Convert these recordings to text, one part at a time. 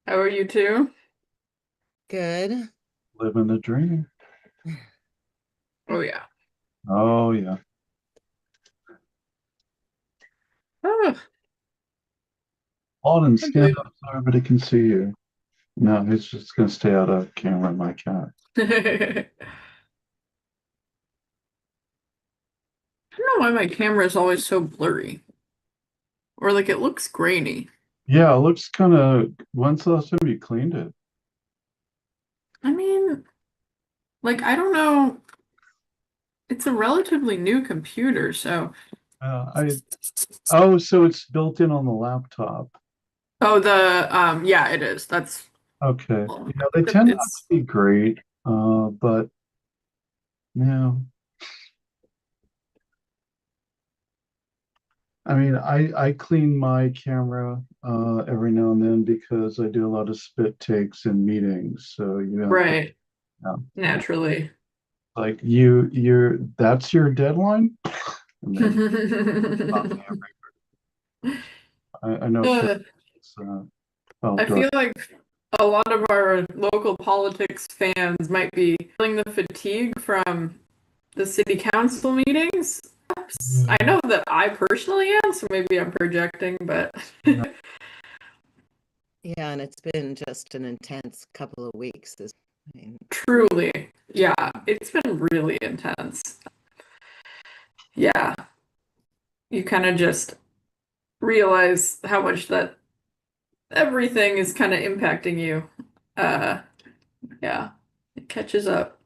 How are you too? Good. Living the dream. Oh yeah. Oh yeah. Oh, Alden, stand up unbelievable. so everybody can see you. No, he's just gonna stay out of camera, my cat. I don't know why my camera is always so blurry. Or like it looks grainy. Yeah, it looks kind of. When's the last time you cleaned it? I mean, like I don't know. It's a relatively new computer, so I Oh, so it's built in on the laptop. oh the yeah, it is. That's Okay. well, Yeah, they tend not to it's be great. But yeah, I mean, I clean my camera every now and then because I do a lot of spit takes in meetings. So you have to. right, Yeah. naturally. Like that's your deadline? And they stop me I know for Uh, I outdoor. feel like a lot of our local politics fans might be feeling the fatigue from the city council meetings. I know that I personally am, so maybe I'm projecting, but Yeah, Yeah, and it's been just an intense couple of weeks. I mean, truly, yeah, it's been really intense. Yeah, you kind of just realize how much that everything is kind of impacting you. Uh, yeah, it catches up.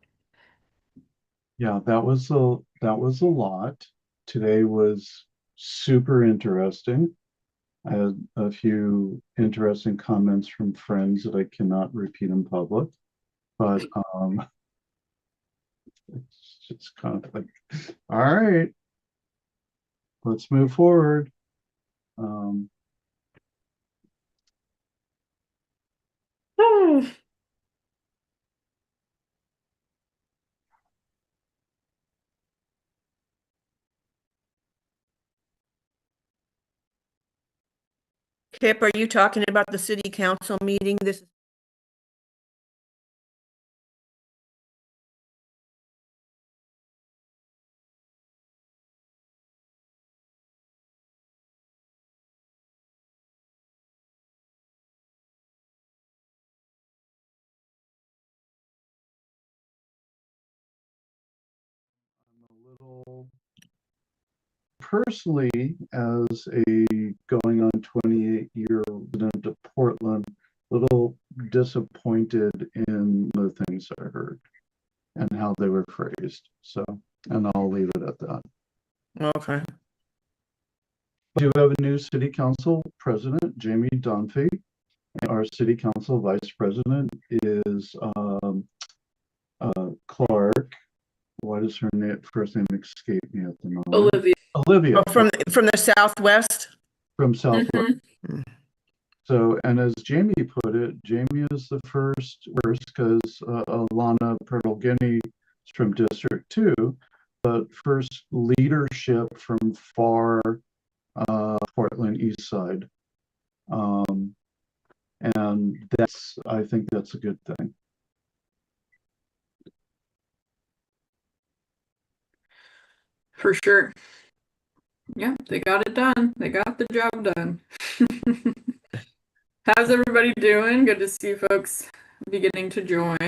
yeah, that was a lot. Today was super interesting. I had a few interesting comments from friends that I cannot repeat in public, but it's just kind of like, all right, let's move forward. Um, Kip, are you talking about the city council meeting? This, I'm a little personally, as a going on 28-year resident of Portland, a little disappointed in the things I heard and how they were phrased. So, and I'll leave it at that. okay. We do have a new city council president, Jamie Dunphy. Our city council vice president is Clark. Why does her first name escape me at the moment? Olivia. Olivia Oh, from the Southwest? from Southwest. Mhm. So, and as Jamie put it, Jamie is the first because Alana Pertolgini is from District 2, but first leadership from far Portland East Side. Um, and I think that's a good thing. For sure. Yeah, they got it done. They got the job done. How's everybody doing? Good to see folks beginning to join.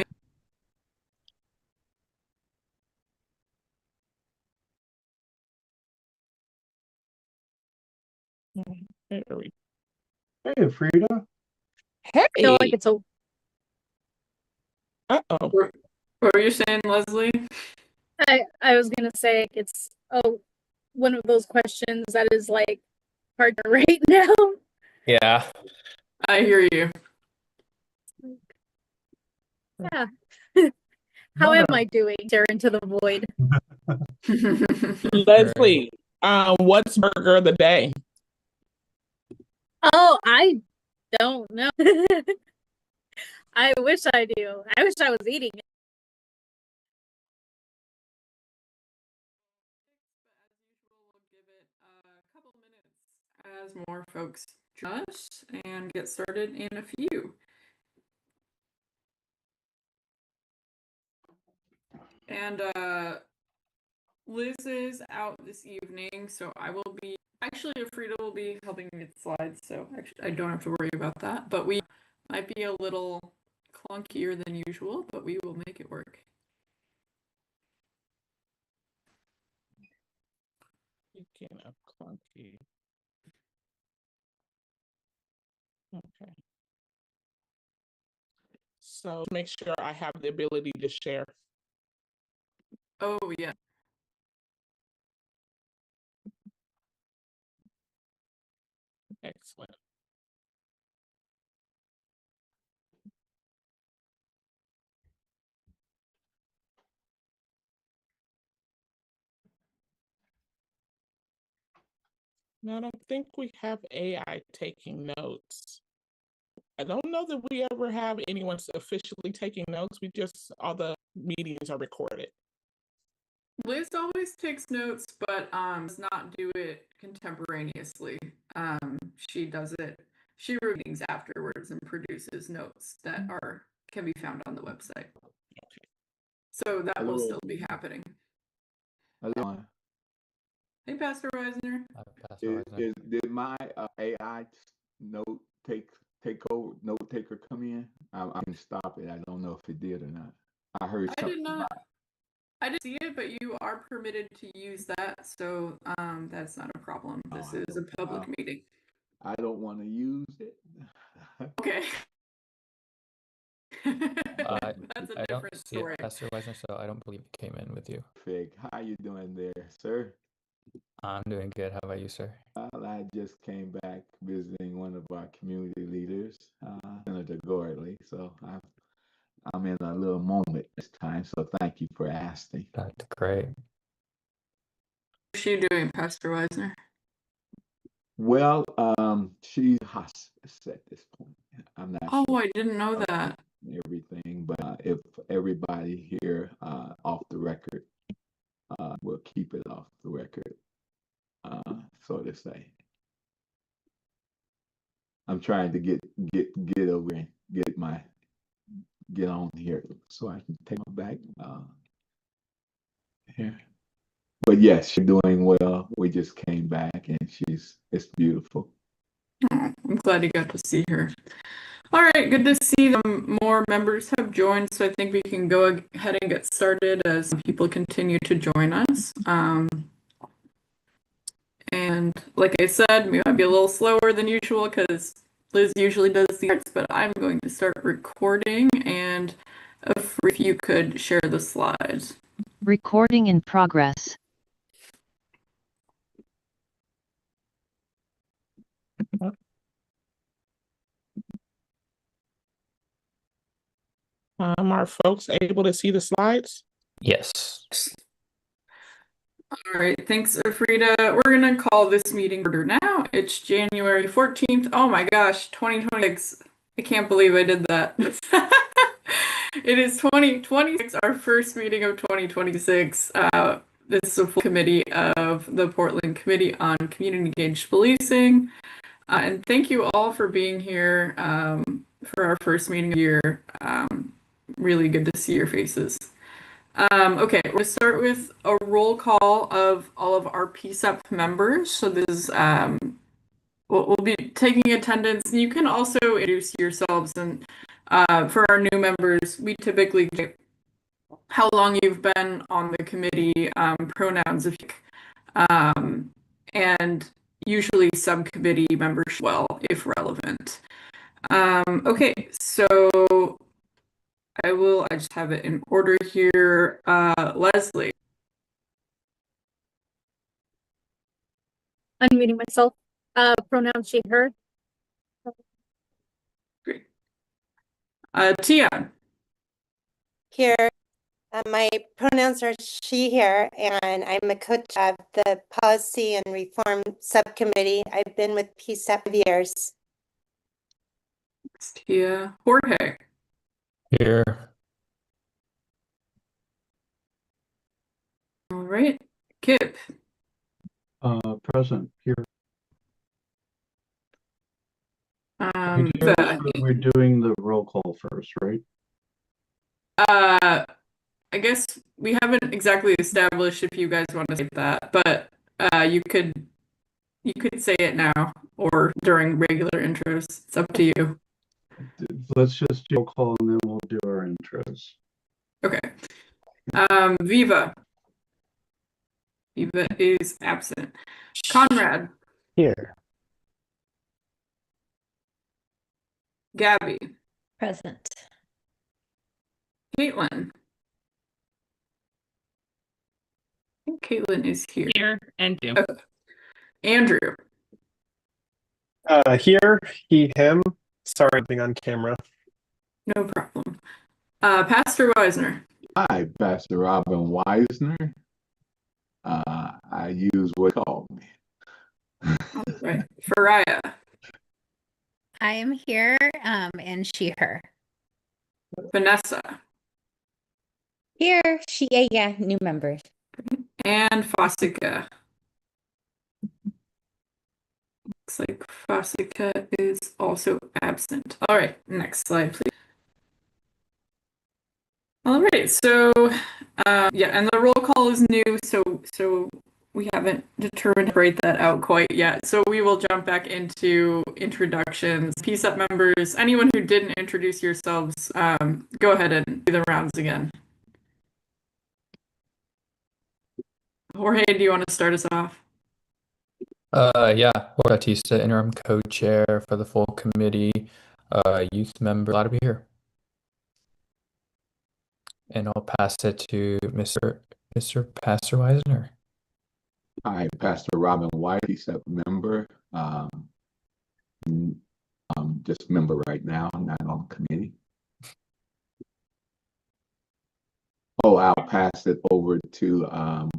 Hey, Frida. Hey. Feel like it's a Uh-oh. What were you saying, Leslie? I was gonna say it's one of those questions that is like hard to rate now. Yeah. I hear you. Yeah. How No, am no. I doing? Stare into the void. Leslie, what's burger of the day? Oh, I don't know. I wish I do. I wish I was eating it. Couple minutes as more folks join us and get started in a few. And Liz is out this evening, so I will be actually Frida will be helping me with slides, so actually I don't have to worry about that. But we might be a little clunkier than usual, but we will make it work. Speaking of clunky. Okay. So make sure I have the ability to share. Oh yeah. Excellent. Now, I don't think we have AI taking notes. I don't know that we ever have anyone officially taking notes. We just, all the meetings are recorded. Liz always takes notes, but does not do it contemporaneously. She does it. She readings afterwards and produces notes that can be found on the website. Okay. So that will Hello. still be happening. Hello. Hey, Pastor Reisner. Did my AI note over note taker come in? I can stop it. I don't know if it did or not. I heard I something. did not. I didn't see it, but you are permitted to use that, so that's not a problem. This is a public meeting. I don't want to use it. Okay. That's a I don't different see story. it, Pastor Weisner, so I don't believe it came in with you. Fig, how you doing there, sir? I'm doing good. How about you, sir? Well, I just came back visiting one of our community leaders, Senator Gordley. So I'm in a little moment this time. So thank you for asking. That's great. What's she doing, Pastor Reisner? Well, she's hospice at this point. I'm not Oh, sure I didn't know that. everything, but if everybody here off the record, we'll keep it off the record, so to say. I'm trying to get over and get on here so I can take my back here. But yes, she's doing well. We just came back and it's beautiful. Oh, I'm glad you got to see her. All right, good to see them. More members have joined, so I think we can go ahead and get started as people continue to join us. And like I said, we might be a little slower than usual because Liz usually does the arts, but I'm going to start recording, and if you could share the slides. Recording in progress. Are folks able to see the slides? Yes. All right, thanks, Frida. We're going to call this meeting order now. It's January 14th. Oh my gosh, 2026. I can't believe I did that. It is 2026, our first meeting of 2026. This is a full committee of the Portland Committee on Community Engaged Policing. And thank you all for being here for our first meeting of the year. Really good to see your faces. Okay, we're going to start with a roll call of all of our PCCEP members. So this is, we'll be taking attendance. You can also introduce yourselves, and for our new members, we typically get how long you've been on the committee, pronouns, and usually subcommittee members as well, if relevant. Okay, so I just have it in order here. Leslie. Unmuting myself. Pronoun she, her. Great. Tia. Here. My pronouns are she, her, and I'm a coach of the Policy and Reform Subcommittee. I've been with PCCEP for years. Tia. Jorge. Here. All right. Kip. Present here. We're doing the roll call first, right? I guess we haven't exactly established if you guys want to say that, but you could say it now or during regular intros. It's up to you. Let's just do a call and then we'll do our intros. Okay. Viva. Viva is absent. Conrad. Here. Gabby. Present. Caitlin. I think Caitlin is here. Here and do. Okay. Andrew. Here, he, him. Sorry, being on camera. No problem. Pastor Weisner. Hi, Pastor Robin Weisner. I use what called me. All right. Faraya. I am here, and she, her. Vanessa. Here, she, yeah, new members. And Fosika. Looks like Fosika is also absent. All right, next slide, please. All right, so yeah, and the roll call is new, so we haven't determined to break that out quite yet. So we will jump back into introductions. PCCEP members, anyone who didn't introduce yourselves, go ahead and do the rounds again. Jorge, do you want to start us off? Yeah, Jorge Batista, interim co-chair for the full committee, youth member. Glad to be here. And I'll pass it to Mr. Pastor Weisner. Hi, Pastor Robin White, PCCEP member. Just member right now, not on the committee. Oh, I'll pass it over to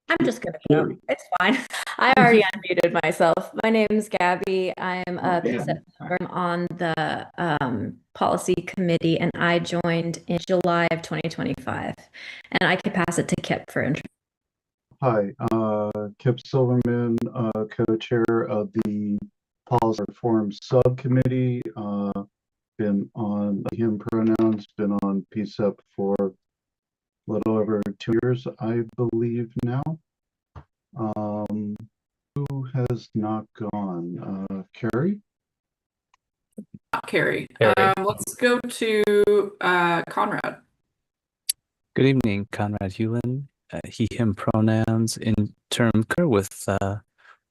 I'm just gonna go. It's fine. I already unmuted myself. My name is Gabby. I'm a PCCEP member. I'm on the policy committee, and I joined in July of 2025. And I can pass it to Kip for intro. Hi, Kip Silverman, co-chair of the Policy Reform Subcommittee. Been on him pronouns, been on PCCEP for a little over 2 years, I believe now. Who has not gone? Carrie? Not Carrie. Carrie. Let's go to Conrad. Good evening, Conrad Hewlin. He, him pronouns, interim with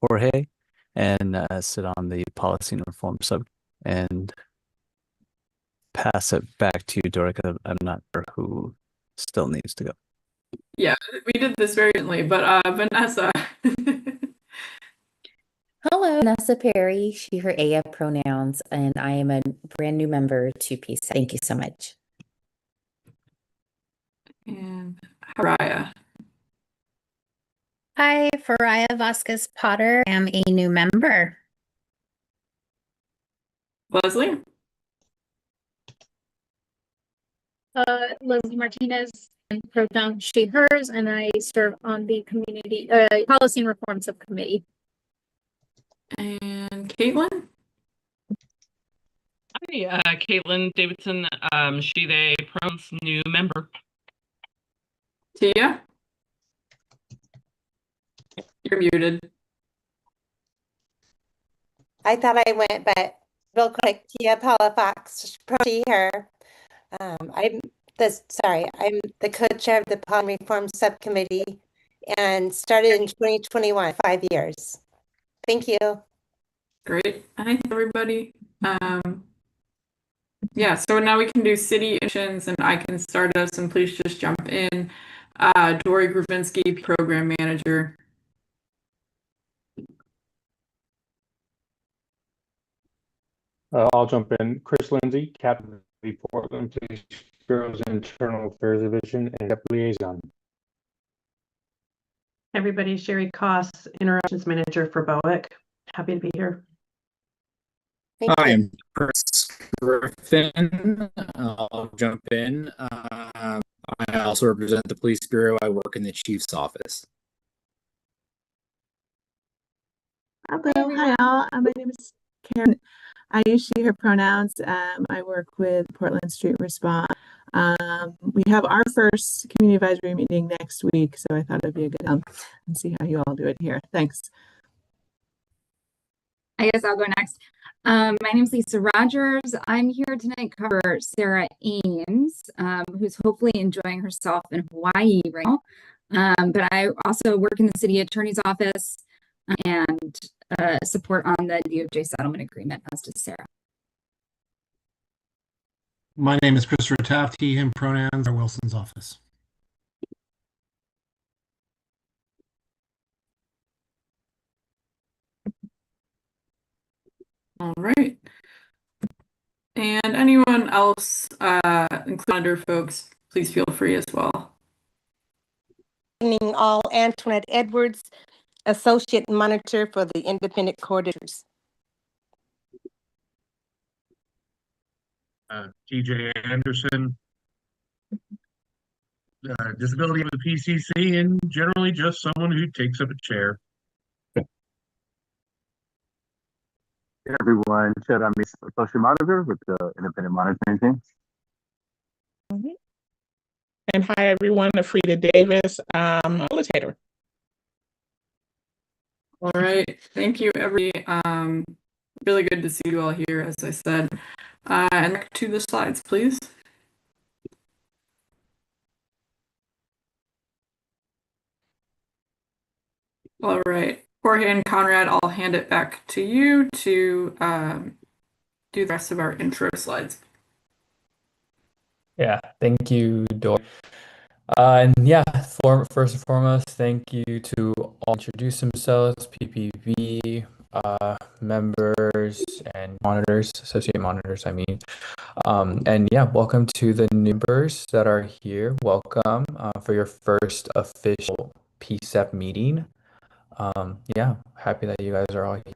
Jorge, and sit on the Policy and Reform Sub, and pass it back to you, Dorica. I'm not sure who still needs to go. Yeah, we did this very recently, but Vanessa. Hello, Vanessa Perry. She, her, Aya pronouns, and I am a brand new member to PCCEP. Thank you so much. And Haraya. Hi, Faraya Vasquez Potter. I am a new member. Leslie. Leslie Martinez, and pronoun she, hers, and I serve on the community policy and reform subcommittee. And Caitlin. Hi, Caitlin Davidson, she, they, pronouns, new member. Tia. You're muted. I thought I went, but real quick, Tia Palafox, she, her. I'm the co-chair of the Policy Reform Subcommittee and started in 2021, 5 years. Thank you. Great. Hi, everybody. Yeah, so now we can do city actions, and I can start us, and please just jump in. Dory Grubinski, program manager. I'll jump in. Chris Lindsay, captain of the Portland Police Bureau's Internal Affairs Division and Deputy Liaison. Everybody, Sherry Koss, Interactions Manager for BOEC. Happy to be here. Hi, I'm Chris Griffin. I'll jump in. I also represent the Police Bureau. I work in the Chief's office. Hello, hi all. My name is Karen. I use she, her pronouns. I work with Portland Street Response. We have our first community advisory meeting next week, so I thought it'd be a good and see how you all do it here. Thanks. I guess I'll go next. My name's Lisa Rogers. I'm here tonight to cover Sarah Ames, who's hopefully enjoying herself in Hawaii right now. But I also work in the city attorney's office and support on the DOJ settlement agreement, as does Sarah. My name is Christopher Taft, he, him pronouns, at Wilson's office. All right. And anyone else, including other folks, please feel free as well. Evening all, Antoinette Edwards, Associate Monitor for the Independent Court Auditors. TJ Anderson, disability of the PCC, and generally just someone who takes up a chair. Hey everyone, Chad, I'm Associate Monitor with the Independent Monitoring Team. And hi everyone, Afrida Davis, facilitator. All right, thank you, really good to see you all here, as I said. And back to the slides, please. All right, Jorge and Conrad, I'll hand it back to you to do the rest of our intro slides. Yeah, thank you, Dor. And yeah, first and foremost, thank you to all introduce themselves, PPV members and monitors, associate monitors, I mean. And yeah, welcome to the members that are here. Welcome for your first official PCCEP meeting. Yeah, happy that you guys are all here.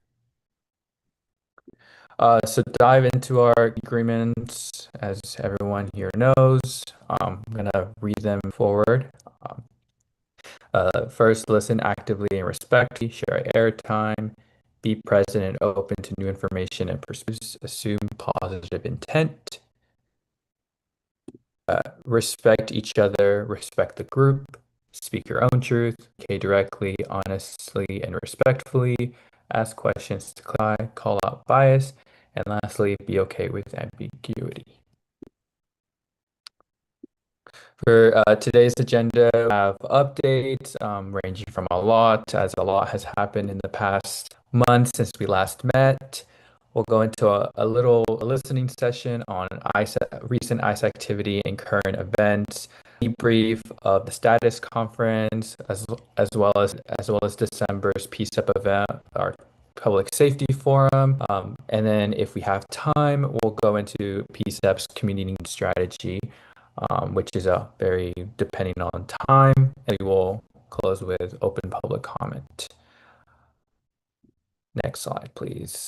So dive into our agreements, as everyone here knows. I'm gonna read them forward. First, listen actively and respectfully, share airtime, be present and open to new information and assume positive intent. Respect each other, respect the group, speak your own truth, communicate directly, honestly, and respectfully, ask questions to clarify, call out bias, and lastly, be okay with ambiguity. For today's agenda, we have updates ranging from a lot, as a lot has happened in the past month since we last met. We'll go into a listening session on recent ICE activity and current events, debrief of the status conference, as well as December's PCCEP event, our public safety forum, and then if we have time, we'll go into PCCEP's community strategy, which is very depending on time, and we will close with open public comment. Next slide, please.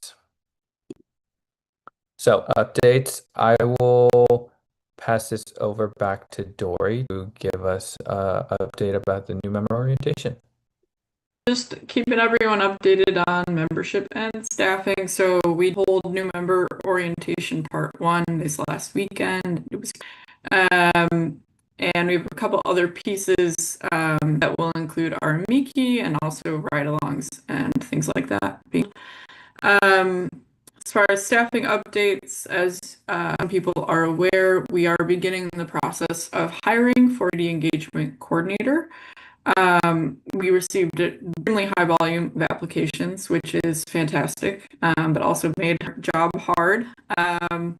So updates, I will pass this over back to Dory to give us an update about the new member orientation. Just keeping everyone updated on membership and staffing. So we hold new member orientation part 1 this last weekend. It was, and we have a couple other pieces that will include our Miki and also ride-alongs and things like that. As far as staffing updates, as people are aware, we are beginning the process of hiring for the engagement coordinator. We received a really high volume of applications, which is fantastic, but also made our job hard, and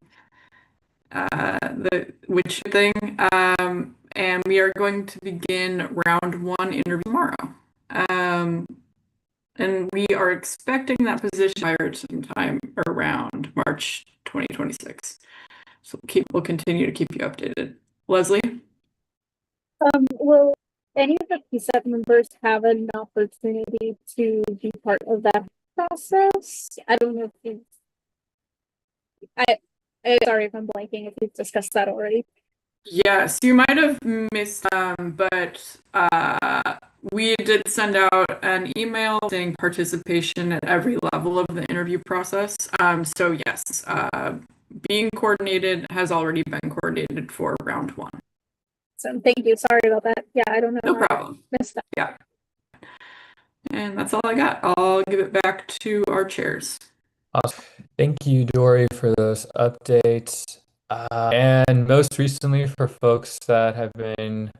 we are going to begin round 1 interview tomorrow. And we are expecting that position hired sometime around March 2026. So we'll continue to keep you updated. Leslie? Will any of the PCCEP members have an opportunity to be part of that process? I don't know if sorry if I'm blanking, if you've discussed that already. Yes, you might have missed, but we did send out an email saying participation at every level of the interview process. So yes, being coordinated has already been coordinated for round 1. So thank you. Sorry about that. Yeah, I don't know. No problem. Missed that. Yeah. And that's all I got. I'll give it back to our chairs. Awesome. Thank you, Dory, for those updates. And most recently, for folks that have been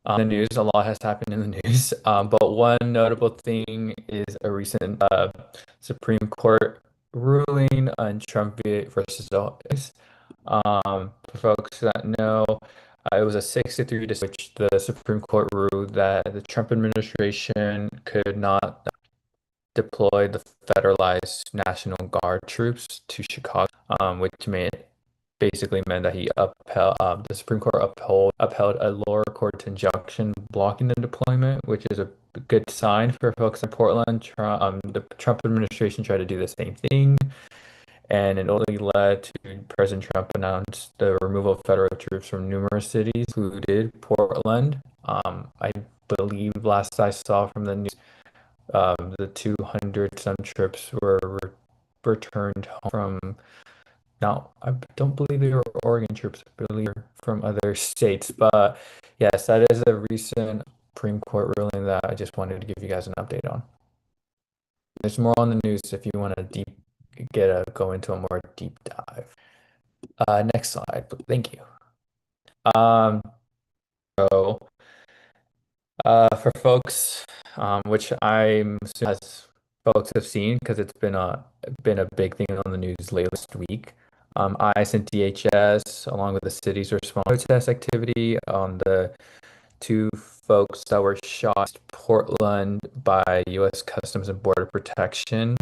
on the news, a lot has happened in the news. But one notable thing is a recent Supreme Court ruling on Trump versus Otis. For folks that know, it was a 6-3 decision, which the Supreme Court ruled that the Trump administration could not deploy the federalized National Guard troops to Chicago, which basically meant that the Supreme Court upheld a lower court injunction blocking the deployment, which is a good sign for folks in Portland. The Trump administration tried to do the same thing, and it only led to President Trump announce the removal of federal troops from numerous cities, included Portland. I believe last I saw from the news, the 200 some troops were returned home from. Now, I don't believe they were Oregon troops, I believe they were from other states. But yes, that is a recent Supreme Court ruling that I just wanted to give you guys an update on. There's more on the news if you want to go into a more deep dive. Next slide, thank you. So for folks, which I'm assuming as folks have seen, because it's been a big thing on the news last week. ICE and DHS, along with the city's response to protest activity on the 2 folks that were shot in Portland by U.S. Customs and Border Protection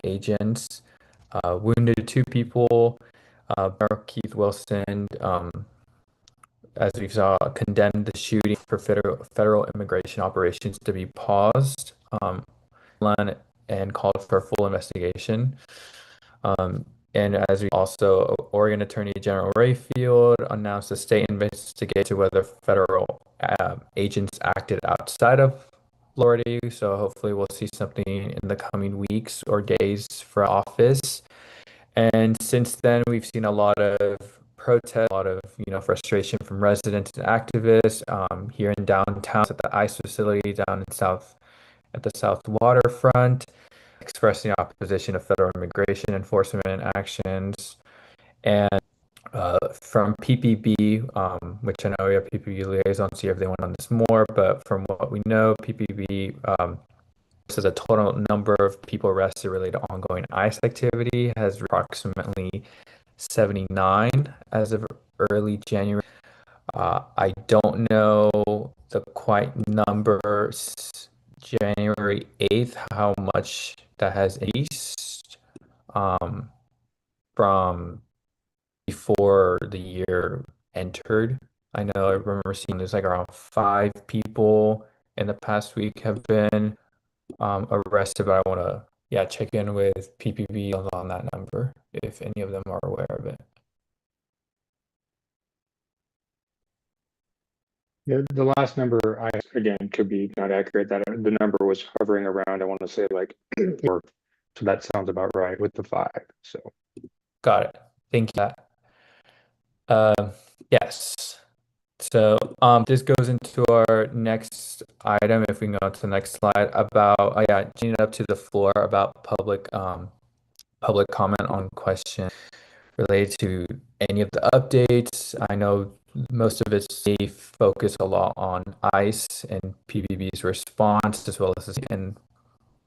agents, wounded 2 people. Mayor Keith Wilson, as we saw, condemned the shooting for federal immigration operations to be paused, and called for a full investigation. And as we also, Oregon Attorney General Rayfield announced a state investigation to whether federal agents acted outside of Florida. So hopefully we'll see something in the coming weeks or days for office. And since then, we've seen a lot of protest, a lot of frustration from residents and activists here in downtown at the ICE facility down in at the South Waterfront, expressing opposition to federal immigration enforcement actions. And from PPB, which I know we have PPB liaisons here if they want on this more, but from what we know, PPB says a total number of people arrested related to ongoing ICE activity has approximately 79 as of early January. I don't know the quite number January 8th, how much that has increased from before the year entered. I know I remember seeing there's like around 5 people in the past week have been arrested, but I want to check in with PPB on that number if any of them are aware of it. Yeah, the last number I again could be not accurate. That the number was hovering around. I want to say like, so that sounds about right with the 5. So got it. Thank you. Yes. So this goes into our next item. If we can go to the next slide about changing it up to the floor about public comment on questions related to any of the updates. I know most of it's focus a lot on ICE and PBB's response, as well as and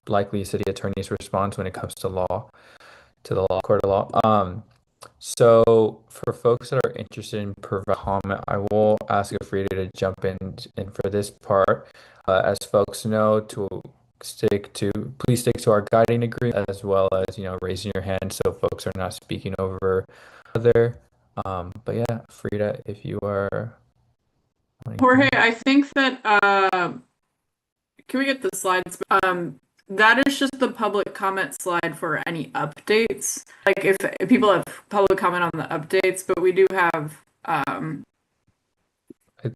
likely city attorney's response when it comes to the court of law. So for folks that are interested in providing comment, I will ask if Frida to jump in for this part. As folks know, please stick to our guiding agreement, as well as raising your hand so folks are not speaking over other. But yeah, Frida, if you are. Jorge, I think that can we get the slides? That is just the public comment slide for any updates. Like if people have public comment on the updates, but we do have I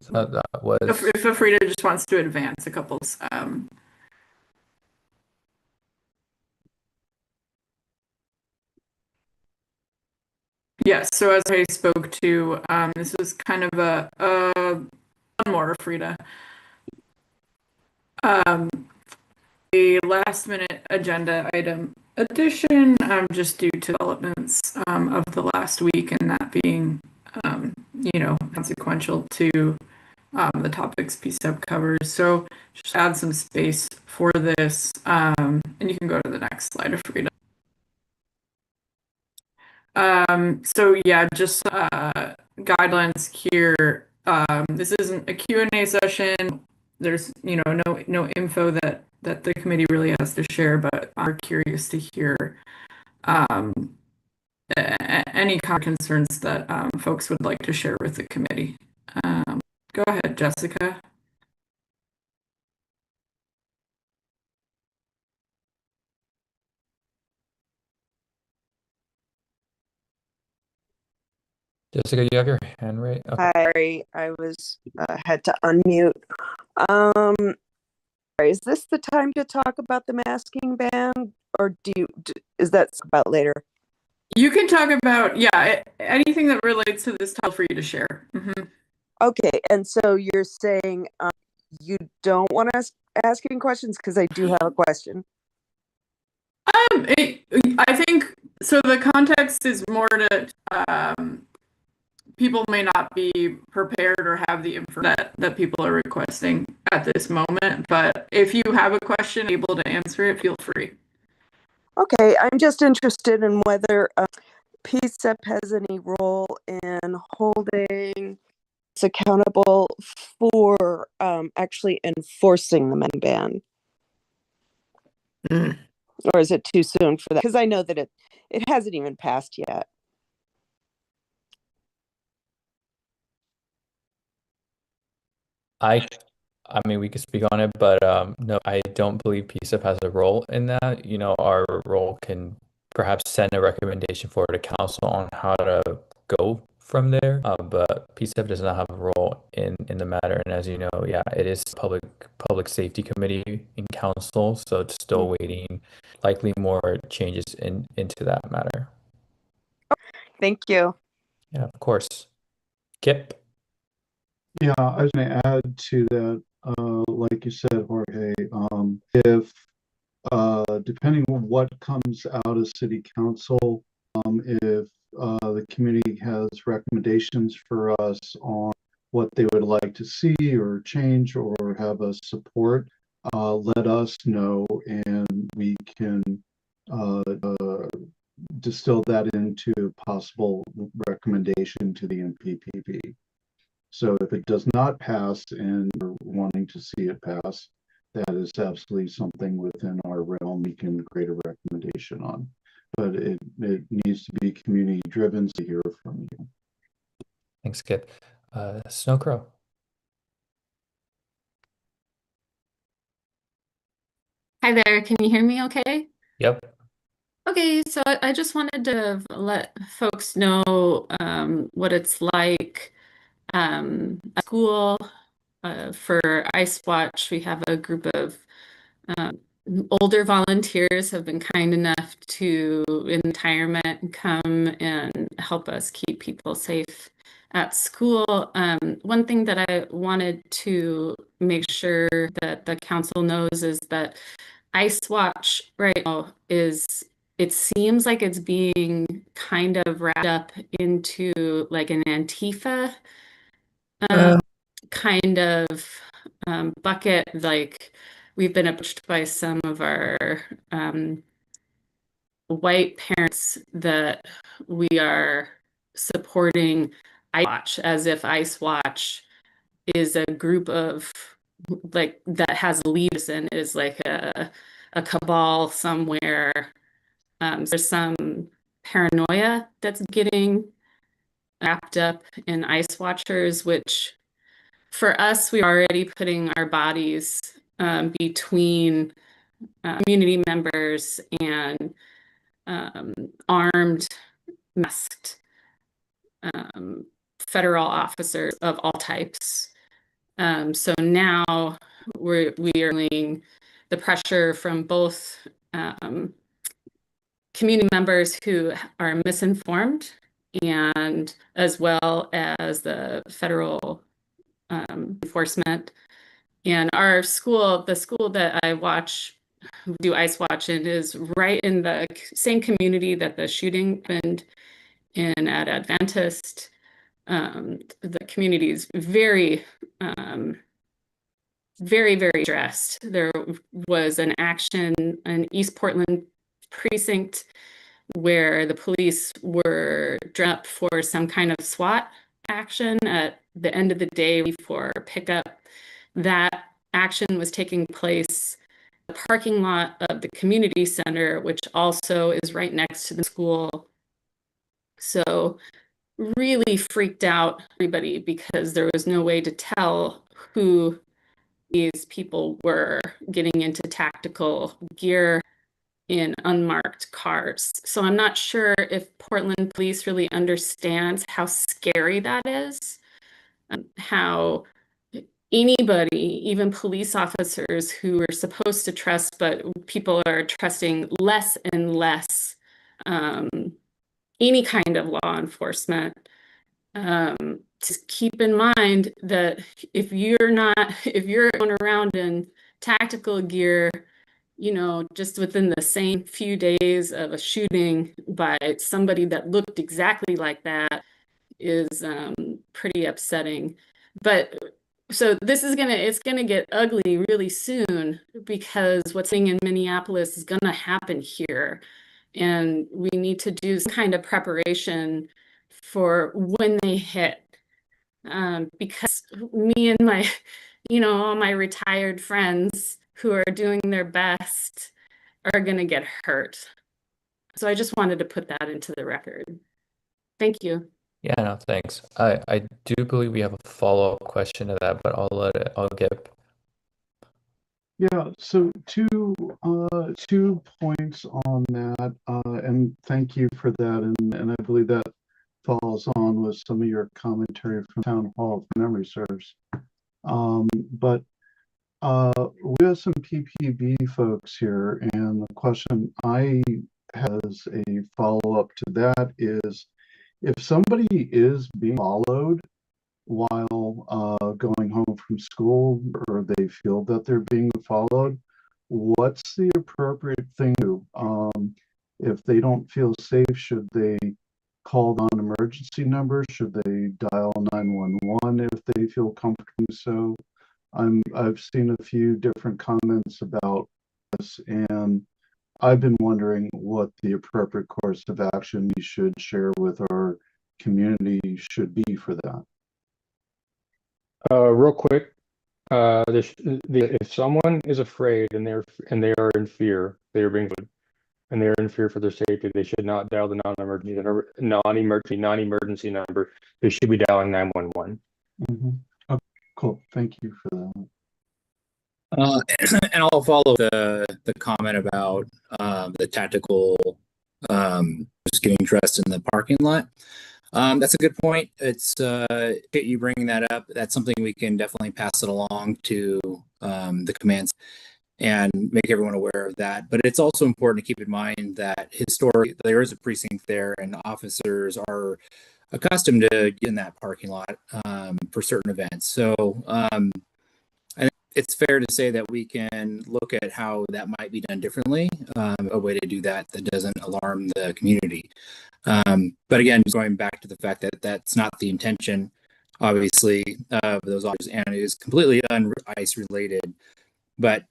thought that was if Frida just wants to advance a couple. Yes, so as I spoke to, this is kind of one more, Frida. A last minute agenda item addition, just due to developments of the last week, and that being, consequential to the topics PCCEP covers. So just add some space for this, and you can go to the next slide if Frida. So yeah, just guidelines here. This isn't a Q&A session. There's no info that the committee really has to share, but I'm curious to hear any concerns that folks would like to share with the committee. Go ahead, Jessica. Jessica, you have your hand raised. Okay. Sorry, I was had to unmute. Is this the time to talk about the masking ban, or is that about later? You can talk about anything that relates to this topic for you to share. Okay, and so you're saying you don't want us asking questions because I do have a question. I think so. The context is more to people may not be prepared or have the information that people are requesting at this moment. But if you have a question, able to answer it, feel free. Okay, I'm just interested in whether PCCEP has any role in holding us accountable for actually enforcing the men ban. Or is it too soon for that? Because I know that it hasn't even passed yet. I mean, we could speak on it, but no, I don't believe PCCEP has a role in that. Our role can perhaps send a recommendation for the council on how to go from there. But PCCEP does not have a role in the matter. And as you know, it is public safety committee in council, so it's still waiting, likely more changes into that matter. Thank you. Yeah, of course. Kip. Yeah, I was going to add to that, like you said, Jorge, if depending on what comes out of city council, if the community has recommendations for us on what they would like to see or change or have us support, let us know and we can distill that into a possible recommendation to the MPPB. So if it does not pass and we're wanting to see it pass, that is absolutely something within our realm we can create a recommendation on. But it needs to be community driven to hear from you. Thanks, Kip. Snow Crow. Hi there, can you hear me okay? Yep. Okay, so I just wanted to let folks know what it's like at school. For Ice Watch, we have a group of older volunteers have been kind enough to, in retirement, come and help us keep people safe at school. One thing that I wanted to make sure that the council knows is that Ice Watch right now it seems like it's being kind of wrapped up into like an Antifa kind of bucket. Like we've been approached by some of our white parents that we are supporting Ice Watch as if Ice Watch is a group of like that has leaders and is like a cabal somewhere. There's some paranoia that's getting wrapped up in Ice Watchers, which for us, we're already putting our bodies between community members and armed, masked federal officers of all types. So now we are feeling the pressure from both community members who are misinformed, and as well as the federal enforcement. And our school, the school that I do ICE watch in, is right in the same community that the shooting happened in at Adventist. The community is very, very stressed. There was an action in East Portland precinct where the police were drawn up for some kind of SWAT action at the end of the day for pickup. That action was taking place in the parking lot of the community center, which also is right next to the school. So really freaked out everybody because there was no way to tell who these people were getting into tactical gear in unmarked cars. So I'm not sure if Portland police really understands how scary that is, how anybody, even police officers who are supposed to trust, but people are trusting less and less any kind of law enforcement. Just keep in mind that if you're going around in tactical gear, you know, just within the same few days of a shooting by somebody that looked exactly like that is pretty upsetting. But so it's gonna get ugly really soon, because what's happening in Minneapolis is gonna happen here. And we need to do some kind of preparation for when they hit. Because me and my, all my retired friends who are doing their best are going to get hurt. So I just wanted to put that into the record. Thank you. Yeah, no, thanks. I do believe we have a follow-up question to that, but I'll get. Yeah, so two points on that, and thank you for that, and I believe that follows on with some of your commentary from Town Hall, if memory serves. But we have some PPB folks here, and the question I have as a follow-up to that is, if somebody is being followed while going home from school, or they feel that they're being followed, what's the appropriate thing to do? If they don't feel safe, should they call non-emergency number? Should they dial 911 if they feel comfortable? So I've seen a few different comments about this, and I've been wondering what the appropriate course of action we should share with our community should be for that. Real quick, if someone is afraid and they are in fear, they are being and they are in fear for their safety, they should not dial the non-emergency number. They should be dialing 911. Mm-hmm. Okay, cool. Thank you for that. And I'll follow the comment about the tactical just getting dressed in the parking lot. That's a good point. It's you bringing that up. That's something we can definitely pass it along to the commands and make everyone aware of that. But it's also important to keep in mind that historically there is a precinct there, and officers are accustomed to getting in that parking lot for certain events. So I think it's fair to say that we can look at how that might be done differently, a way to do that doesn't alarm the community. But again, just going back to the fact that that's not the intention, obviously, of those officers, and it is completely un-ICE related. But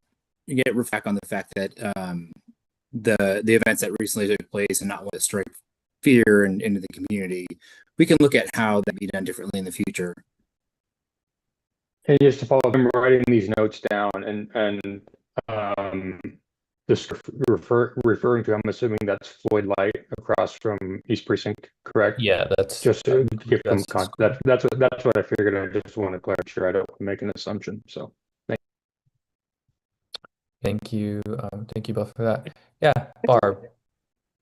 you get back on the fact that the events that recently took place and not want to strike fear into the community, we can look at how that be done differently in the future. And just to follow up, I'm writing these notes down and just referring to, I'm assuming that's Floyd Light across from East Precinct, correct? Yeah, that's just to give them context. That's what I figured. I just want to clarify sure I don't make an assumption. So thank you both for that. Yeah, Barb.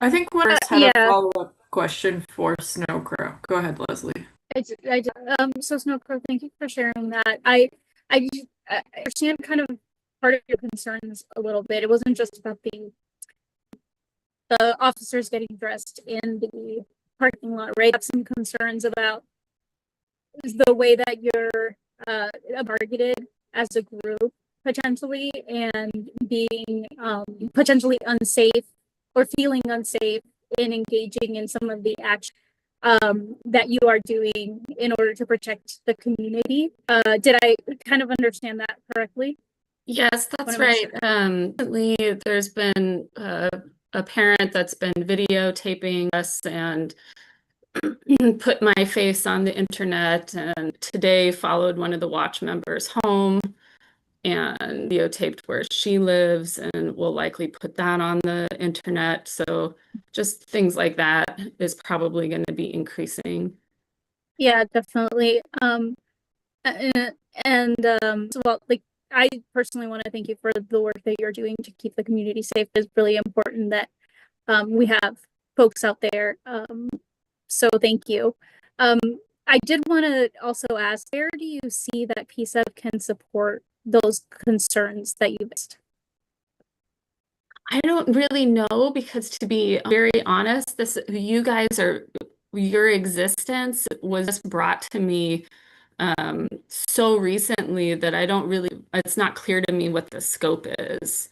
I think one had a follow-up question for Snow Crow. Go ahead, Leslie. So Snowcrow, thank you for sharing that. I understand kind of part of your concerns a little bit. It wasn't just about the officers getting dressed in the parking lot, right? I have some concerns about the way that you're targeted as a group potentially, and being potentially unsafe or feeling unsafe in engaging in some of the action that you are doing in order to protect the community. Did I kind of understand that correctly? Yes, that's right. Recently, there's been a parent that's been videotaping us and put my face on the internet, and today followed one of the watch members home and videotaped where she lives, and will likely put that on the internet. So just things like that is probably going to be increasing. Yeah, definitely. Well, like, I personally want to thank you for the work that you're doing to keep the community safe. It's really important that we have folks out there. So thank you. I did want to also ask, where do you see that PCCEP can support those concerns that you missed? I don't really know, because to be very honest, your existence was just brought to me so recently that it's not clear to me what the scope is.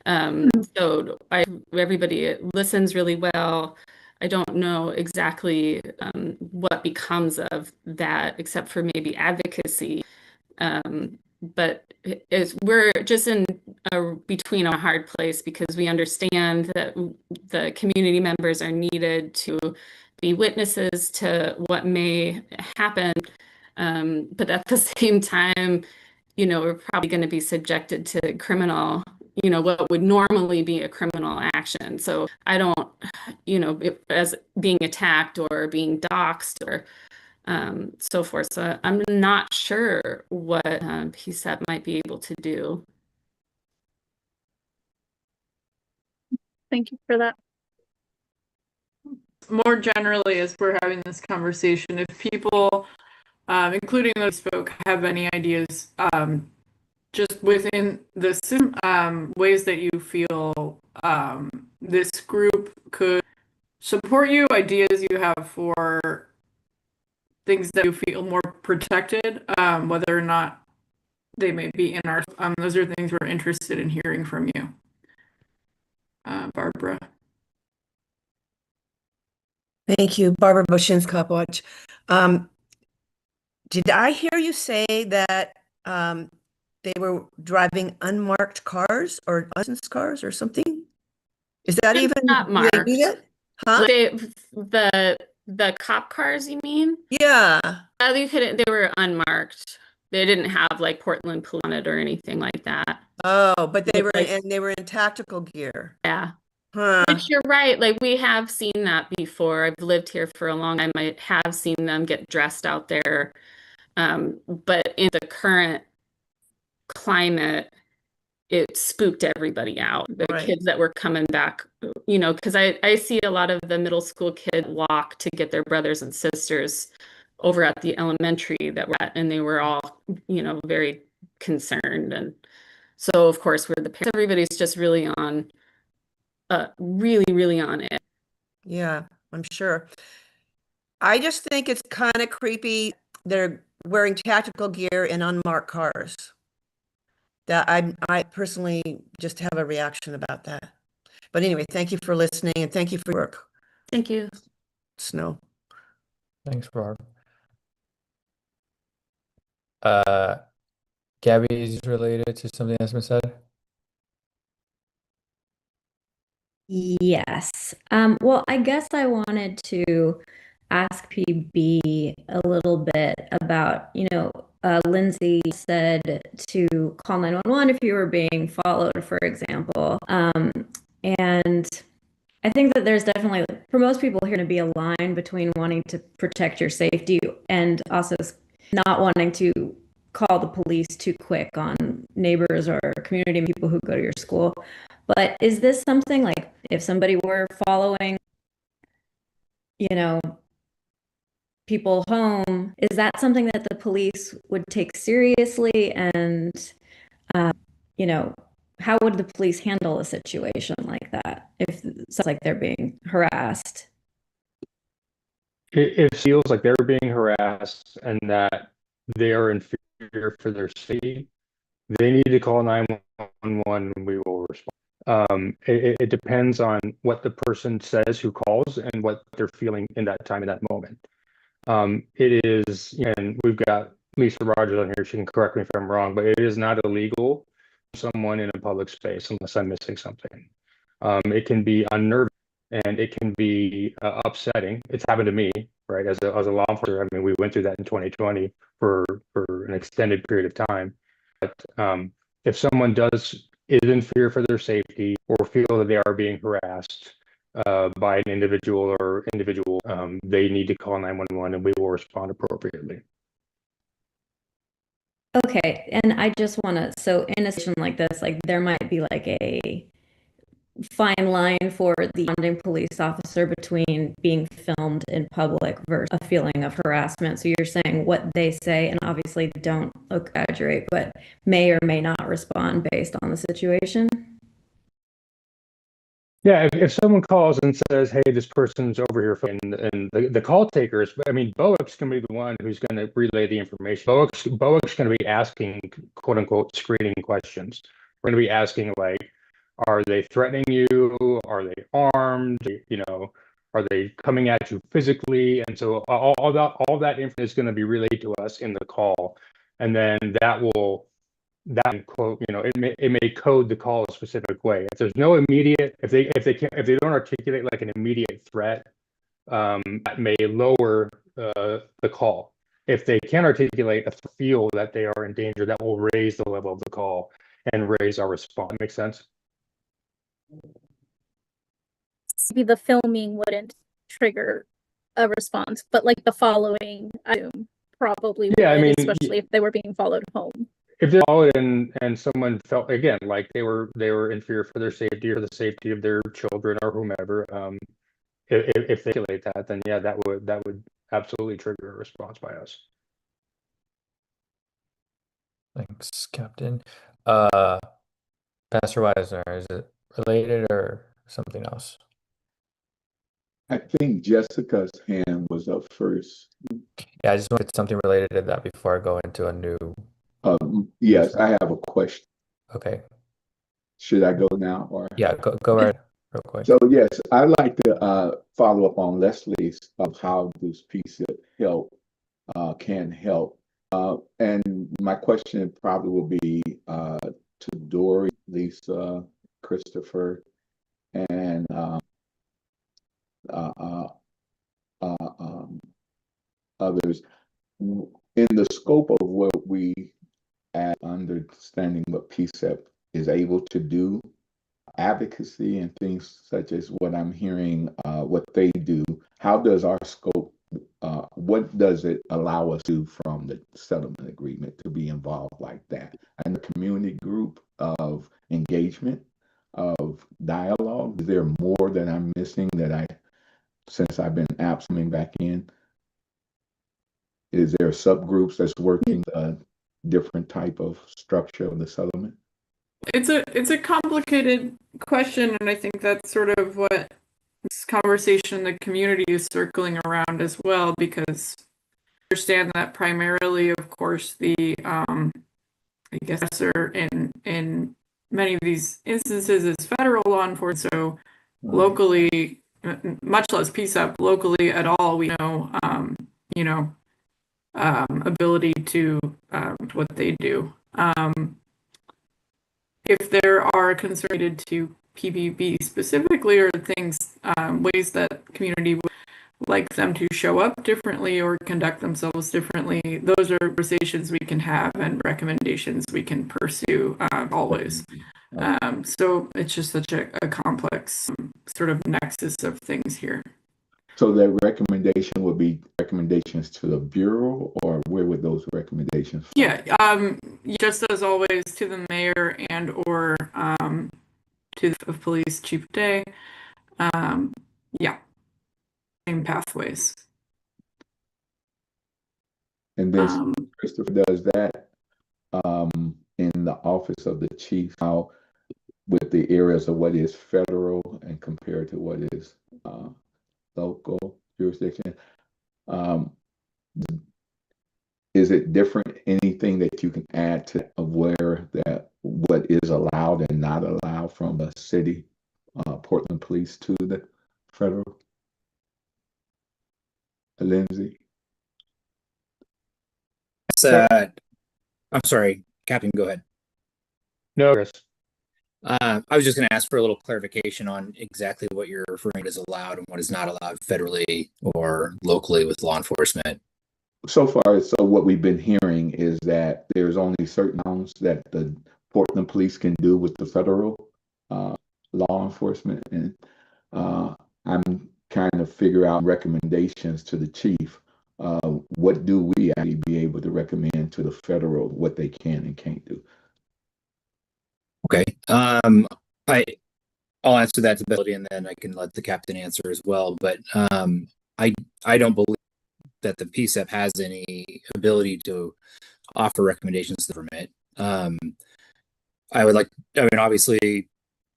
So everybody listens really well. I don't know exactly what becomes of that, except for maybe advocacy. But we're just between a hard place, because we understand that the community members are needed to be witnesses to what may happen. But at the same time, we're probably going to be subjected to criminal, what would normally be a criminal action. So I don't, as being attacked or being doxxed or so forth. So I'm not sure what PCCEP might be able to do. Thank you for that. More generally, as we're having this conversation, if people, including those who spoke, have any ideas just within the system, ways that you feel this group could support you, ideas you have for things that you feel more protected, whether or not they may be in our, those are things we're interested in hearing from you. Barbara. Thank you, Barbara Boshinskopwatch. Did I hear you say that they were driving unmarked cars or licensed cars or something? Is that It's even not do marked? they do that? Huh? The cop cars, you mean? Yeah. They were unmarked. They didn't have like Portland police on it or anything like that. Oh, but they were Like, and they were in tactical gear. yeah. Huh. Which you're right. Like, we have seen that before. I've lived here for a long time. I have seen them get dressed out there. But in the current climate, it spooked everybody out. The Right. kids that were coming back, because I see a lot of the middle school kids walk to get their brothers and sisters over at the elementary that we're at, and they were all, very concerned. And so, of course, we're the parents. Everybody's just really on, really on it. Yeah, I'm sure. I just think it's kind of creepy. They're wearing tactical gear in unmarked cars. That I personally just have a reaction about that. But anyway, thank you for listening and thank you for your work. Thank you. Snow. Thanks, Barb. Gabby, is related to something that's been said? Yes. Well, I guess I wanted to ask PB a little bit about, Lindsay said to call 911 if you were being followed, for example. And I think that there's definitely, for most people here, to be a line between wanting to protect your safety and also not wanting to call the police too quick on neighbors or community people who go to your school. But is this something like if somebody were following, people home. Is that something that the police would take seriously? And, you know, how would the police handle a situation like that if it sounds like they're being harassed? It feels like they're being harassed and that they are in fear for their safety, they need to call 911 and we will respond. It depends on what the person says who calls and what they're feeling in that time, in that moment. It is, and we've got Lisa Rogers on here, she can correct me if I'm wrong, but it is not illegal for someone in a public space unless I'm missing something. It can be unnerving and it can be upsetting. It's happened to me, right? As a law enforcer, I mean, we went through that in 2020 for an extended period of time. But if someone is in fear for their safety or feel that they are being harassed by an individual they need to call 911 and we will respond appropriately. Okay, and I just want to, so in a situation like this, like there might be like a fine line for the responding police officer between being filmed in public versus a feeling of harassment. So you're saying what they say, and obviously don't exaggerate, but may or may not respond based on the situation. Yeah, if someone calls and says, "Hey, this person's over here," and the call taker is, I mean, BOIC's going to be the one who's going to relay the information. BOIC's going to be asking, quote unquote, screening questions. We're going to be asking like, are they threatening you? Are they armed? You know, are they coming at you physically? And so all that information is going to be relayed to us in the call, and then that quote, you know, it may code the call a specific way. If there's no immediate, if they don't articulate like an immediate threat, that may lower the call. If they can articulate a feel that they are in danger, that will raise the level of the call and raise our response. Make sense? Maybe the filming wouldn't trigger a response, but like the following, I assume, probably would, I mean, especially if they were being followed home. If they're followed and someone felt again like they were in fear for their safety or the safety of their children or whomever, if they articulate that, then yeah, that would absolutely trigger a response by us. Thanks, Captain. Pastor Weisner, is it related or something else? I think Jessica's hand was up first. Yeah, I just wanted something related to that before I go into a new. Yes, I have a question. Okay. Should I go now or? Yeah, go right real quick. So yes, I'd like to follow up on Leslie's of how this PCCEP help can help. And my question probably will be to Dory, Lisa, Christopher, and others. In the scope of what we understanding what PCCEP is able to do, advocacy and things such as what I'm hearing, what they do, how does our scope, what does it allow us to do from the settlement agreement to be involved like that? And the community group of engagement, of dialogue, is there more that I'm missing since I've been absent back in? Is there subgroups that's working a different type of structure of the settlement? It's a complicated question, and I think that's sort of what this conversation the community is circling around as well, because I understand that primarily, of course, the I guess in many of these instances is federal law enforcement. So locally, much less PCCEP, locally at all, we know ability to what they do. If there are concerns related to PPP specifically, or things, ways that community would like them to show up differently or conduct themselves differently, those are conversations we can have and recommendations we can pursue always. So it's just such a complex sort of nexus of things here. So that recommendation would be recommendations to the Bureau, or where would those recommendations fall? Yeah, just as always, to the mayor and or to the police chief day. Yeah, same pathways. And then Christopher does that in the office of the chief, how with the areas of what is federal and compared to what is local jurisdiction. Is it different? Anything that you can add to of where that what is allowed and not allowed from the city, Portland Police to the federal? Lindsay? I'm sorry, Captain, go ahead. No, Chris. I was just going to ask for a little clarification on exactly what you're referring to as allowed and what is not allowed federally or locally with law enforcement. So far, so what we've been hearing is that there's only certain things that the Portland Police can do with the federal law enforcement, and I'm trying to figure out recommendations to the chief. What do we actually be able to recommend to the federal what they can and can't do? Okay. I'll answer that to Billy, and then I can let the captain answer as well. But I don't believe that the PCCEP has any ability to offer recommendations to the permit. I mean, obviously,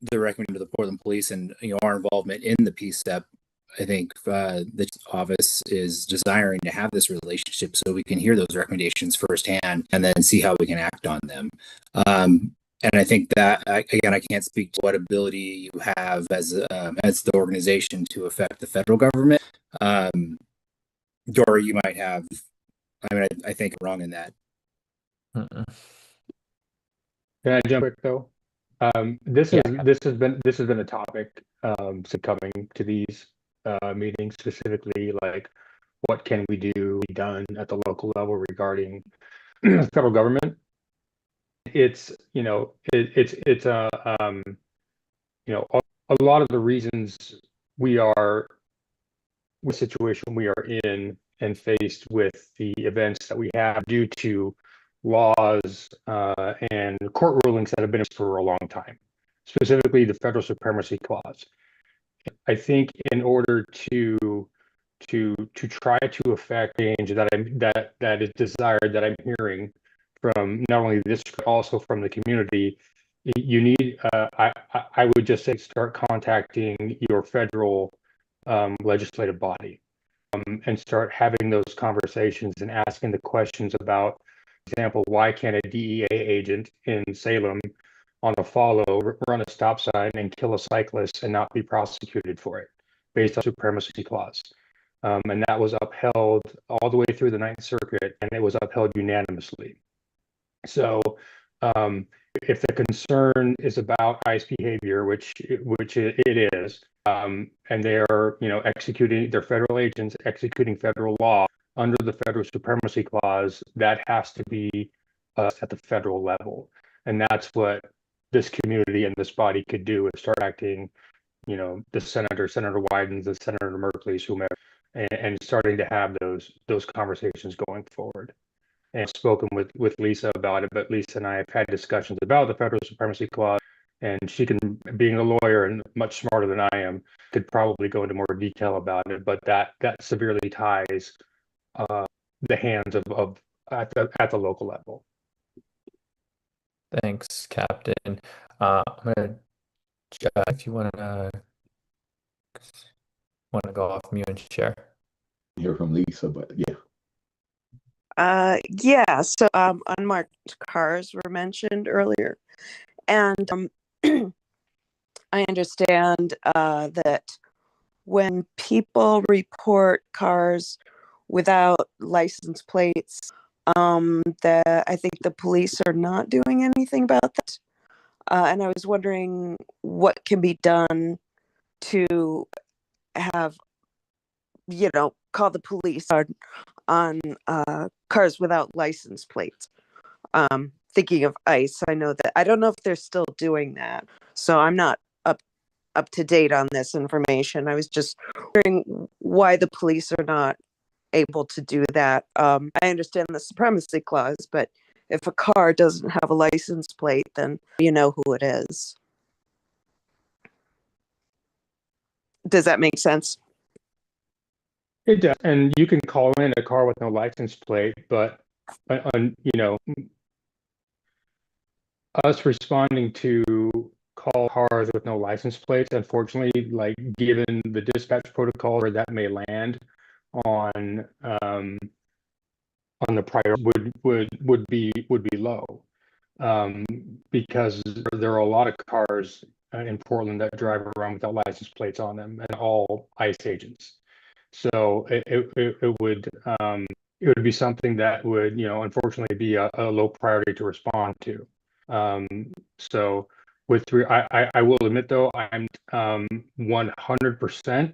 the recommendation to the Portland Police and our involvement in the PCCEP. I think the office is desiring to have this relationship so we can hear those recommendations firsthand and then see how we can act on them. And I think that, again, I can't speak to what ability you have as the organization to affect the federal government. Dory, you might have. I mean, I think I'm wrong in that. Can I jump quick though? This has been a topic so coming to these meetings, specifically like what can we do be done at the local level regarding federal government. It's a lot of the reasons we are the situation we are in and faced with the events that we have due to laws and court rulings that have been for a long time, specifically the Federal Supremacy Clause. I think in order to try to affect change that is desired, that I'm hearing from not only this but also from the community, you need I would just say start contacting your federal legislative body and start having those conversations and asking the questions about, for example, why can't a DEA agent in Salem on a follow run a stop sign and kill a cyclist and not be prosecuted for it based on supremacy clause? And that was upheld all the way through the Ninth Circuit, and it was upheld unanimously. So if the concern is about ICE behavior, which it is, and they're executing their federal agents executing federal law under the Federal Supremacy Clause, that has to be at the federal level, and that's what this community and this body could do is start acting. The Senator Wyden's, the Senator Merkley's, whomever, and starting to have those conversations going forward. And I've spoken with Lisa about it, but Lisa and I have had discussions about the Federal Supremacy Clause, and she can, being a lawyer and much smarter than I am, could probably go into more detail about it. But that severely ties the hands of at the local level. Thanks, Captain. I'm gonna if you want to go off mute and share. Hear from Lisa, but yeah. Yeah, so unmarked cars were mentioned earlier, and I understand that when people report cars without license plates, that I think the police are not doing anything about that, and I was wondering what can be done to have, call the police on cars without license plates. Thinking of ICE, I know that I don't know if they're still doing that, so I'm not up to date on this information. I was just wondering why the police are not able to do that. I understand the supremacy clause, but if a car doesn't have a license plate, then you know who it is. Does that make sense? It does, and you can call in a car with no license plate, but you know, us responding to call cars with no license plates, unfortunately, like given the dispatch protocol where that may land on the prior would be low, because there are a lot of cars in Portland that drive around without license plates on them, and all ICE agents. So it would be something that would, you know, unfortunately be a low priority to respond to. So I will admit though, I'm 100%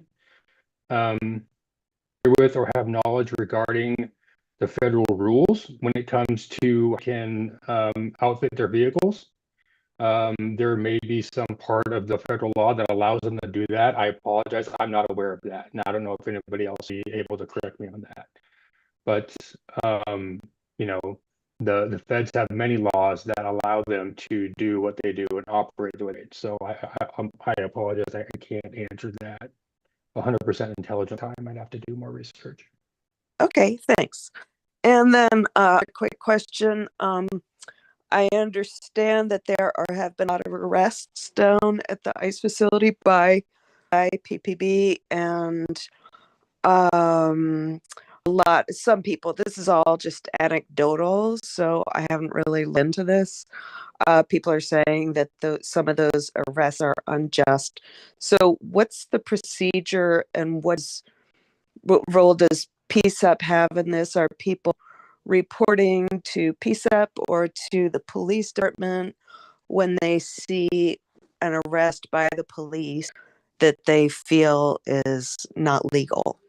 with or have knowledge regarding the federal rules when it comes to can outfit their vehicles. There may be some part of the federal law that allows them to do that. I apologize. I'm not aware of that. And I don't know if anybody else will be able to correct me on that. But, you know, the feds have many laws that allow them to do what they do and operate the way they do. So I apologize. I can't answer that 100% intelligent time. I'd have to do more research. Okay, thanks. And then a quick question. I understand that there have been a lot of arrests down at the ICE facility by PPB and some people. This is all just anecdotal, so I haven't really looked into this. People are saying that some of those arrests are unjust. So what's the procedure and what role does PCCEP have in this? Are people reporting to PCCEP or to the police department when they see an arrest by the police that they feel is not legal?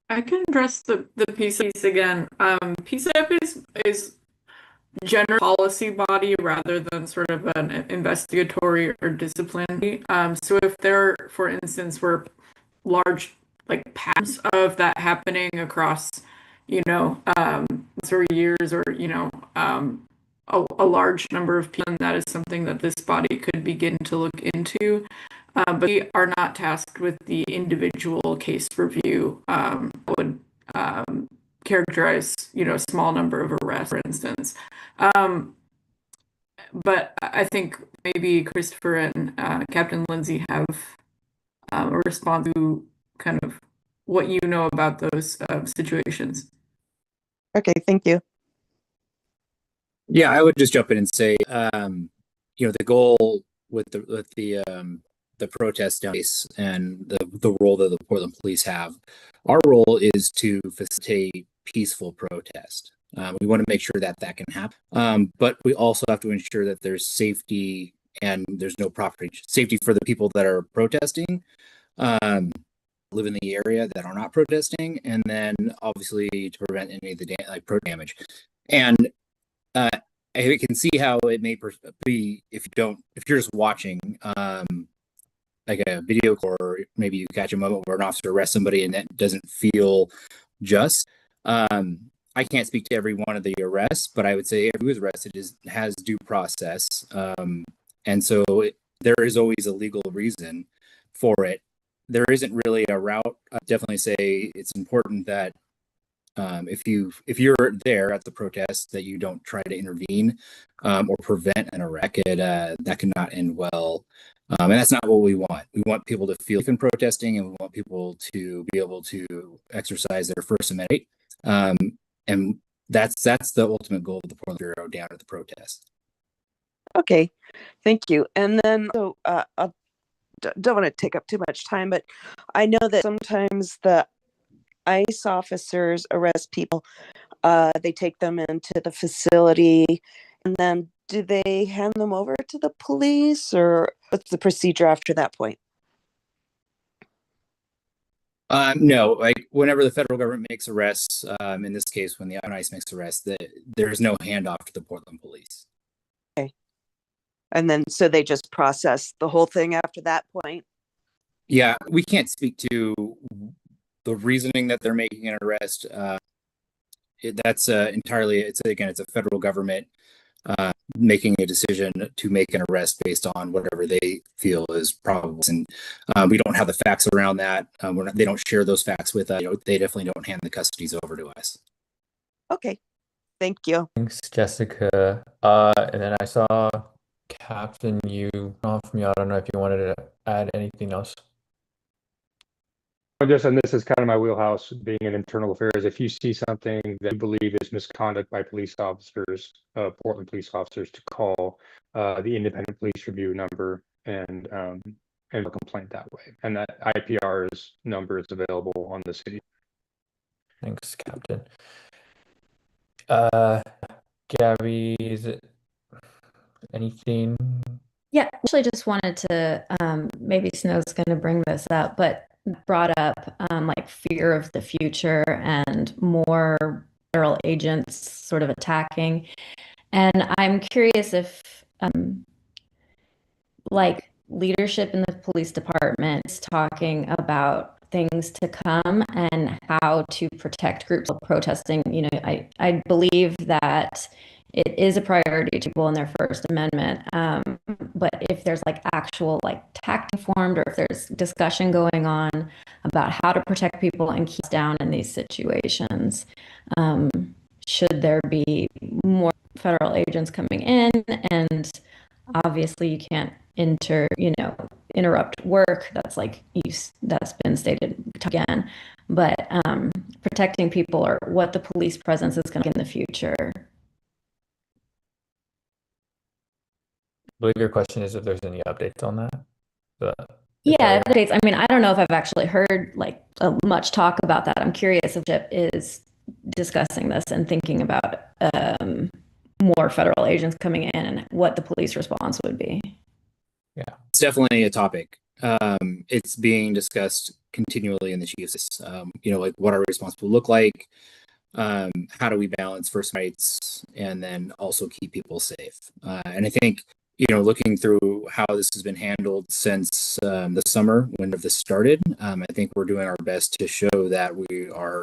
I can address the piece again. PCCEP is general policy body rather than sort of an investigatory or disciplinary. So if there, for instance, were large like patterns of that happening across, you know, sort of years or, you know, a large number of people, and that is something that this body could begin to look into. But we are not tasked with the individual case review. Would characterize, you know, a small number of arrests, for instance. But I think maybe Christopher and Captain Lindsay have a response to kind of what you know about those situations. Okay, thank you. Yeah, I would just jump in and say, you know, the goal with the protest case and the role that the Portland police have, our role is to facilitate peaceful protest. We want to make sure that that can happen, but we also have to ensure that there's safety and there's no property safety for the people that are protesting, live in the area that are not protesting, and then obviously to prevent any of the damage. And I can see how it may be if you're just watching like a video, or maybe you catch a moment where an officer arrests somebody and that doesn't feel just. I can't speak to every one of the arrests, but I would say everyone who's arrested has due process, and so there is always a legal reason for it. There isn't really a route. I'd definitely say it's important that if you're there at the protest, that you don't try to intervene or prevent an arrest. That cannot end well, and that's not what we want. We want people to feel safe in protesting, and we want people to be able to exercise their First Amendment. And that's the ultimate goal of the Portland Bureau down at the protest. Okay, thank you. And then, so I don't want to take up too much time, but I know that sometimes the ICE officers arrest people. They take them into the facility, and then do they hand them over to the police, or what's the procedure after that point? No, like whenever the federal government makes arrests, in this case, when the ICE makes arrests, there's no handoff to the Portland police. Okay. And then, so they just process the whole thing after that point? Yeah, we can't speak to the reasoning that they're making an arrest. That's entirely, it's a federal government making a decision to make an arrest based on whatever they feel is probable. And we don't have the facts around that. They don't share those facts with us. They definitely don't hand the custodies over to us. Okay, thank you. Thanks, Jessica. And then I saw Captain, you off me. I don't know if you wanted to add anything else. Just, and this is kind of my wheelhouse, being in internal affairs. If you see something that you believe is misconduct by police officers, Portland police officers, to call the independent police review number and a complaint that way. And that IPR's number is available on the city. Thanks, Captain. Gabby, is it anything? Yeah, actually just wanted to, maybe Snow's going to bring this up, but brought up like fear of the future and more federal agents sort of attacking. And I'm curious if like leadership in the police department is talking about things to come and how to protect groups of protesting. I believe that it is a priority to people in their First Amendment. But if there's like actual like tactic formed, or if there's discussion going on about how to protect people and keep down in these situations, should there be more federal agents coming in? And obviously you can't interrupt work. That's been stated again. But protecting people, or what the police presence is going to be in the future. I believe your question is if there's any updates on that. Yeah, updates. I mean, I don't know if I've actually heard like much talk about that. I'm curious if Chip is discussing this and thinking about more federal agents coming in and what the police response would be. Yeah, it's definitely a topic. It's being discussed continually in the chiefs. Like what our response will look like. How do we balance first rights and then also keep people safe? And I think, looking through how this has been handled since the summer when this started, I think we're doing our best to show that we are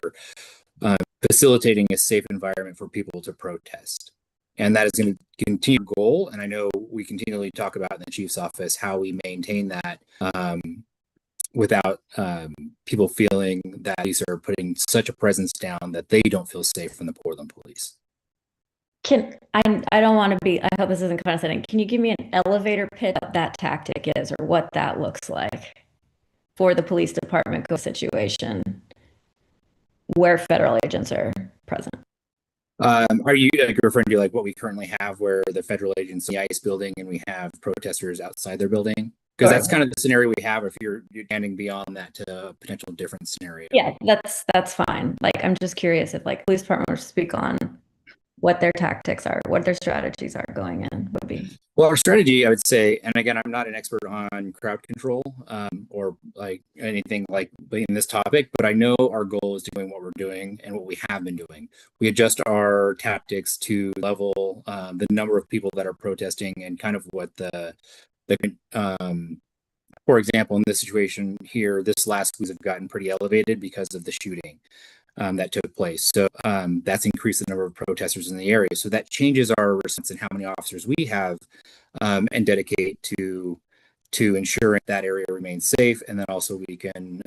facilitating a safe environment for people to protest. And that is going to continue our goal. And I know we continually talk about in the chief's office how we maintain that without people feeling that these are putting such a presence down that they don't feel safe from the Portland police. I don't want to be, I hope this isn't condescending. Can you give me an elevator pitch what that tactic is, or what that looks like for the police department situation where federal agents are present? Are you referring to like what we currently have, where the federal agents in the ICE building and we have protesters outside their building? Because that's kind of the scenario we have. If you're getting beyond that to a potential different scenario. Yeah, that's fine. Like, I'm just curious if like police department would speak on what their tactics are, what their strategies are going in would be. Well, our strategy, I would say, and again, I'm not an expert on crowd control or like anything like in this topic, but I know our goal is doing what we're doing and what we have been doing. We adjust our tactics to level the number of people that are protesting and kind of what for example, in this situation here, this last week have gotten pretty elevated because of the shooting that took place. So that's increased the number of protesters in the area. So that changes our response and how many officers we have and dedicate to ensuring that area remains safe. And then also we can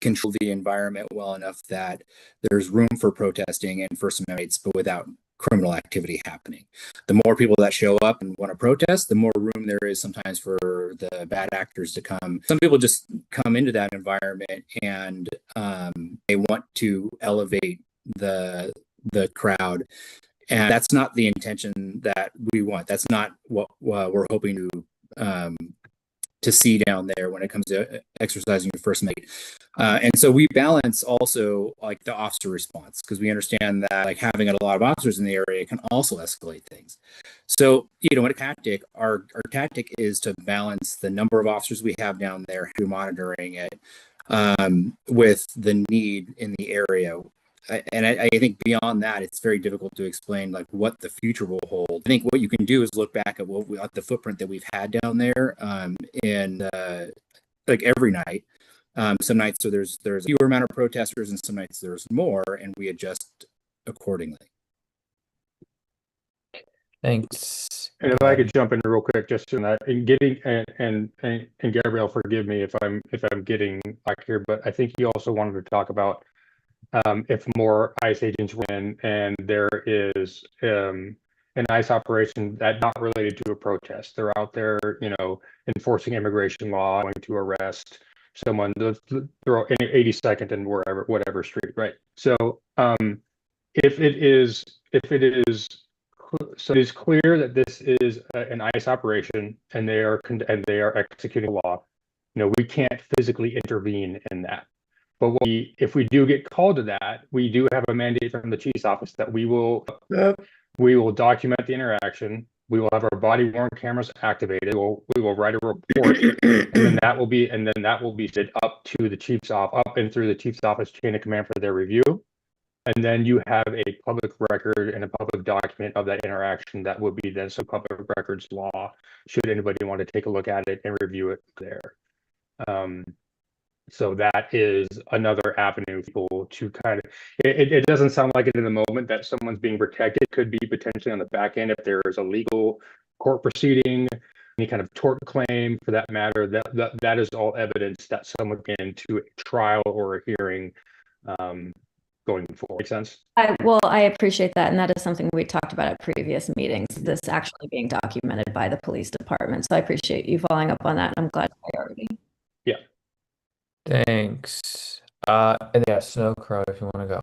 control the environment well enough that there's room for protesting and First Amendment rights, but without criminal activity happening. The more people that show up and want to protest, the more room there is sometimes for the bad actors to come. Some people just come into that environment and they want to elevate the crowd. And that's not the intention that we want. That's not what we're hoping to see down there when it comes to exercising your First Amendment. And so we balance also like the officer response, because we understand that like having a lot of officers in the area can also escalate things. So, what our tactic is to balance the number of officers we have down there through monitoring it with the need in the area. And I think beyond that, it's very difficult to explain like what the future will hold. I think what you can do is look back at the footprint that we've had down there, and like every night. Some nights so there's a fewer amount of protesters, and some nights there's more, and we adjust accordingly. Thanks. And if I could jump in real quick, just on that, in getting and Gabrielle, forgive me if I'm getting back here, but I think you also wanted to talk about if more ICE agents win and there is an ICE operation that not related to a protest. They're out there, enforcing immigration law, going to arrest someone, throw 82nd and whatever street, right? So if it is so it is clear that this is an ICE operation and they are executing law. We can't physically intervene in that. But if we do get called to that, we do have a mandate from the chief's office that we will document the interaction. We will have our body worn cameras activated. We will write a report, and then that will be sent up to the chief's office, up and through the chief's office chain of command for their review. And then you have a public record and a public document of that interaction that would be then some public records law, should anybody want to take a look at it and review it there. So that is another avenue for people to kind of, it doesn't sound like it in the moment that someone's being protected. It could be potentially on the back end if there is a legal court proceeding, any kind of tort claim for that matter, that is all evidence that someone can into a trial or a hearing going forward. Make sense? I appreciate that. And that is something we talked about at previous meetings, this actually being documented by the police department. So I appreciate you following up on that. I'm glad priority. Yeah. Thanks. And yeah, Snow Crow, if you want to go.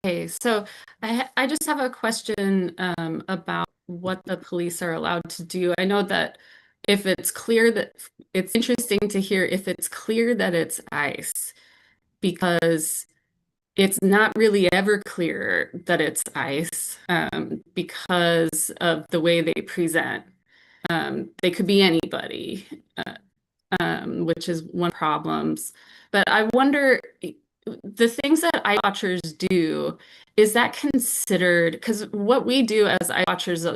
Okay, so I just have a question about what the police are allowed to do. I know that if it's clear that it's interesting to hear if it's clear that it's ICE, because it's not really ever clear that it's ICE because of the way they present. They could be anybody, which is one of the problems. But I wonder, the things that eye watchers do, is that considered, because what we do as eye watchers,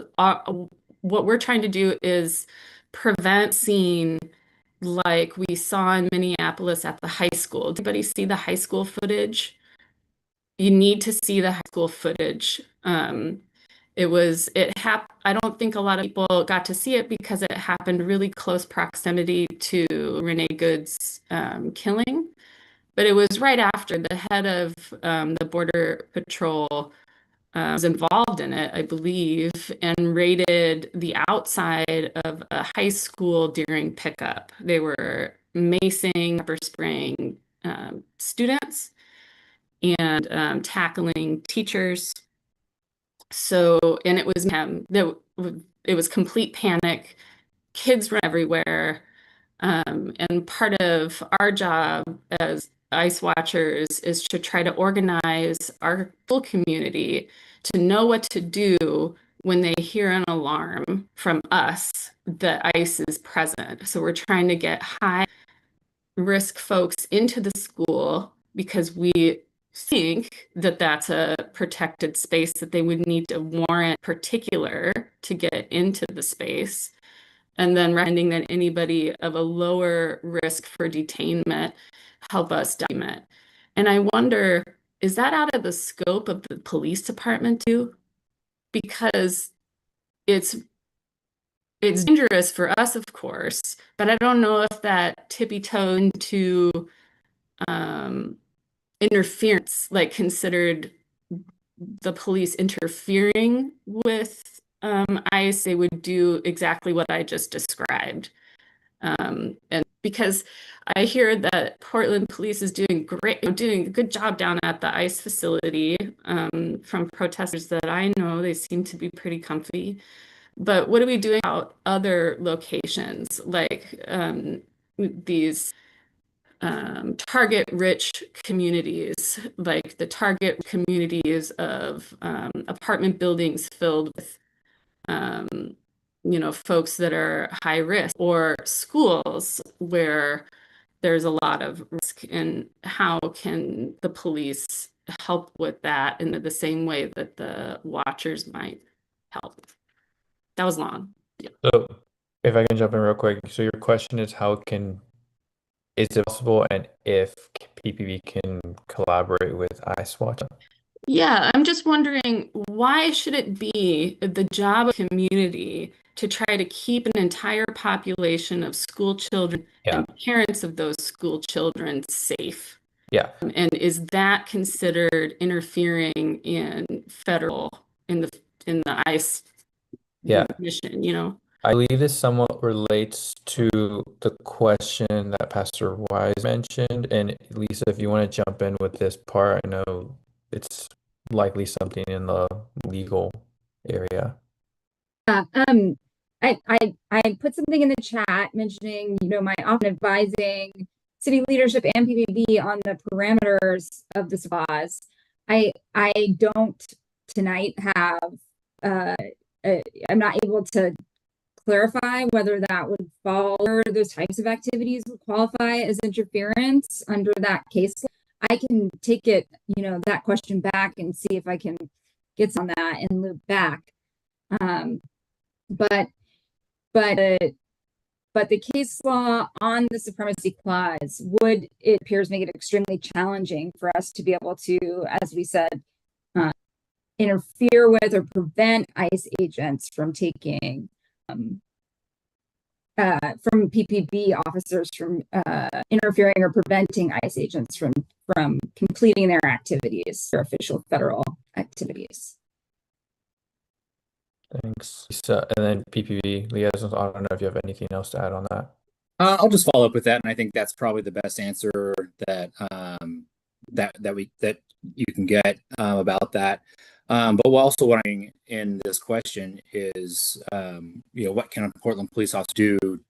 what we're trying to do is prevent seeing like we saw in Minneapolis at the high school. Did anybody see the high school footage? You need to see the high school footage. I don't think a lot of people got to see it because it happened really close proximity to Renee Good's killing. But it was right after the head of the Border Patrol was involved in it, I believe, and raided the outside of a high school during pickup. They were macing, pepper spraying students and tackling teachers. So, and it was complete panic. Kids run everywhere. And part of our job as ICE watchers is to try to organize our full community to know what to do when they hear an alarm from us that ICE is present. So we're trying to get high risk folks into the school because we think that that's a protected space, that they would need to warrant particular to get into the space. And then recommending that anybody of a lower risk for detainment help us document. And I wonder, is that out of the scope of the police department too? Because it's dangerous for us, of course, but I don't know if that tippy toe into interference, like considered the police interfering with ICE, they would do exactly what I just described. And because I hear that Portland police is doing a good job down at the ICE facility from protesters that I know, they seem to be pretty comfy. But what are we doing about other locations like these target-rich communities, like the target communities of apartment buildings filled with folks that are high risk, or schools where there's a lot of risk, and how can the police help with that in the same way that the watchers might help? That was long. Yeah. So if I can jump in real quick. So your question is is it possible and if PPV can collaborate with ICE Watch? Yeah, I'm just wondering, why should it be the job of community to try to keep an entire population of school children Yeah. and parents of those school children safe? Yeah. And is that considered interfering in the ICE Yeah. mission, you know? I believe this somewhat relates to the question that Pastor Wise mentioned. And Lisa, if you want to jump in with this part, I know it's likely something in the legal area. Yeah, I put something in the chat mentioning, you know, my often advising city leadership and PPB on the parameters of this clause. I don't tonight have I'm not able to clarify whether that would fall or those types of activities would qualify as interference under that case. I can take it, you know, that question back and see if I can get some on that and loop back. But the case law on the supremacy clause would, it appears, make it extremely challenging for us to be able to, as we said, interfere with or prevent ICE agents from taking, from PPB officers from interfering or preventing ICE agents from completing their activities, their official federal activities. Thanks, Lisa. And then PPV liaisons, I don't know if you have anything else to add on that. I'll just follow up with that, and I think that's probably the best answer that that you can get about that. But also what I'm in this question is, you know, what can a Portland police officer do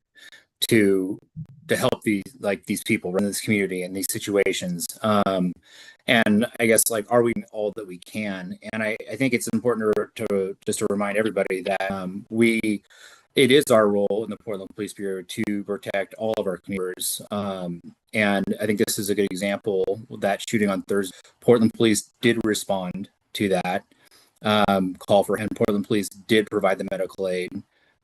to help these people run this community in these situations? And I guess, like, are we doing all that we can? And I think it's important to just to remind everybody that it is our role in the Portland Police Bureau to protect all of our commuters. And I think this is a good example. That shooting on Thursday, Portland Police did respond to that call for, and Portland Police did provide the medical aid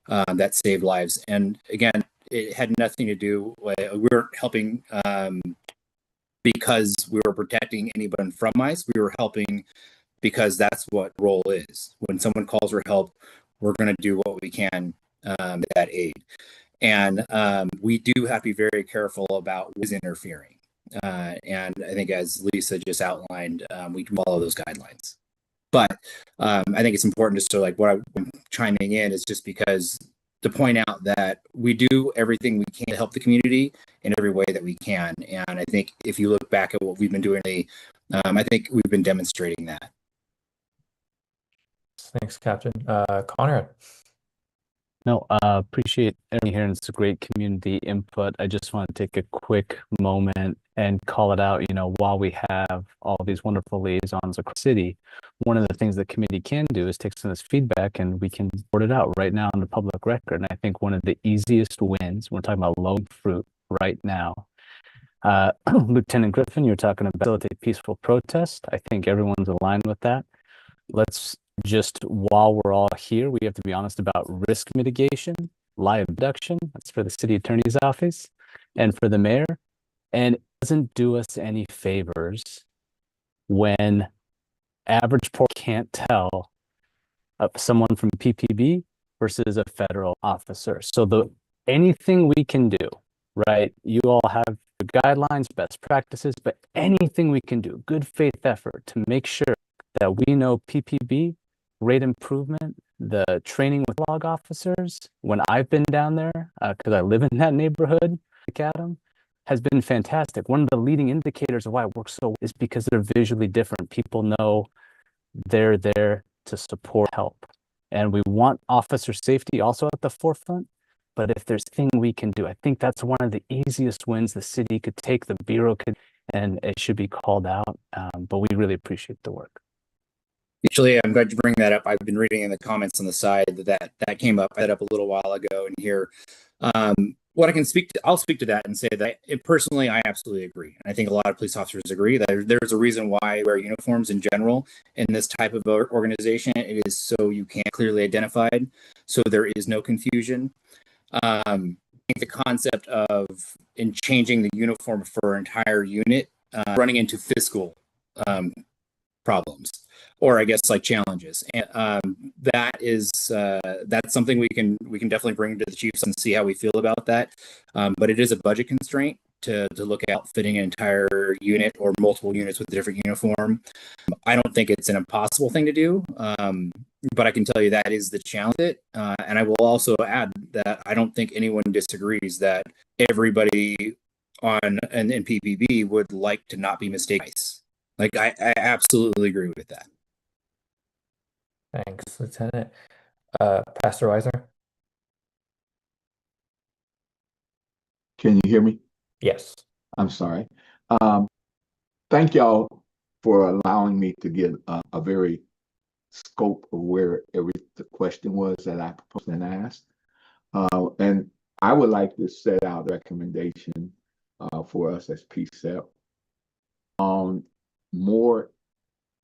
that saved lives. And again, it had nothing to do with, we weren't helping because we were protecting anybody from ICE. We were helping because that's what role is. When someone calls for help, we're going to do what we can that aid. And we do have to be very careful about what is interfering. And I think, as Lisa just outlined, we follow those guidelines. But I think it's important just to, like, what I'm chiming in is just because to point out that we do everything we can to help the community in every way that we can. And I think if you look back at what we've been doing, I think we've been demonstrating that. Thanks, Captain. Conrad. No, appreciate everything here, and it's a great community input. I just want to take a quick moment and call it out. You know, while we have all these wonderful liaisons across the city, one of the things the committee can do is take some of this feedback and we can report it out right now on the public record. And I think one of the easiest wins, we're talking about low fruit right now. Lieutenant Griffin, you're talking about facilitate peaceful protest. I think everyone's aligned with that. Let's just, while we're all here, we have to be honest about risk mitigation, lie abduction. That's for the city attorney's office and for the mayor. And it doesn't do us any favors when average port can't tell someone from PPB versus a federal officer. So anything we can do, right? You all have guidelines, best practices, but anything we can do, good faith effort to make sure that we know PPB, rate improvement, the training with log officers, when I've been down there, because I live in that neighborhood, Adam, has been fantastic. One of the leading indicators of why it works so well is because they're visually different. People know they're there to support, help. And we want officer safety also at the forefront. But if there's a thing we can do, I think that's one of the easiest wins the city could take, the Bureau could, and it should be called out. But we really appreciate the work. Actually, I'm glad you bring that up. I've been reading in the comments on the side that came up a little while ago, and here, what I can I'll speak to that and say that personally, I absolutely agree. And I think a lot of police officers agree that there's a reason why I wear uniforms in general in this type of organization. It is so you can clearly identified, so there is no confusion. I think the concept of changing the uniform for an entire unit, running into fiscal problems, or I guess like challenges. And that's something we can definitely bring to the chiefs and see how we feel about that. But it is a budget constraint to look at outfitting an entire unit or multiple units with a different uniform. I don't think it's an impossible thing to do, but I can tell you that is the challenge. And I will also add that I don't think anyone disagrees that everybody in PPB would like to not be mistaken. Like I absolutely agree with that. Thanks, Lieutenant. Pastor Weiser? Can you hear me? Yes. I'm sorry. Thank y'all for allowing me to get a very scope of where every question was that I proposed and asked. And I would like to set out a recommendation for us as PCCEP on more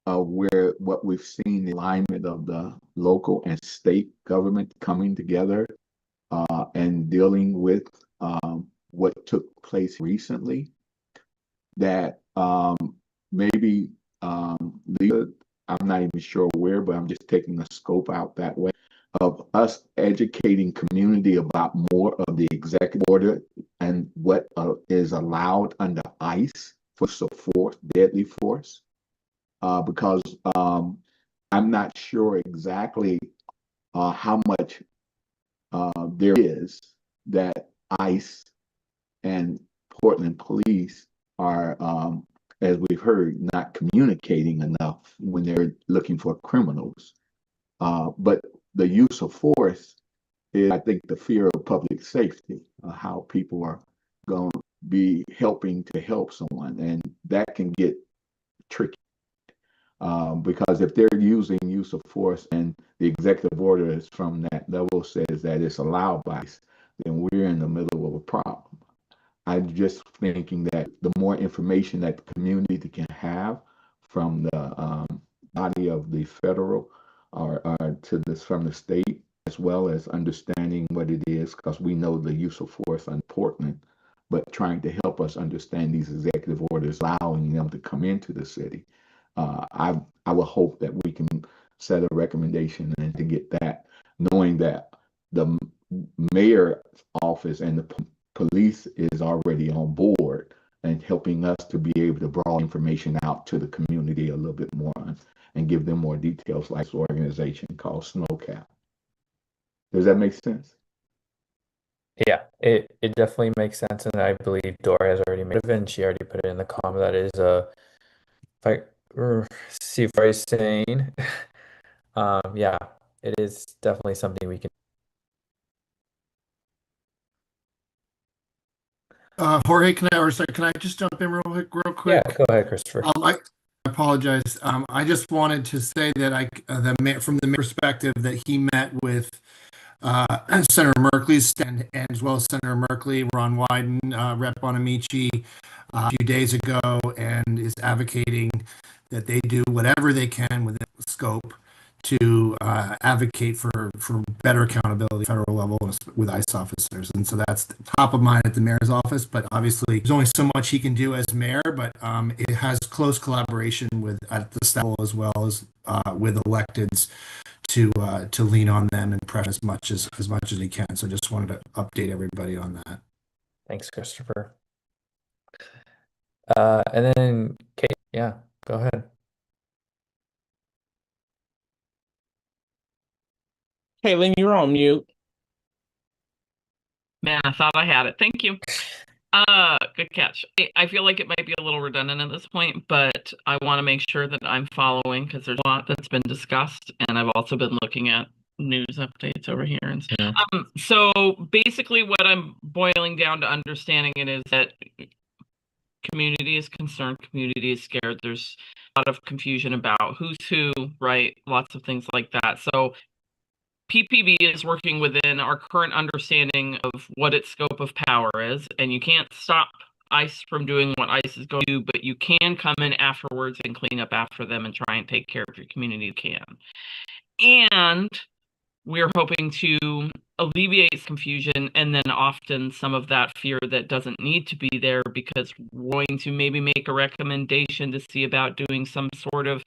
where what we've seen, the alignment of the local and state government coming together and dealing with what took place recently, that maybe Lisa, I'm not even sure where, but I'm just taking the scope out that way, of us educating community about more of the executive order and what is allowed under ICE for force, deadly force. Because I'm not sure exactly how much there is that ICE and Portland police are, as we've heard, not communicating enough when they're looking for criminals. But the use of force is, I think, the fear of public safety, how people are going to be helping to help someone. And that can get tricky. Because if they're using use of force and the executive order is from that level says that it's allowed by us, then we're in the middle of a problem. I'm just thinking that the more information that the community can have from the body of the federal or to this from the state, as well as understanding what it is, because we know the use of force in Portland, but trying to help us understand these executive orders, allowing them to come into the city. I will hope that we can set a recommendation and to get that, knowing that the mayor's office and the police is already on board and helping us to be able to draw information out to the community a little bit more and give them more details, like this organization called Snowcap. Does that make sense? Yeah, it definitely makes sense, and I believe Dora has already made it, and she already put it in the comment. That is if I see if I'm saying, yeah, it is definitely something we can. Jorge, can I just jump in real quick? Yeah, go ahead, Christopher. I apologize. I just wanted to say that from the perspective that he met with Senator Merkley's and as well as Senator Merkley, Ron Wyden, Rep. Bonamici a few days ago, and is advocating that they do whatever they can within the scope to advocate for better accountability at the federal level with ICE officers. And so that's top of mind at the mayor's office, but obviously there's only so much he can do as mayor, but it has close collaboration at the state level as well as with electeds to lean on them and press as much as he can. So just wanted to update everybody on that. Thanks, Christopher. And then Kate, yeah, go ahead. Caitlin, you're on mute. Man, I thought I had it. Thank you. Good catch. I feel like it might be a little redundant at this point, but I want to make sure that I'm following because there's a lot that's been discussed, and I've also been looking at news updates over here. And so basically what I'm boiling down to understanding it is that community is concerned, community is scared. There's a lot of confusion about who's who, right? Lots of things like that. So PPB is working within our current understanding of what its scope of power is, and you can't stop ICE from doing what ICE is going to do, but you can come in afterwards and clean up after them and try and take care of your community if you can. And we're hoping to alleviate confusion and then often some of that fear that doesn't need to be there, because we're going to maybe make a recommendation to see about doing some sort of,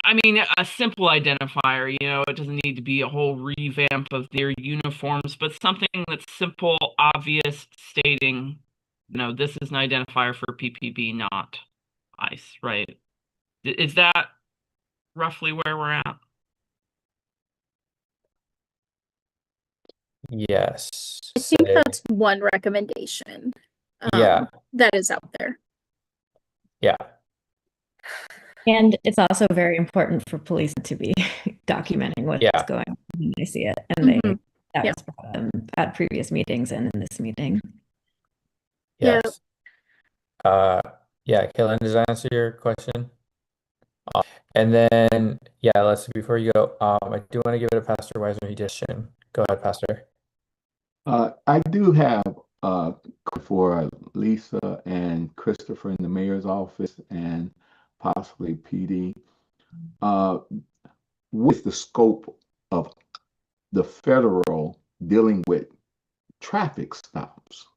I mean, a simple identifier. It doesn't need to be a whole revamp of their uniforms, but something that's simple, obvious, stating, this is an identifier for PPB, not ICE, right? Is that roughly where we're at? Yes. I think Say, that's one recommendation yeah, that is out there. yeah, And it's also very important for police to be documenting what's yeah. going on when they see it. And Mhm. that Yeah. was brought up at previous meetings and in this meeting. Yeah. Yes. Yeah, Kaylin, does that answer your question? And then, yeah, let's see, before you go, I do want to give it to Pastor Wiseman. He just go ahead, Pastor. I do have for Lisa and Christopher in the mayor's office and possibly PD. What is the scope of the federal dealing with traffic stops?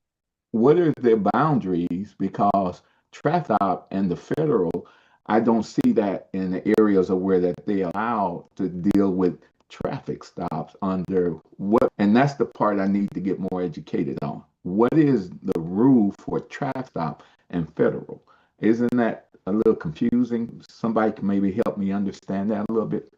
What are their boundaries? Because traffic stop and the federal, I don't see that in the areas of where that they allow to deal with traffic stops under what, and that's the part I need to get more educated on. What is the rule for traffic stop and federal? Isn't that a little confusing? Somebody can maybe help me understand that a little bit.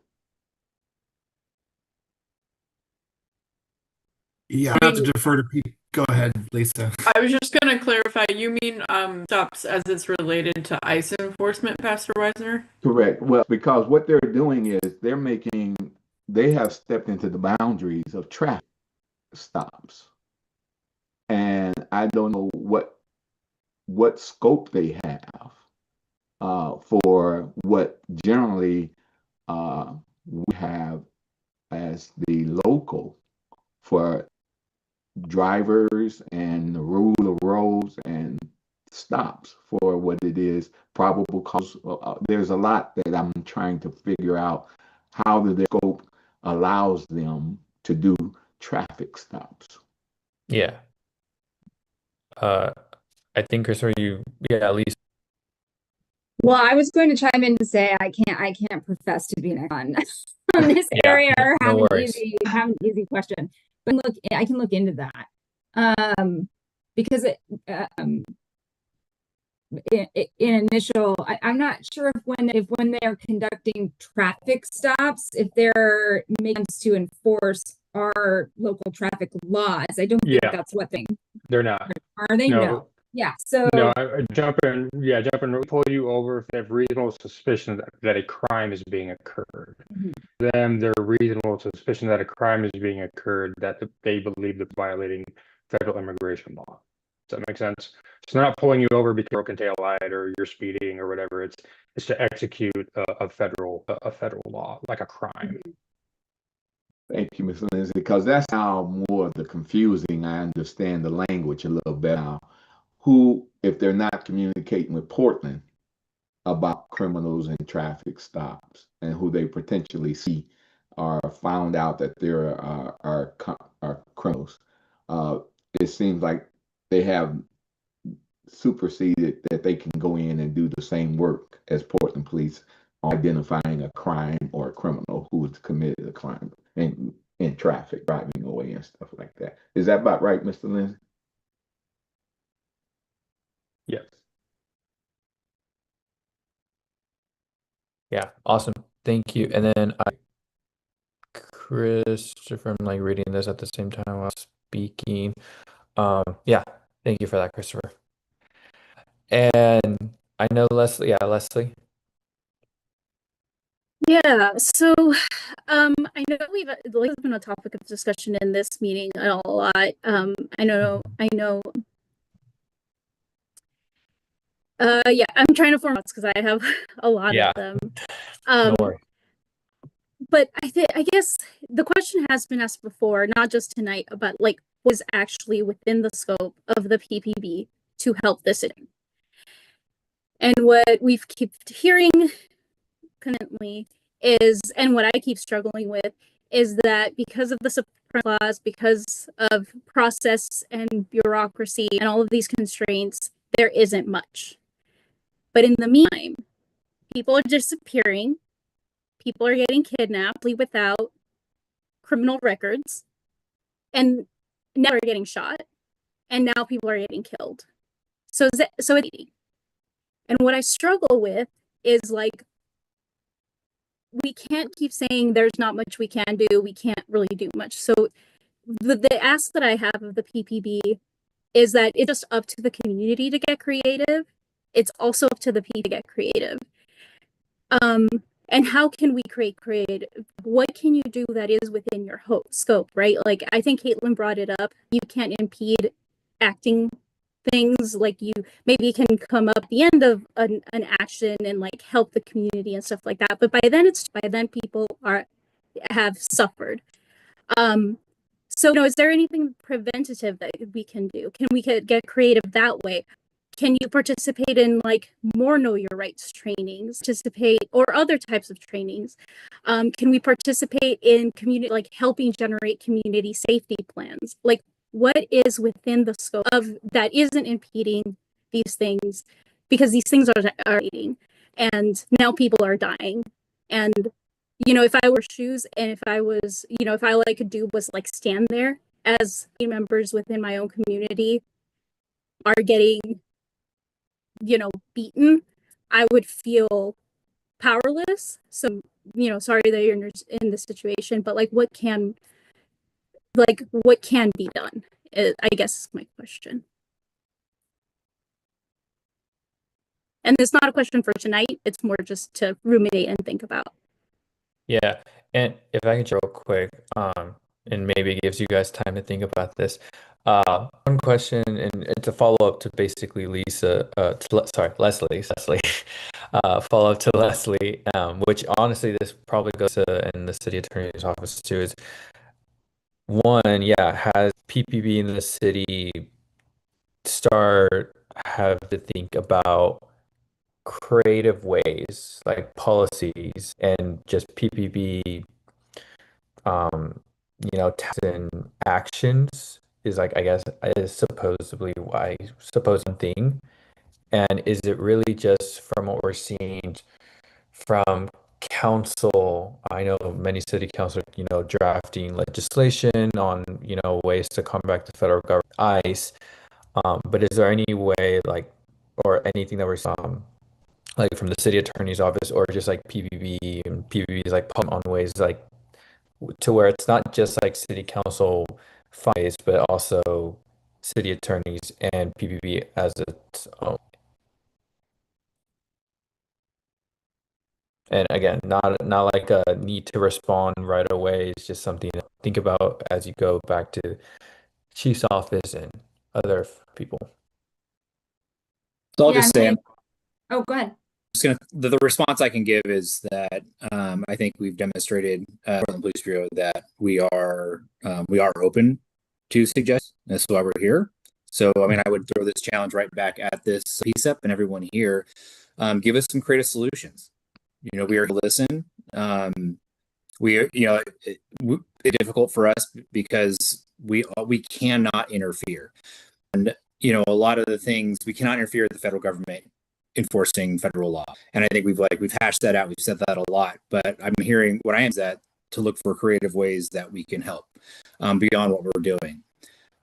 Yeah, I have to defer to Pete. Go ahead, Lisa. I was just going to clarify, you mean stops as it's related to ICE enforcement, Pastor Weisner? Correct. Well, because what they're doing is they have stepped into the boundaries of traffic stops. And I don't know what scope they have for what generally we have as the local for drivers and the rule of roads and stops for what it is, probable cause. There's a lot that I'm trying to figure out how the scope allows them to do traffic stops. Yeah. I think, Christopher, at least. Well, I was going to chime in to say I can't profess to be an expert on this area or have an easy question, but look, I can look into that because in initial, I'm not sure if when they're conducting traffic stops, if they're making to enforce our local traffic laws. I don't think that's what they're not. Are they? No. Yeah. So no, jump in, pull you over if they have reasonable suspicion that a crime is being occurred. Then they're reasonable suspicion that a crime is being occurred that they believe they're violating federal immigration law. Does that make sense? So they're not pulling you over because you're broken tail light or you're speeding or whatever. It's to execute a federal law, like a crime. Thank you, Ms. Lindsay, because that's how more of the confusing. I understand the language a little better now. Who, if they're not communicating with Portland about criminals and traffic stops, and who they potentially see are found out that there are criminals, it seems like they have superseded that they can go in and do the same work as Portland police on identifying a crime or a criminal who has committed a crime in traffic, driving away and stuff like that. Is that about right, Mr. Lindsay? Yes. Yeah, awesome. Thank you. And then Christopher, I'm like reading this at the same time while speaking. Yeah, thank you for that, Christopher. And I know Leslie. Yeah, Leslie. Yeah, so I know it's been a topic of discussion in this meeting a lot. I know yeah, I'm trying to form thoughts because I have a lot of them. No worries. But I guess the question has been asked before, not just tonight, but like was actually within the scope of the PPB to help the city. And what we've kept hearing currently is, and what I keep struggling with is that because of the Supreme Clause, because of process and bureaucracy and all of these constraints, there isn't much. But in the meantime, people are disappearing, people are getting kidnapped without criminal records, and now they're getting shot, and now people are getting killed. So it's, and what I struggle with is like, we can't keep saying there's not much we can do, we can't really do much. So the ask that I have of the PPB is that it's just up to the community to get creative. It's also up to the people to get creative. And how can we create creative? What can you do that is within your scope, right? Like, I think Caitlin brought it up. You can't impede acting things. Like, you maybe can come up at the end of an action and like help the community and stuff like that. But by then people have suffered. So, is there anything preventative that we can do? Can we get creative that way? Can you participate in like more know your rights trainings, or other types of trainings? Can we participate in community, like helping generate community safety plans? Like, what is within the scope of that isn't impeding these things, because these things are eating, and now people are dying. And if I were shoes, and if I was, if all I could do was like stand there as members within my own community are getting, beaten, I would feel powerless. So, sorry that you're in this situation, but like, what can be done? I guess is my question. And it's not a question for tonight. It's more just to ruminate and think about. Yeah, and if I can real quick, and maybe it gives you guys time to think about this. One question, and it's a follow-up to basically Leslie, follow up to Leslie, which honestly this probably goes to in the city attorney's office too, is one, yeah, has PPB in the city have to think about creative ways, like policies and just PPB, tasks and actions is like, I guess, is supposedly one thing. And is it really just from what we're seeing from council? I know many city councils, drafting legislation on, ways to combat the federal government, ICE. But is there any way, like, or anything that we're like from the city attorney's office, or just like PBB, and PBB is like on ways like to where it's not just like city council fights, but also city attorneys and PBB as its own. And again, not like a need to respond right away. It's just something to think about as you go back to chief's office and other people. So I'll Yeah, just say, oh, go ahead. The response I can give is that I think we've demonstrated Portland Police Bureau that we are open to suggest. That's why we're here. So I mean, I would throw this challenge right back at this PCCEP and everyone here. Give us some creative solutions. We are to listen. We are, it's difficult for us because we cannot interfere, and a lot of the things we cannot interfere with the federal government enforcing federal law. And I think we've hashed that out. We've said that a lot, but I'm hearing what I am is that to look for creative ways that we can help beyond what we're doing.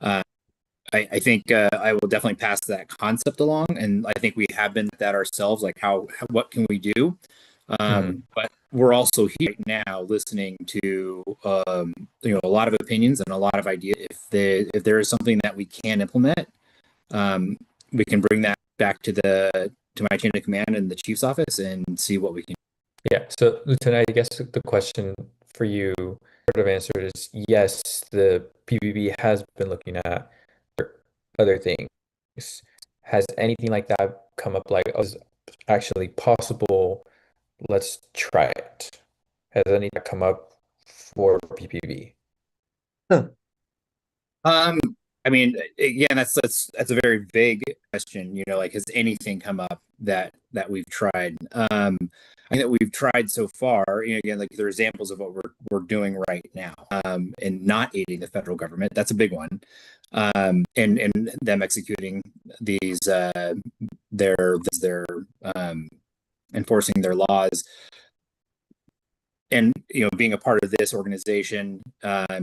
I think I will definitely pass that concept along, and I think we have been that ourselves. Like, what can we do? But we're also here right now listening to a lot of opinions and a lot of ideas. If there is something that we can implement, we can bring that back to my chain of command in the chief's office and see what we can. Yeah. So Lieutenant, I guess the question for you, sort of answered, is yes, the PBB has been looking at other things. Has anything like that come up, like, oh, is actually possible? Let's try it. Has anything come up for PPB? I mean, again, that's a very vague question. Like, has anything come up that we've tried? I think that we've tried so far, again, like there are examples of what we're doing right now, and not aiding the federal government. That's a big one. And them executing these their enforcing their laws. And being a part of this organization,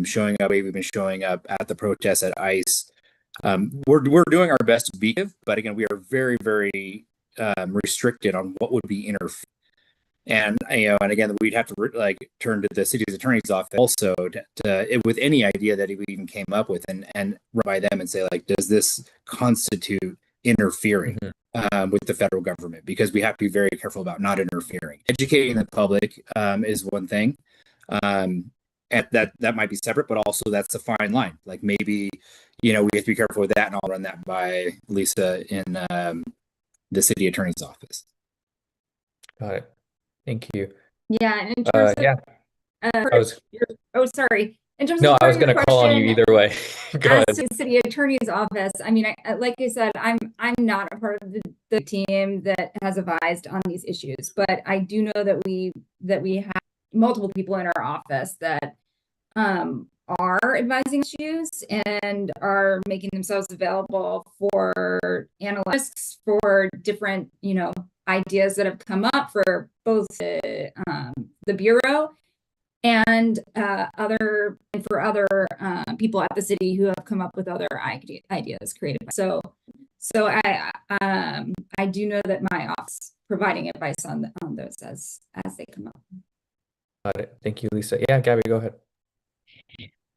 showing up, we've been showing up at the protests at ICE. We're doing our best to be, but again, we are very, very restricted on what would be interfered. And and again, we'd have to turn to the city's attorney's office also with any idea that we even came up with, and run by them and say, like, does this constitute interfering with the federal government? Because we have to be very careful about not interfering. Educating the public is one thing, and that might be separate, but also that's a fine line. Like maybe we have to be careful with that, and I'll run that by Lisa in the city attorney's office. Got it. Thank you. Yeah, and in terms of, sorry. In terms of I was going to call on you either way. Go ahead. As to the city attorney's office, I mean, like I said, I'm not a part of the team that has advised on these issues, but I do know that we have multiple people in our office that are advising issues and are making themselves available for analysts for different, ideas that have come up for both the Bureau and other people at the city who have come up with other ideas created. So I do know that my office providing advice on those as they come up. Got it. Thank you, Lisa. Yeah, Gabby, go ahead.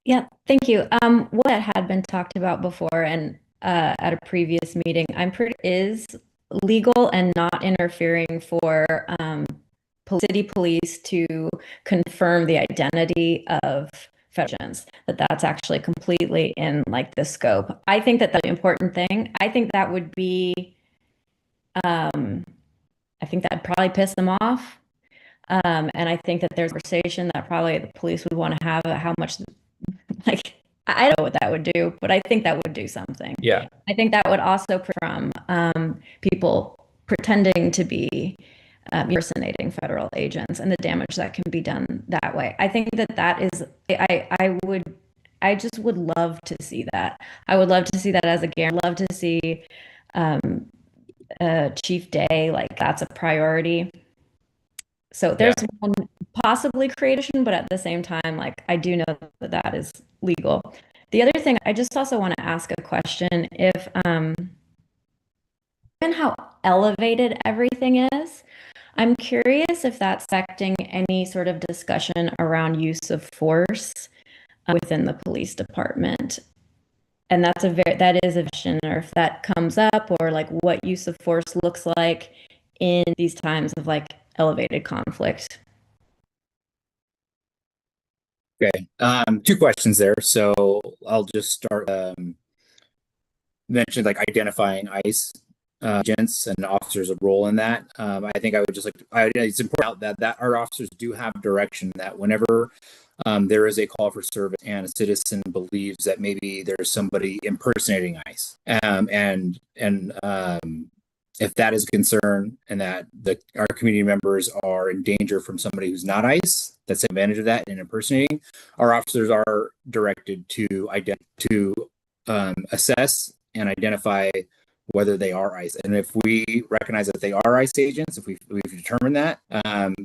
Yeah, thank you. What had been talked about before and at a previous meeting, is legal and not interfering for city police to confirm the identity of federal agents, that's actually completely in the scope. I think that's the important thing. I think that would be, I think that'd probably piss them off. And I think that there's a conversation that probably the police would want to have about how much, I don't know what that would do, but I think that would do something. Yeah. I think that would also from people pretending to be impersonating federal agents and the damage that can be done that way. I think that is, I just would love to see that. I would love to see that as a game. Love to see Chief Day, that's a priority. So there's one possibly creation, but at the same time, I do know that is legal. The other thing, I just also want to ask a question. If, given how elevated everything is, I'm curious if that's affecting any sort of discussion around use of force within the police department. And that is a question, or if that comes up, or what use of force looks like in these times of elevated conflict. Okay, two questions there. So I'll just start. Mentioned identifying ICE agents and officers' a role in that. I think I would just it's important that our officers do have direction that whenever there is a call for service and a citizen believes that maybe there's somebody impersonating ICE, and if that is a concern and that our community members are in danger from somebody who's not ICE, that's taking advantage of that and impersonating, our officers are directed to assess and identify whether they are ICE. And if we recognize that they are ICE agents, if we've determined that,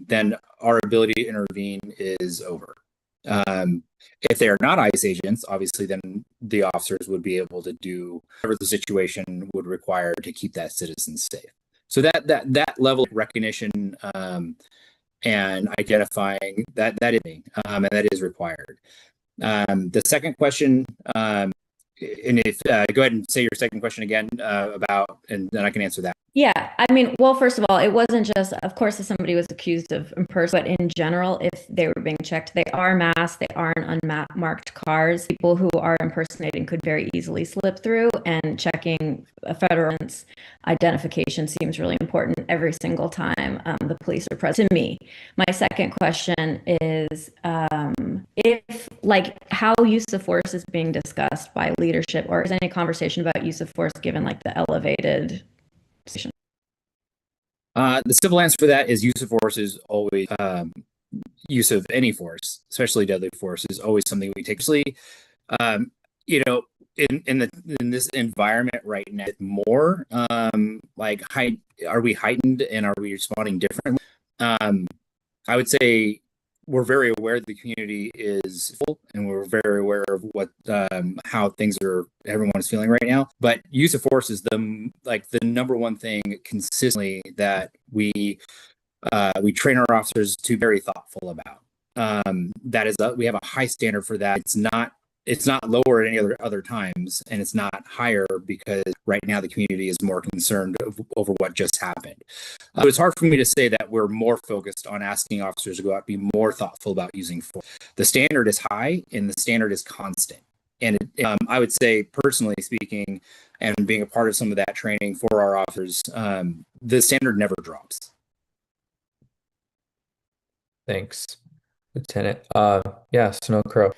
then our ability to intervene is over. If they are not ICE agents, obviously then the officers would be able to do whatever the situation would require to keep that citizen safe. So that level of recognition and identifying that is required. The second question, and if go ahead and say your second question again about, and then I can answer that. Yeah, I mean, well, first of all, it wasn't just, of course, if somebody was accused of impersonation, but in general, if they were being checked, they are masked, they are in unmarked cars. People who are impersonating could very easily slip through, and checking a federal identification seems really important every single time the police are present. To me, my second question is if, how use of force is being discussed by leadership, or is any conversation about use of force given the elevated situation? The civil answer for that is use of force is always use of any force, especially deadly force, is always something we take seriously. Um, you know, in this environment right now, more are we heightened and are we responding differently? I would say we're very aware the community is full, and we're very aware of what how things are everyone's feeling right now. But use of force is the number one thing consistently that we train our officers to be very thoughtful about. That is we have a high standard for that. It's not lower at any other times, and it's not higher because right now the community is more concerned over what just happened. It's hard for me to say that we're more focused on asking officers to go out and be more thoughtful about using force. The standard is high and the standard is constant. And I would say, personally speaking, and being a part of some of that training for our officers, the standard never drops. Thanks, Lieutenant. Yeah, Snow Crow.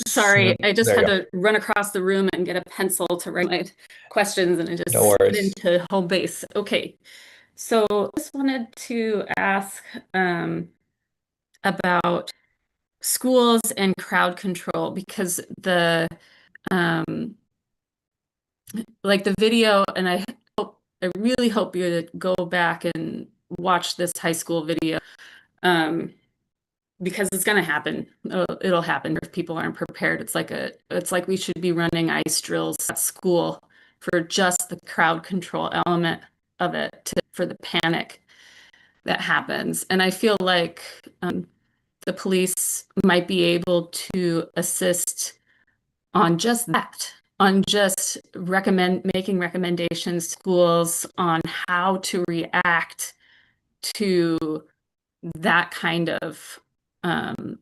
Sorry, I just There you had to run across the room and get a pencil to write my questions, and I just No slid worries. into home base. Okay, so I just wanted to ask about schools and crowd control, because the the video, and I really hope you go back and watch this high school video. Because it's going to happen. It'll happen if people aren't prepared. It's like we should be running ice drills at school for just the crowd control element of it, for the panic that happens. And I feel like the police might be able to assist on just that, on just making recommendations to schools on how to react to that kind of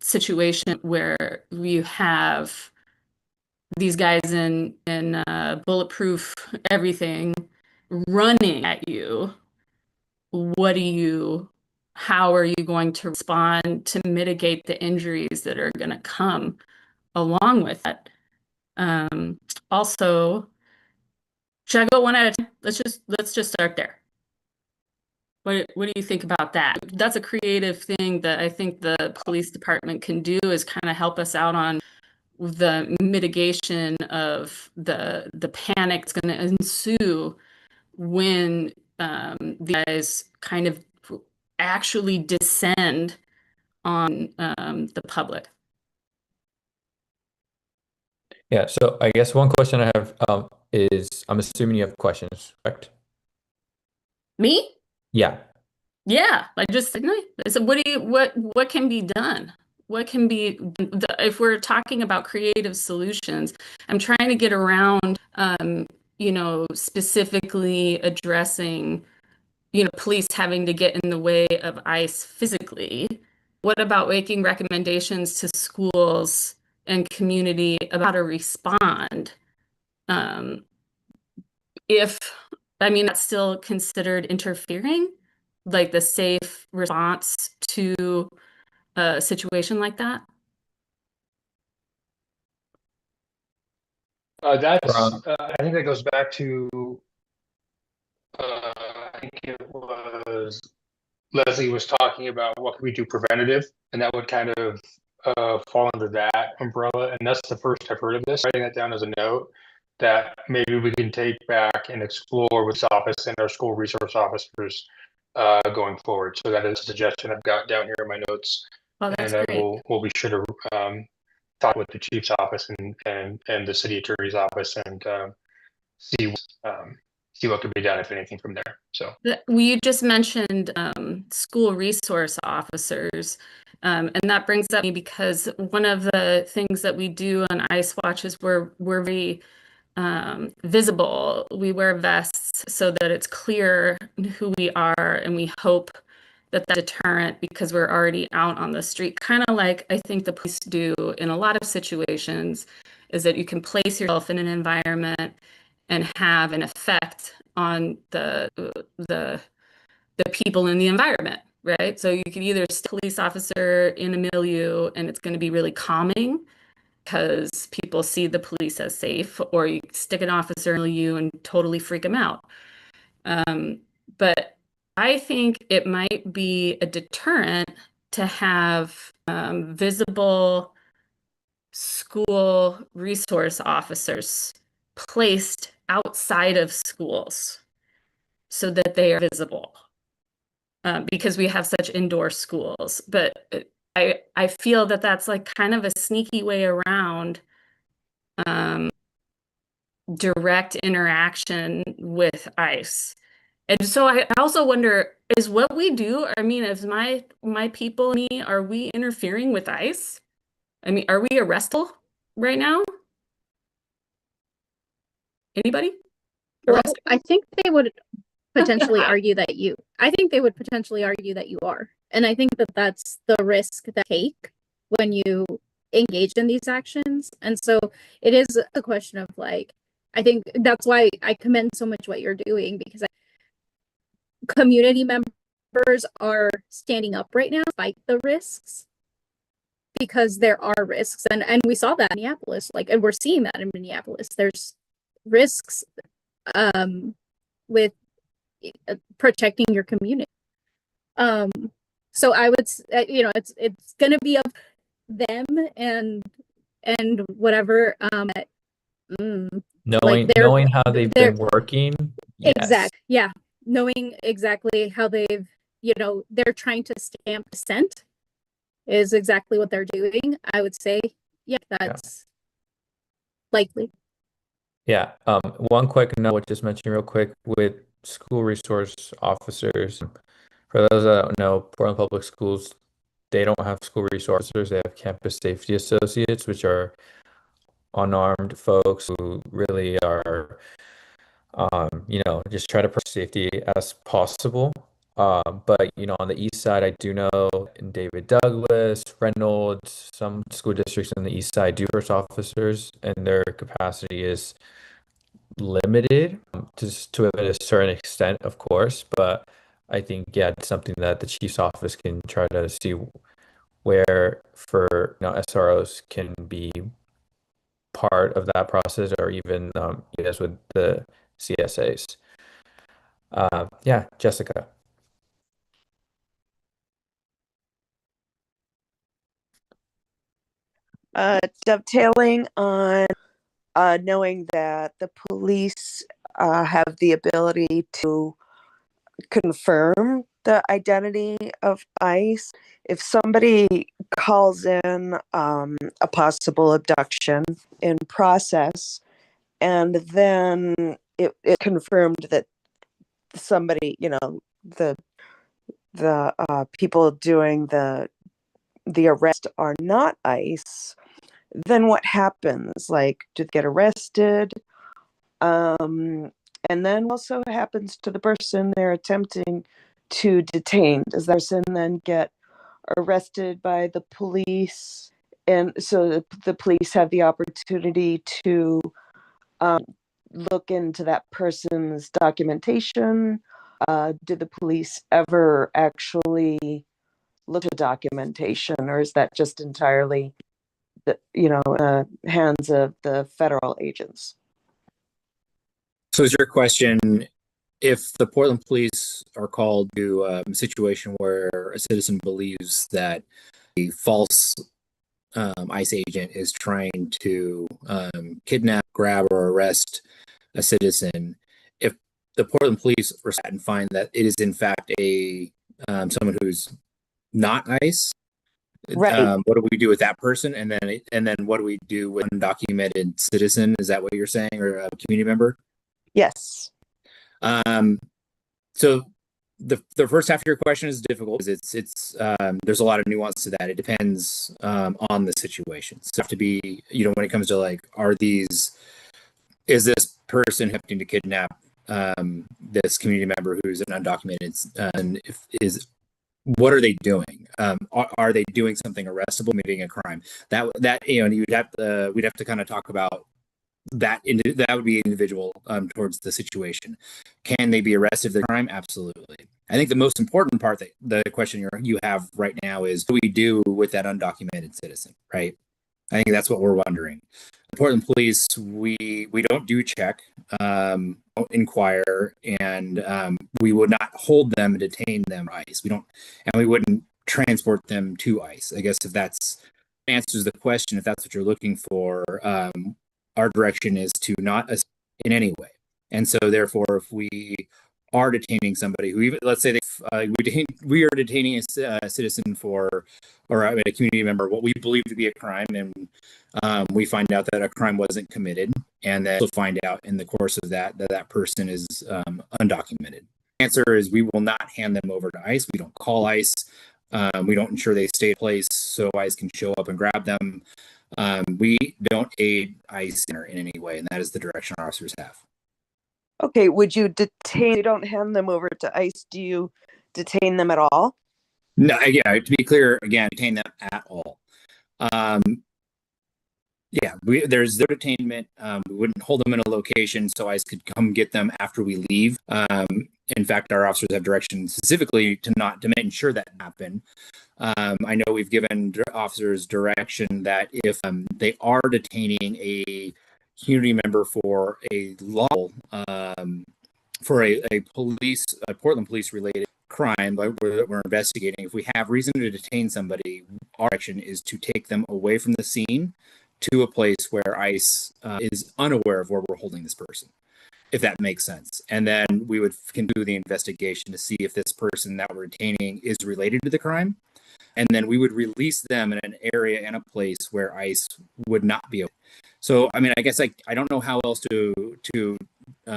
situation where you have these guys in bulletproof everything running at you. How are you going to respond to mitigate the injuries that are going to come along with it? Also, should I go one at a time? Let's just start there. What do you think about that? That's a creative thing that I think the police department can do, is kind of help us out on the mitigation of the panic that's going to ensue when the guys kind of actually descend on the public. Yeah, so I guess one question I have is, I'm assuming you have questions, correct? Me? Yeah. Yeah, I said, what can be done? What can be, if we're talking about creative solutions, I'm trying to get around, specifically addressing, police having to get in the way of ICE physically. What about making recommendations to schools and community about how to respond? That's still considered interfering, like the safe response to a situation like that? I think that goes back to, I think it was Leslie was talking about what can we do preventative, and that would kind of fall under that umbrella. And that's the first I've heard of this. Writing that down as a note that maybe we can take back and explore with this office and our school resource officers going forward. So that is a suggestion I've got down here in my notes. Oh, that's and great. we'll be sure to talk with the chief's office and the city attorney's office and see what could be done, if anything, from there. So You just mentioned school resource officers, and that brings up me, because one of the things that we do on Ice Watch is we're very visible. We wear vests so that it's clear who we are, and we hope that that's deterrent, because we're already out on the street. Kind of like I think the police do in a lot of situations, is that you can place yourself in an environment and have an effect on the people in the environment, right? So you could either see a police officer in a milieu and it's going to be really calming, because people see the police as safe, or you stick an officer in you and totally freak them out. But I think it might be a deterrent to have visible school resource officers placed outside of schools so that they are visible, because we have such indoor schools. But I feel that that's like kind of a sneaky way around direct interaction with ICE. And so I also wonder, is what we do, I mean, as my people and me, are we interfering with ICE? I mean, are we arrestable right now? Anybody? Well, I think they would potentially argue that I think they would potentially argue that you are. And I think that that's the risk that you take when you engage in these actions. And so it is a question of like, I think that's why I commend so much what you're doing, because community members are standing up right now to fight the risks, because there are risks. And we saw that in Minneapolis, like, and we're seeing that in Minneapolis. There's risks with protecting your community. So I would, it's going to be of them and whatever. Knowing how they've been working. Yes. Exactly. Yeah. Knowing exactly how they've, they're trying to stamp dissent is exactly what they're doing. I would say, yeah, that's likely. Yeah. One quick note, just mention real quick with school resource officers. For those that don't know, Portland Public Schools, they don't have school resource officers. They have campus safety associates, which are unarmed folks who really are, just try to protect safety as possible. But on the east side, I do know in David Douglas, Reynolds, some school districts on the east side do first officers, and their capacity is limited to a certain extent, of course. But I think, yeah, it's something that the chief's office can try to see where for SROs can be part of that process, or even yes, with the CSAs. Yeah, Jessica. Dovetailing on knowing that the police have the ability to confirm the identity of ICE. If somebody calls in a possible abduction in process, and then it confirmed that somebody, the people doing the arrest are not ICE, then what happens? Like, do they get arrested? And then also happens to the person they're attempting to detain. Does that person then get arrested by the police? And so the police have the opportunity to look into that person's documentation. Did the police ever actually look at documentation, or is that just entirely hands of the federal agents? So is your question, if the Portland police are called to a situation where a citizen believes that a false ICE agent is trying to kidnap, grab, or arrest a citizen, if the Portland police respond and find that it is in fact a someone who's not ICE, right? What do we do with that person? And then what do we do with an undocumented citizen? Is that what you're saying, or a community member? Yes. So the first half of your question is difficult because it's there's a lot of nuance to that. It depends on the situation. So have to be, when it comes to like, is this person attempting to kidnap this community member who's an undocumented, and what are they doing? Are they doing something arrestable, committing a crime? We'd have to kind of talk about that would be individual towards the situation. Can they be arrested for the crime? Absolutely. I think the most important part, that the question you have right now, is what do we do with that undocumented citizen, right? I think that's what we're wondering. Portland Police, we don't do check, don't inquire, and we would not hold them and detain them ICE. We don't, and we wouldn't transport them to ICE. I guess if that's answers the question, if that's what you're looking for, our direction is to not in any way. And so, therefore, if we are detaining somebody who even, let's say we are detaining a citizen for, or a community member, what we believe to be a crime, and we find out that a crime wasn't committed, and then we'll find out in the course of that person is undocumented. The answer is we will not hand them over to ICE. We don't call ICE. We don't ensure they stay in place so ICE can show up and grab them. We don't aid ICE in any way, and that is the direction our officers have. Okay, would you detain? You don't hand them over to ICE. Do you detain them at all? No, yeah. To be clear, again, detain them at all. Yeah, there's their detainment. We wouldn't hold them in a location so ICE could come get them after we leave. In fact, our officers have direction specifically to ensure that happen. I know we've given officers direction that if they are detaining a community member for a law, for a Portland police related crime that we're investigating, if we have reason to detain somebody, our action is to take them away from the scene to a place where ICE is unaware of where we're holding this person, if that makes sense. And then we can do the investigation to see if this person that we're detaining is related to the crime. And then we would release them in an area and a place where ICE would not be. So, I mean, I guess I don't know how else to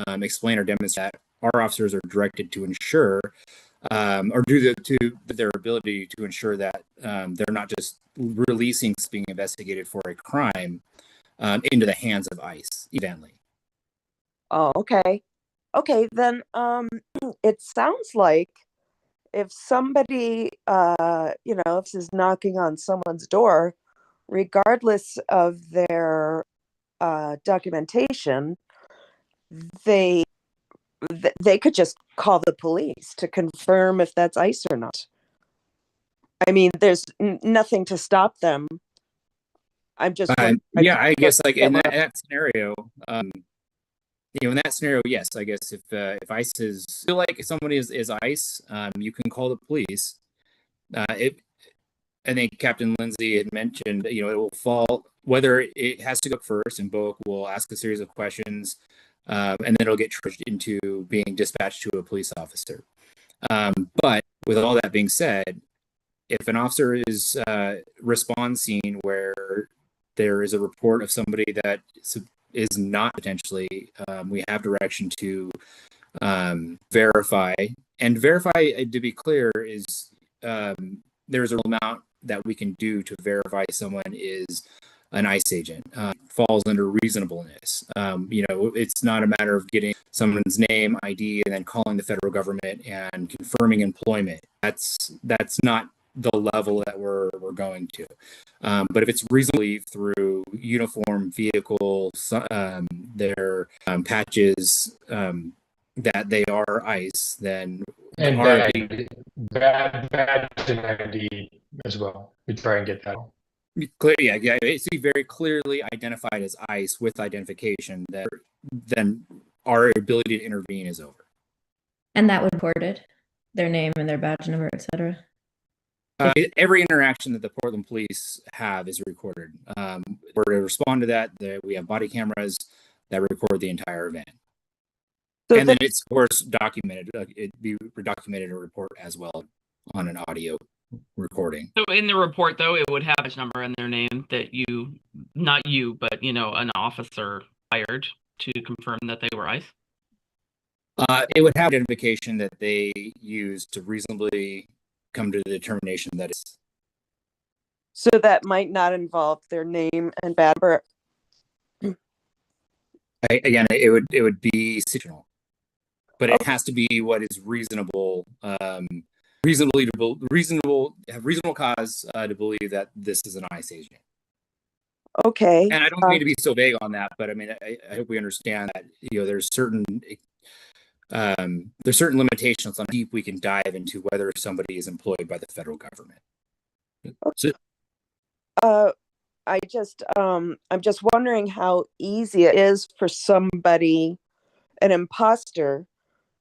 explain or demonstrate that our officers are directed to ensure or to their ability to ensure that they're not just releasing being investigated for a crime into the hands of ICE eventually. Oh, okay. Okay, then it sounds like if somebody if this is knocking on someone's door, regardless of their documentation, they could just call the police to confirm if that's ICE or not. I mean, there's nothing to stop them. I'm just yeah, I guess like in that scenario, in that scenario, yes, I guess if ICE feel like somebody is ICE, you can call the police. I think Captain Lindsay had mentioned, it will fall whether it has to go first, and BOIC will ask a series of questions, and then it'll get triaged into being dispatched to a police officer. But with all that being said, if an officer is response scene where there is a report of somebody that is not potentially, we have direction to verify. And verify, to be clear, is there's an amount that we can do to verify someone is an ICE agent. Falls under reasonableness. It's not a matter of getting someone's name, ID, and then calling the federal government and confirming employment. That's not the level that we're going to. But if it's reasonably through uniform, vehicle, their patches, that they are ICE, then and badge and ID as well. We try and get that. Clear, yeah. It's very clearly identified as ICE with identification. Then our ability to intervene is over. And that would be recorded, their name and their badge number, etc. Every interaction that the Portland police have is recorded. We're to respond to that. We have body cameras that record the entire event. So and then it's, of course, documented. It'd be documented a report as well on an audio recording. So in the report, though, it would have a number and their name that not you, but, an officer hired to confirm that they were ICE? It would have identification that they used to reasonably come to the determination that it's. So that might not involve their name and badge number. Again, it would be situational, but it has to be what is reasonable, have reasonable cause to believe that this is an ICE agent. Okay. And I don't mean to be so vague on that, but I mean, I hope we understand that there's certain limitations on how deep we can dive into whether somebody is employed by the federal government. So, I'm just wondering how easy it is for somebody, an imposter,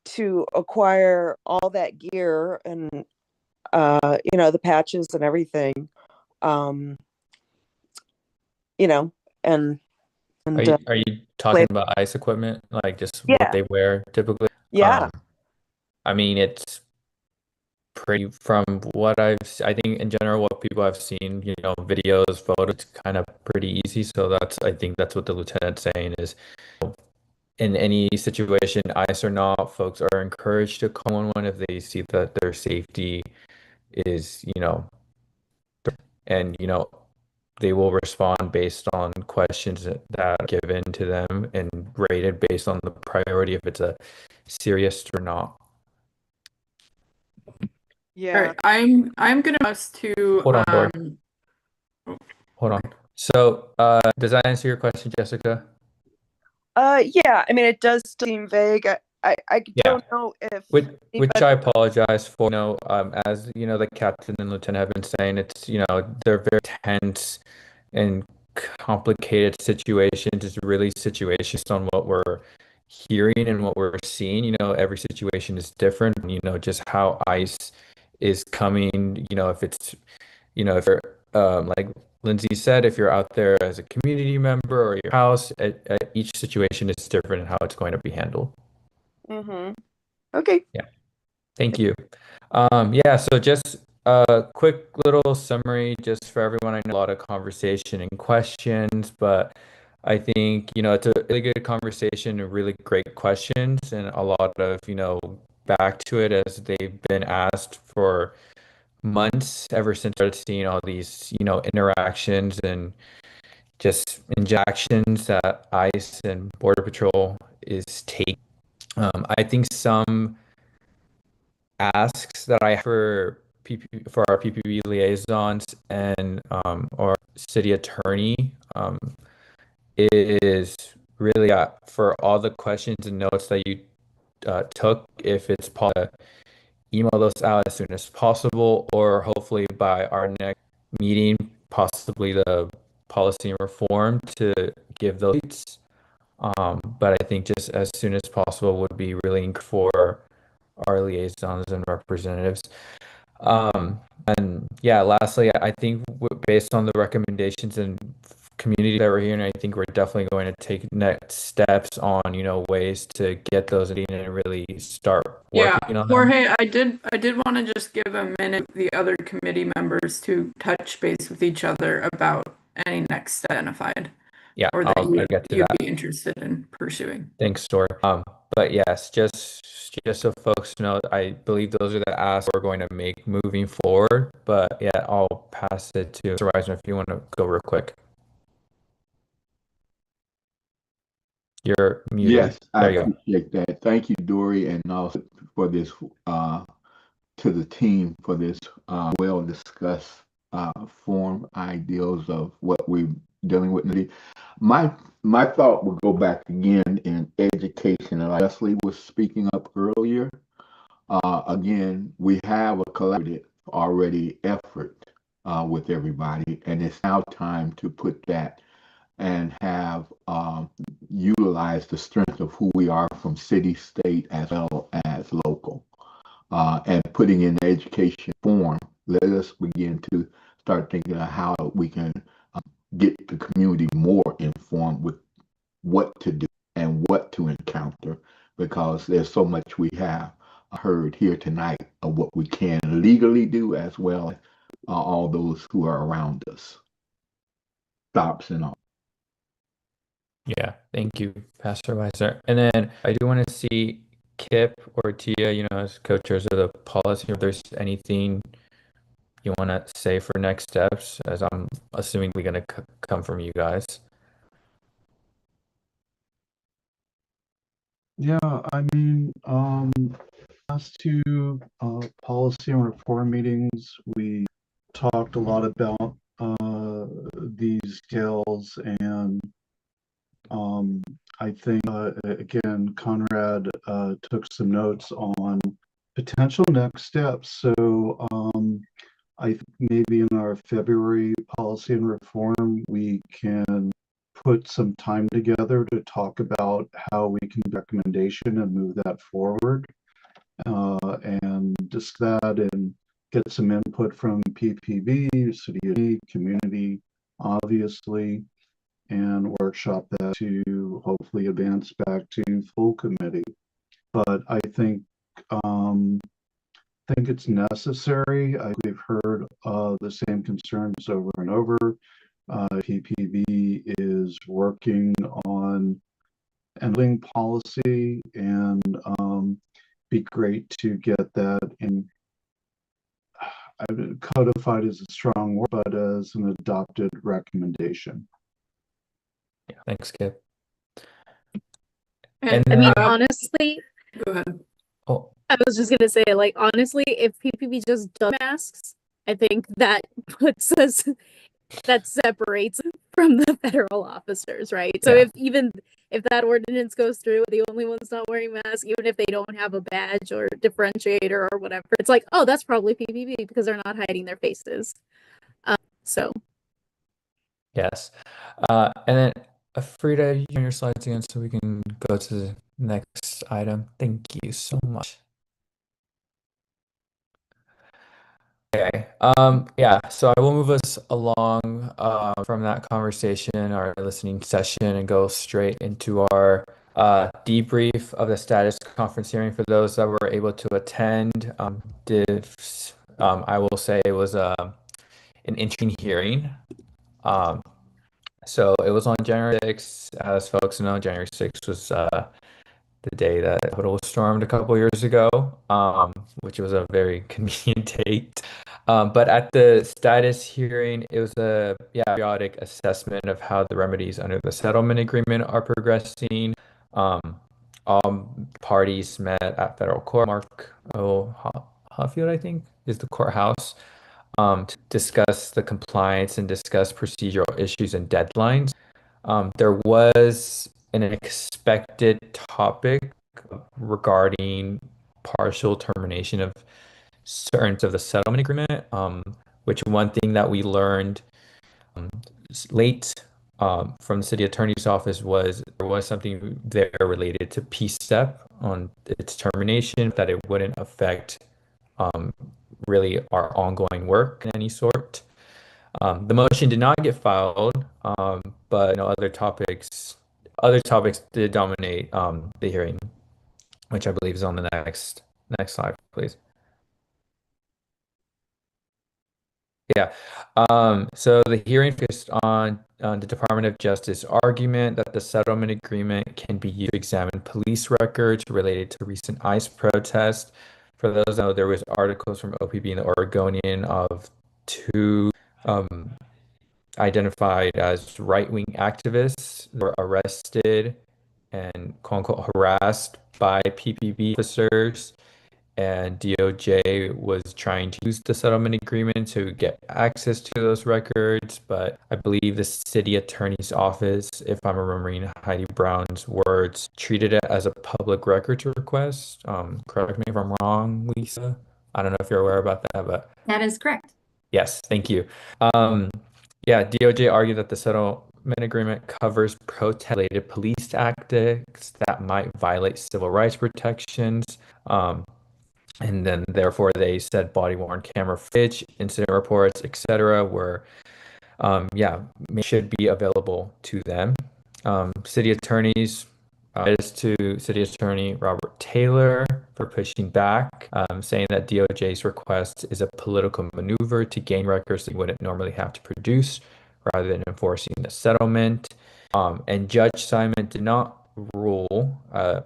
to acquire all that gear and the patches and everything. You know, and Are you talking about ice equipment, like just what yeah, they wear typically? yeah. I mean, it's pretty from what I think in general, what people have seen, videos, photos, it's kind of pretty easy. So I think that's what the lieutenant's saying is in any situation, ice or not, folks are encouraged to call 911 if they see that their safety is, and, they will respond based on questions that are given to them and rated based on the priority if it's a serious or not. Yeah. All right, I'm gonna us to Hold on, Dory. Hold on. So, does that answer your question, Jessica? Yeah, I mean, it does seem vague. I don't know if Which I apologize for. As the captain and lieutenant have been saying, it's they're very tense and complicated situations. It's really situations on what we're hearing and what we're seeing. Every situation is different. Just how ICE is coming. If it's if you're like Lindsay said, if you're out there as a community member or your house, each situation is different and how it's going to be handled. Mm-hmm. Okay. Yeah. Thank you. Yeah, so just a quick little summary just for everyone. I know a lot of conversation and questions, but I think, it's a really good conversation and really great questions and a lot of, back to it as they've been asked for months ever since I started seeing all these, interactions and just injections that ICE and Border Patrol is taking. I think some asks that I have for our PPP liaisons and our city attorney is really for all the questions and notes that you took, if it's possible, email those out as soon as possible, or hopefully by our next meeting, possibly the policy and reform to give those dates. But I think just as soon as possible would be really for our liaisons and representatives. And yeah, lastly, I think based on the recommendations and community that we're hearing, I think we're definitely going to take next steps on, ways to get those in and really start working on them. Jorge, I did want to just give a minute to the other committee members to touch base with each other about any next identified. Yeah, or that I'll get to you'd that. be interested in pursuing. Thanks, Tor. But yes, just so folks know, I believe those are the asks we're going to make moving forward. But yeah, I'll pass it to Mr. Weisner if you want to go real quick. You're muted. Yes, I There you go. appreciate that. Thank you, Dory, and also for this to the team for this well discussed form ideals of what we're dealing with. My thought would go back again in education, and like Leslie was speaking up earlier. Again, we have a collaborative already effort with everybody, and it's now time to put that and have utilize the strength of who we are from city, state, as well as local. And putting in the education form, let us begin to start thinking of how we can get the community more informed with what to do and what to encounter, because there's so much we have heard here tonight of what we can legally do, as well as all those who are around us. Stops and all. Yeah, thank you, Pastor Weiser. And then I do want to see Kip or Tia, as co-chairs of the policy, if there's anything you want to say for next steps, as I'm assuming we're going to come from you guys. Yeah, I mean, last two policy and reform meetings, we talked a lot about these skills, and I think again, Conrad took some notes on potential next steps. So I think maybe in our February policy and reform, we can put some time together to talk about how we can recommendation and move that forward, and discuss that and get some input from PPB, city, community, obviously, and workshop that to hopefully advance back to full committee. But I think it's necessary. We've heard the same concerns over and over. PPB is working on ending policy, and be great to get that in. Codified is a strong word, but as an adopted recommendation. Yeah, thanks, Kip. And I mean, honestly, go ahead. Oh. I was just gonna say, like, honestly, if PPP just does masks, I think that puts us, that separates from the federal officers, right? So Yeah. if that ordinance goes through, the only ones not wearing masks, even if they don't have a badge or differentiator or whatever, it's like, oh, that's probably PPP because they're not hiding their faces. So Yes. And then Frida, you turn your slides again so we can go to the next item. Thank you so much. Okay. Yeah, so I will move us along from that conversation, our listening session, and go straight into our debrief of the status conference hearing for those that were able to attend. I will say it was an interesting hearing. So it was on January 6th. As folks know, January 6th was the day that the Capitol was stormed a couple years ago, which was a very convenient date. But at the status hearing, it was a periodic assessment of how the remedies under the settlement agreement are progressing. All parties met at federal court. Mark Huffield, I think, is the courthouse, to discuss the compliance and discuss procedural issues and deadlines. There was an expected topic regarding partial termination of certain of the settlement agreement, which one thing that we learned late from the city attorney's office was there was something there related to PCCEP on its termination, that it wouldn't affect really our ongoing work in any sort. The motion did not get filed, but other topics did dominate the hearing, which I believe is on the next slide, please. Yeah. So the hearing focused on the Department of Justice argument that the settlement agreement can be used to examine police records related to recent ICE protests. For those that know, there was articles from OPB and the Oregonian of two identified as right-wing activists were arrested and quote-unquote harassed by PPB officers, and DOJ was trying to use the settlement agreement to get access to those records, but I believe the city attorney's office, if I'm remembering Heidi Brown's words, treated it as a public records request. Correct me if I'm wrong, Lisa. I don't know if you're aware about that, but That is correct. yes, thank you. Yeah, DOJ argued that the settlement agreement covers protest-related police tactics that might violate civil rights protections. And then therefore they said body-worn camera footage, incident reports, etc., were should be available to them. City attorneys, as to City Attorney Robert Taylor for pushing back, saying that DOJ's request is a political maneuver to gain records that you wouldn't normally have to produce rather than enforcing the settlement. And Judge Simon did not rule,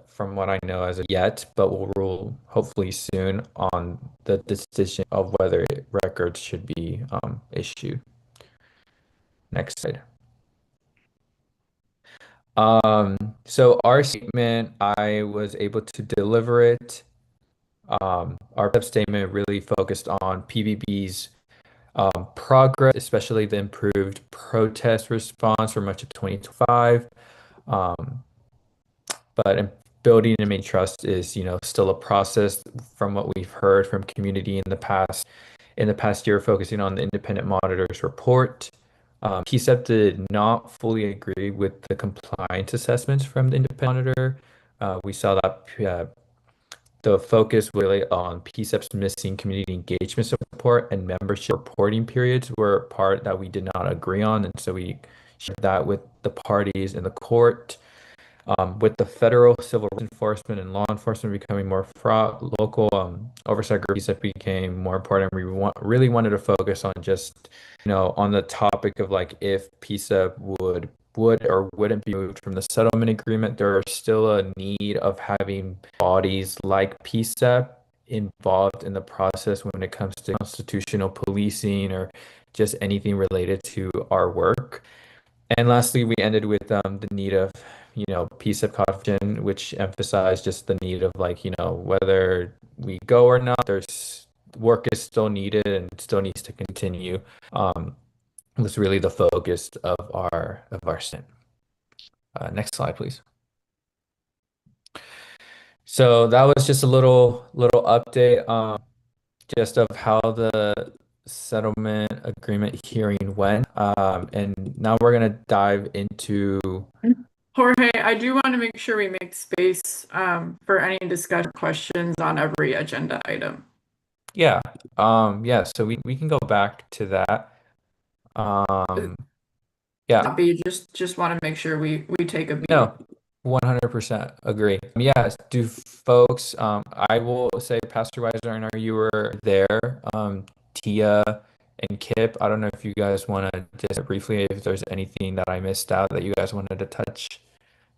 from what I know as of yet, but will rule hopefully soon on the decision of whether records should be issued. Next slide. So our statement, I was able to deliver it. Our statement really focused on PBB's progress, especially the improved protest response for much of 2025. But building and maintaining trust is, still a process from what we've heard from community in the past. in the past year focusing on the independent monitor's report. PCCEP did not fully agree with the compliance assessments from the independent monitor. We saw that the focus was really on PCCEP's missing community engagement support and membership reporting periods were a part that we did not agree on, and so we shared that with the parties in the court. With the federal civil enforcement and law enforcement becoming more local oversight groups that became more important. We really wanted to focus on just, on the topic of like if PCCEP would or wouldn't be moved from the settlement agreement. There is still a need of having bodies like PCCEP involved in the process when it comes to constitutional policing or just anything related to our work. And lastly, we ended with the need of, PCCEP codification, which emphasized just the need of like, whether we go or not, there's work is still needed and still needs to continue. Was really the focus of our stint. Next slide, please. So that was just a little update, just of how the settlement agreement hearing went. And now we're gonna dive into. Jorge, I do want to make sure we make space for any discussion questions on every agenda item. Yeah. So we can go back to that. Yeah. But you just want to make sure we take a beat. No, 100% agree. Yes, do folks, I will say Pastor Weiser, I know you were there, Tia and Kip, I don't know if you guys want to just briefly, if there's anything that I missed out that you guys wanted to touch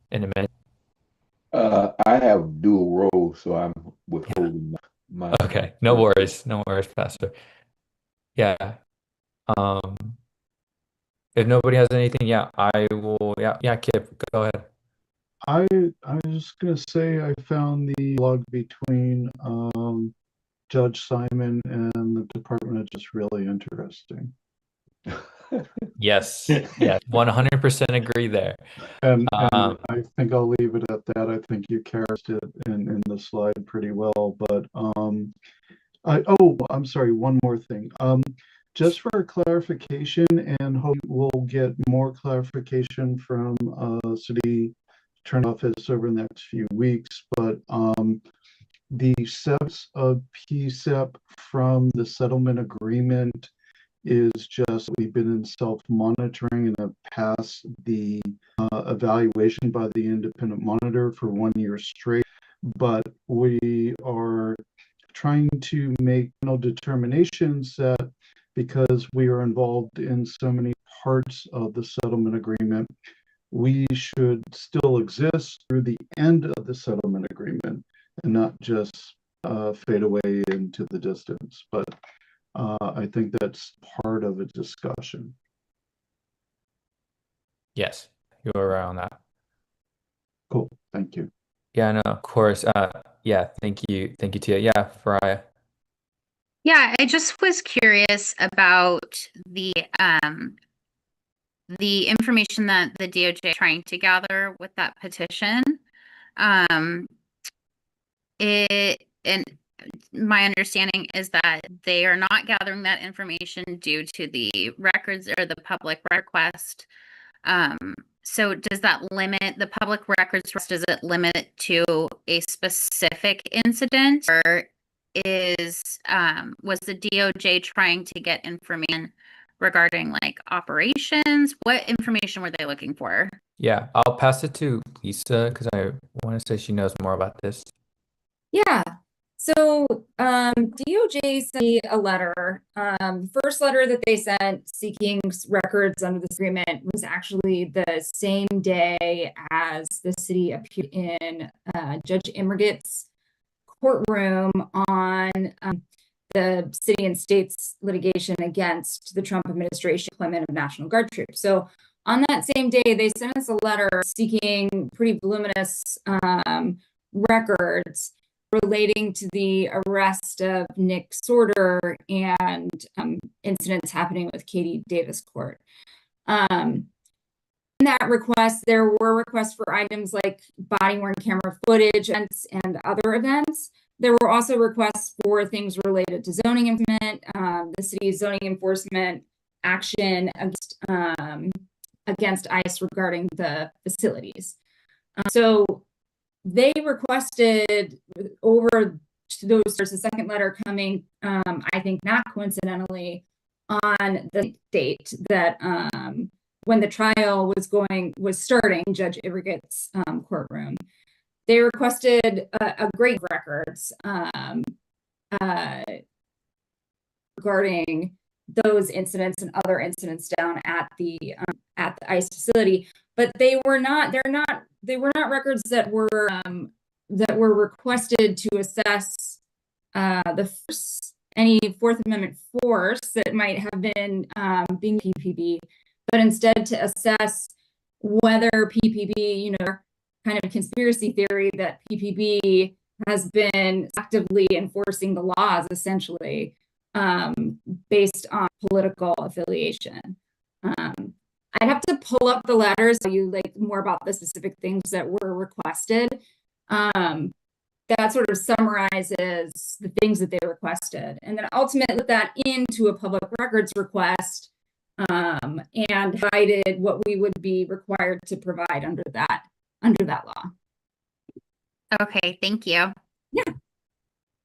in a minute. I have dual roles, so I'm withholding my. Okay, no worries, Pastor. Yeah. If nobody has anything, I will. Yeah, Kip, go ahead. I was just gonna say I found the log between Judge Simon and the Department of just really interesting. Yes, 100% agree there. And I think I'll leave it at that. I think you cast it in the slide pretty well. But I'm sorry, one more thing. Just for clarification, and hope we'll get more clarification from City Attorney Office over the next few weeks. But the steps of PCCEP from the settlement agreement is just we've been in self-monitoring and have passed the evaluation by the independent monitor for 1 year straight. But we are trying to make determinations that because we are involved in so many parts of the settlement agreement, we should still exist through the end of the settlement agreement and not just fade away into the distance. But I think that's part of a discussion. Yes, you were right on that. Cool, thank you. Yeah, no, of course. Thank you, Tia. Yeah, Faraya. Yeah, I just was curious about the information that the DOJ is trying to gather with that petition. And my understanding is that they are not gathering that information due to the records or the public request. So does that limit the public records? Does it limit it to a specific incident, or was the DOJ trying to get information regarding like operations? What information were they looking for? Yeah, I'll pass it to Lisa because I want to say she knows more about this. Yeah. So DOJ sent me a letter. First letter that they sent seeking records under this agreement was actually the same day as the city appeared in Judge Immergit's courtroom on the city and state's litigation against the Trump administration deployment of National Guard troops. So on that same day, they sent us a letter seeking pretty voluminous records relating to the arrest of Nick Sorter and incidents happening with Katie Davis Court. In that request, there were requests for items like body-worn camera footage and other events, There were also requests for things related to zoning enforcement, the city's zoning enforcement action against ICE regarding the facilities. So they requested over those, there's a second letter coming, I think not coincidentally, on the date that when the trial was starting, Judge Ivriget's courtroom. They requested a great records regarding those incidents and other incidents down at the ICE facility, but they were not records that were requested to assess any Fourth Amendment force that might have been being PPB, but instead to assess whether PPB, kind of conspiracy theory that PPB has been actively enforcing the laws, essentially, based on political affiliation. I'd have to pull up the letters so you like more about the specific things that were requested. That sort of summarizes the things that they requested, and then ultimately put that into a public records request, and provided what we would be required to provide under that law. Okay, thank you.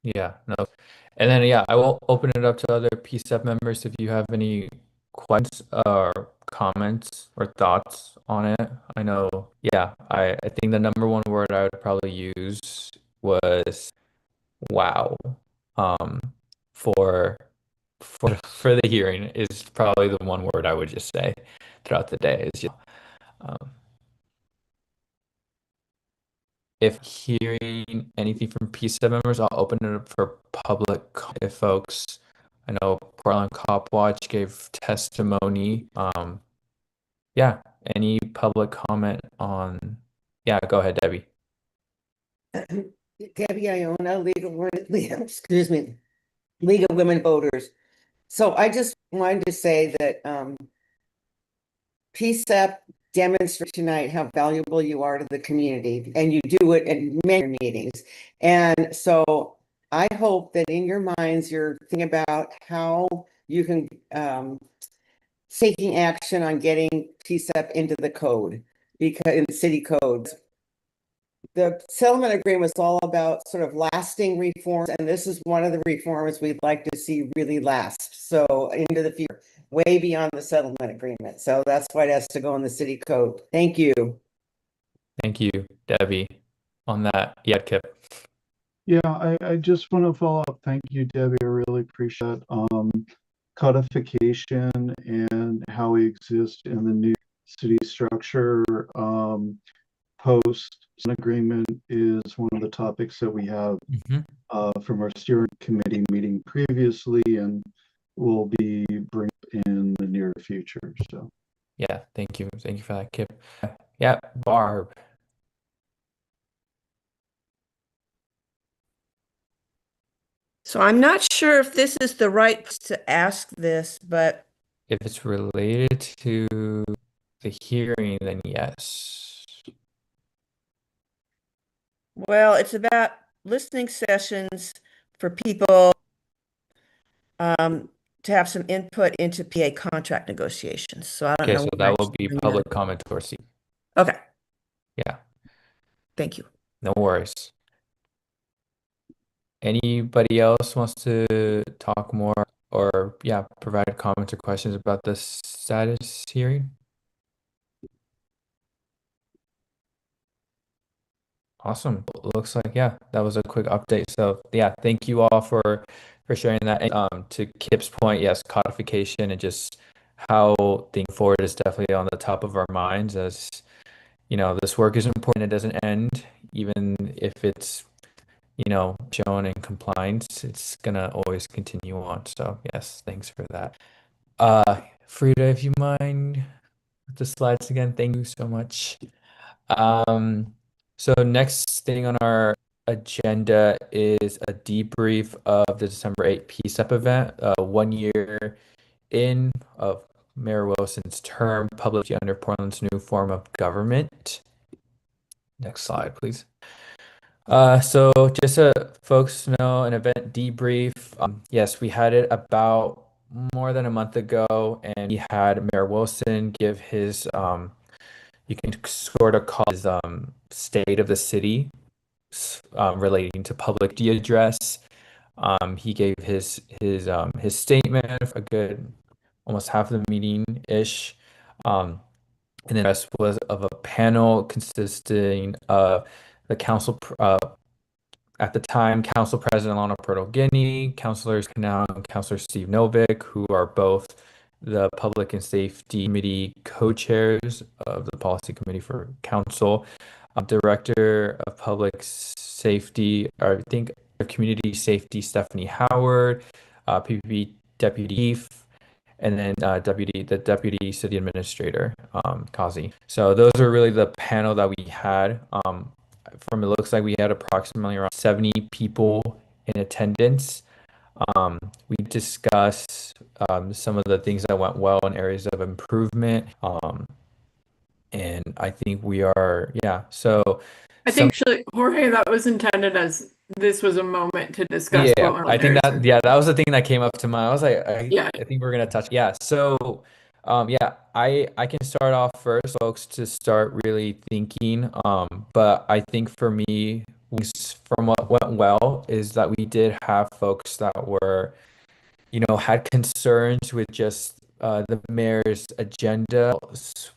Yeah, no. And then, yeah, I will open it up to other PCEP members if you have any questions or comments or thoughts on it. I know, yeah, I think the number one word I would probably use was wow. For the hearing is probably the one word I would just say throughout the day is just if hearing anything from PCEP members, I'll open it up for public if folks. I know Portland Cop Watch gave testimony. Yeah, any public comment on? Yeah, go ahead, Debbie. Debbie Iona, excuse me, League of Women Voters. So I just wanted to say that PCEP demonstrates tonight how valuable you are to the community, and you do it at many meetings. And so I hope that in your minds, you're thinking about how you can taking action on getting PCEP into the code, because in city codes. The settlement agreement is all about sort of lasting reforms, and this is one of the reforms we'd like to see really last. So into the future, way beyond the settlement agreement. So that's why it has to go in the city code. Thank you. Thank you, Debbie, on that. Yeah, Kip. Yeah, I just want to follow up. Thank you, Debbie. I really appreciate codification and how we exist in the new city structure. Post agreement is one of the topics that we have from our steering committee meeting previously, and will be bringing in the near future. So yeah, thank you for that, Kip. Yeah, Barb. So I'm not sure if this is the right to ask this, but if it's related to the hearing, then yes. Well, it's about listening sessions for people to have some input into PA contract negotiations. So I don't know. Okay, so that will be public comment or C. Okay. Yeah. Thank you. No worries. Anybody else wants to talk more or provide comments or questions about the status hearing? Awesome. Looks like that was a quick update. So thank you all for sharing that. And, to Kip's point, yes, codification and just how thinking forward is definitely on the top of our minds. As this work is important. It doesn't end, even if it's shown in compliance. It's gonna always continue on. So yes, thanks for that. Frida, if you mind with the slides again, thank you so much. So next thing on our agenda is a debrief of the December 8 PCEP event, 1 year in of Mayor Wilson's term, publicly under Portland's new form of government. Next slide, please. So just so folks know, an event debrief. Yes, we had it about more than a month ago, and we had Mayor Wilson give his you can sort of call his state of the city relating to public D address. He gave his statement a good almost half of the meeting ish. And then the rest was of a panel consisting of the council at the time, Council President Lana Pertolgini, Councilors Canal and Councilor Steve Novick, who are both the Public and Safety Committee co-chairs of the Policy Committee for Council, Director of Public Safety, or I think Community Safety, Stephanie Howard, PPP Deputy Chief, and then the Deputy City Administrator, Kazi. So those are really the panel that we had. From it looks like we had approximately around 70 people in attendance. We discussed some of the things that went well in areas of improvement. And I think we are, yeah. So I think Jorge, that was intended as this was a moment to discuss yeah, what went I think well. that that was the thing that came up to mind. I was like, Yeah. I think we're gonna touch. Yeah. So, yeah, I can start off first, folks, to start really thinking. But I think for me, from what went well is that we did have folks that were, had concerns with just the mayor's agenda.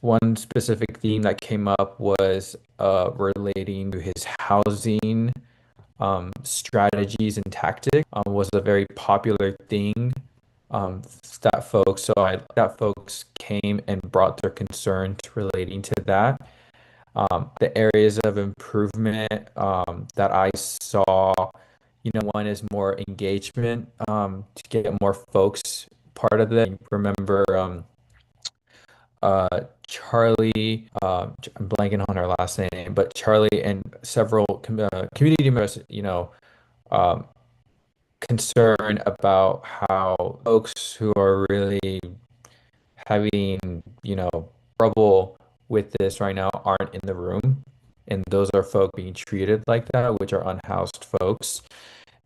One specific theme that came up was relating to his housing strategies and tactics was a very popular thing that folks came and brought their concerns relating to that. The areas of improvement that I saw, one is more engagement to get more folks part of it. Remember, Charlie, I'm blanking on her last name, but Charlie and several community members, um, concerned about how folks who are really having, trouble with this right now aren't in the room. And those are folk being treated like that, which are unhoused folks.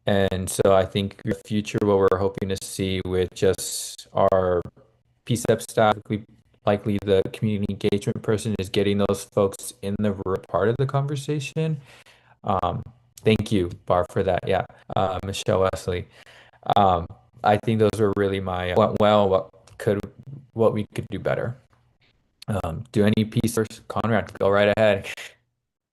And so I think the future, what we're hoping to see with just our PCEP staff, likely the community engagement person is getting those folks in the room, part of the conversation. Thank you, Barb, for that. Yeah, Michelle Wesley. I think those are really what we could do better. Do any pieces, Conrad? Go right ahead.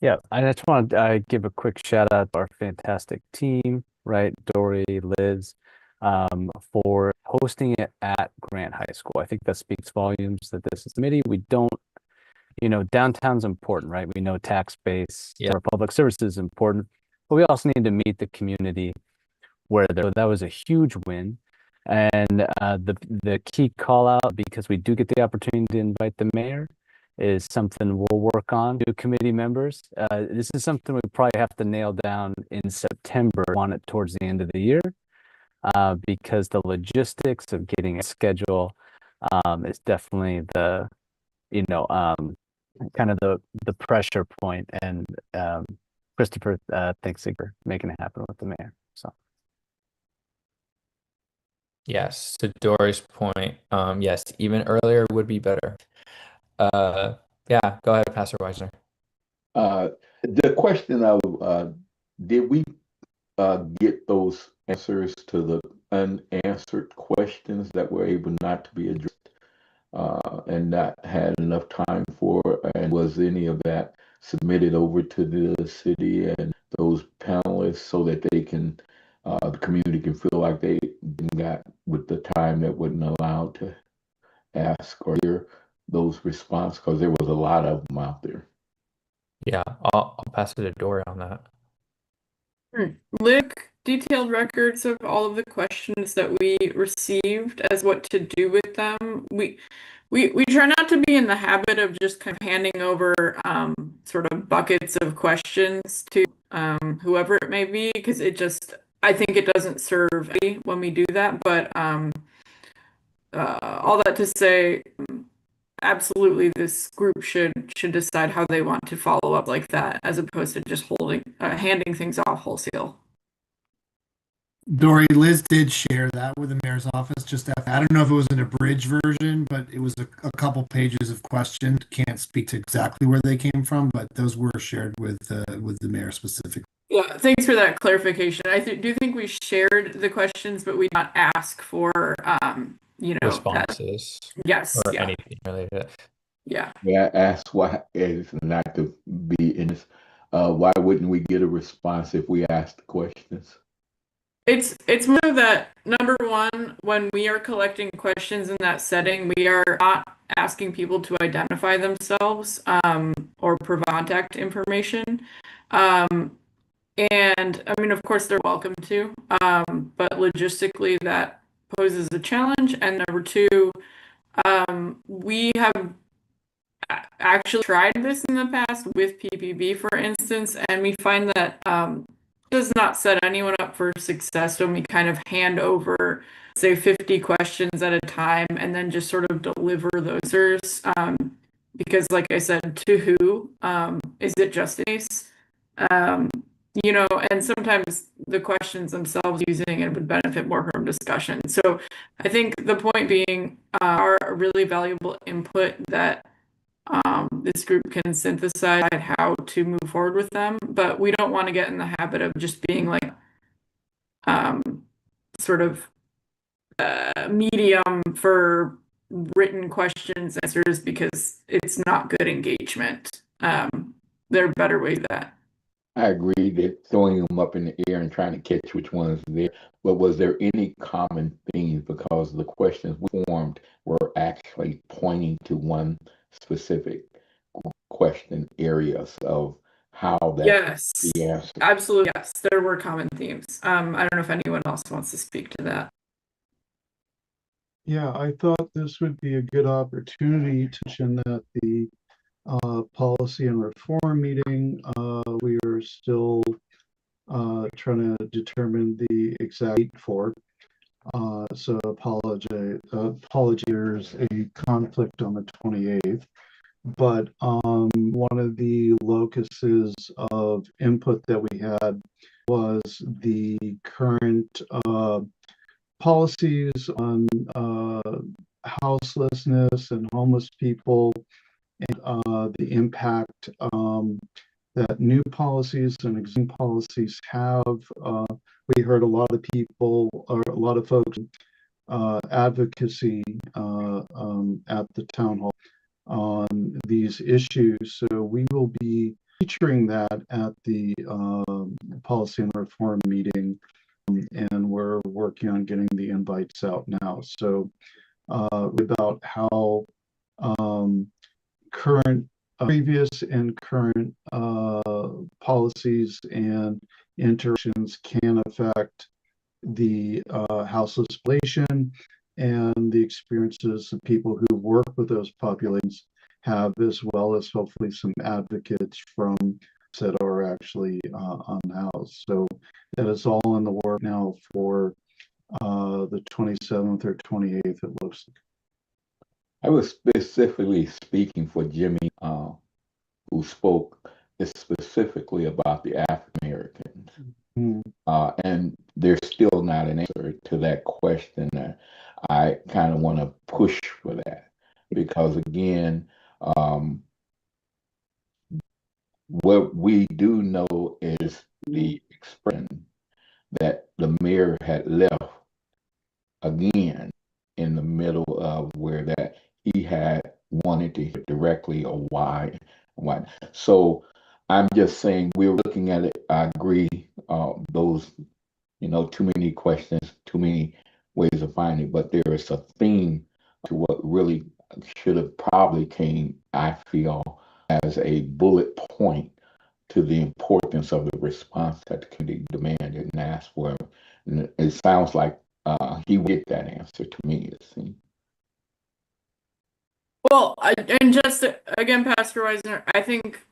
Yeah, I just want to give a quick shout out to our fantastic team, right? Dory, Liz, for hosting it at Grant High School. I think that speaks volumes that this is a committee. We don't, downtown's important, right? We know tax base, our public services is important, but we also need to meet the community where they're. So that was a huge win. And the key call out, because we do get the opportunity to invite the mayor, is something we'll work on to committee members. This is something we probably have to nail down in September. Want it towards the end of the year, because the logistics of getting a schedule is definitely the, kind of the pressure point. And Christopher, thanks for making it happen with the mayor. So. Yes, to Dory's point, yes, even earlier would be better. Yeah, go ahead, Pastor Weisner. The question of did we get those answers to the unanswered questions that were able not to be addressed and not had enough time for, and was any of that submitted over to the city and those panelists so that they can the community can feel like they got with the time that wasn't allowed to ask or hear those responses, because there was a lot of them out there. Yeah, I'll pass it to Dory on that. Luke, detailed records of all of the questions that we received as what to do with them. We try not to be in the habit of just kind of handing over sort of buckets of questions to whoever it may be, because I think it doesn't serve when we do that. But all that to say, absolutely this group should decide how they want to follow up like that, as opposed to just handing things off wholesale. Dory, Liz did share that with the mayor's office. I don't know if it was an abridged version, but it was a couple pages of questions. Can't speak to exactly where they came from, but those were shared with the mayor specifically. Yeah, thanks for that clarification. I do think we shared the questions, but we did not ask for, responses. Yes, or yeah. anything related. Yeah. Yeah, ask why, is not to be in this, why wouldn't we get a response if we asked the questions? It's more that, number one, when we are collecting questions in that setting, we are not asking people to identify themselves or provide contact information. And I mean, of course, they're welcome to, but logistically, that poses a challenge. And number two, we have actually tried this in the past with PPB, for instance, and we find that does not set anyone up for success when we kind of hand over, say, 50 questions at a time and then just sort of deliver those answers. Because, like I said, to who? Is it just Ace? And sometimes the questions themselves using it would benefit more from discussion. So I think the point being are a really valuable input that this group can synthesize how to move forward with them, but we don't want to get in the habit of just being like sort of medium for written questions and answers, because it's not good engagement. There are better ways of that. I agree that throwing them up in the air and trying to catch which one's there, but was there any common themes? Because the questions we formed were actually pointing to one specific question areas of how that. Yes, absolutely. Yes, there were common themes. I don't know if anyone else wants to speak to that. Yeah, I thought this would be a good opportunity to mention that the policy and reform meeting, we are still trying to determine the exact date for. So apology, there's a conflict on the 28th. But one of the locuses of input that we had was the current policies on houselessness and homeless people, and the impact that new policies and existing policies have. We heard a lot of people, or a lot of folks, advocacy at the town hall on these issues. So we will be featuring that at the policy and reform meeting, and we're working on getting the invites out now. So about how previous and current policies and interactions can affect the houseless population and the experiences of people who work with those populations have, as well as hopefully some advocates from that are actually unhoused. So that is all in the work now for the 27th or 28th, it looks like. I was specifically speaking for Jimmy, who spoke specifically about the African Americans. And there's still not an answer to that question. I kind of want to push for that, because again, what we do know is the expression that the mayor had left again in the middle of where that he had wanted to hit directly or why. So I'm just saying we're looking at it. I agree. Those, too many questions, too many ways of finding, but there is a theme to what really should have probably came, I feel, as a bullet point to the importance of the response that the community demanded and asked for. And it sounds like he would get that answer to me, it seems. Well, and just again, Pastor Weisner, I think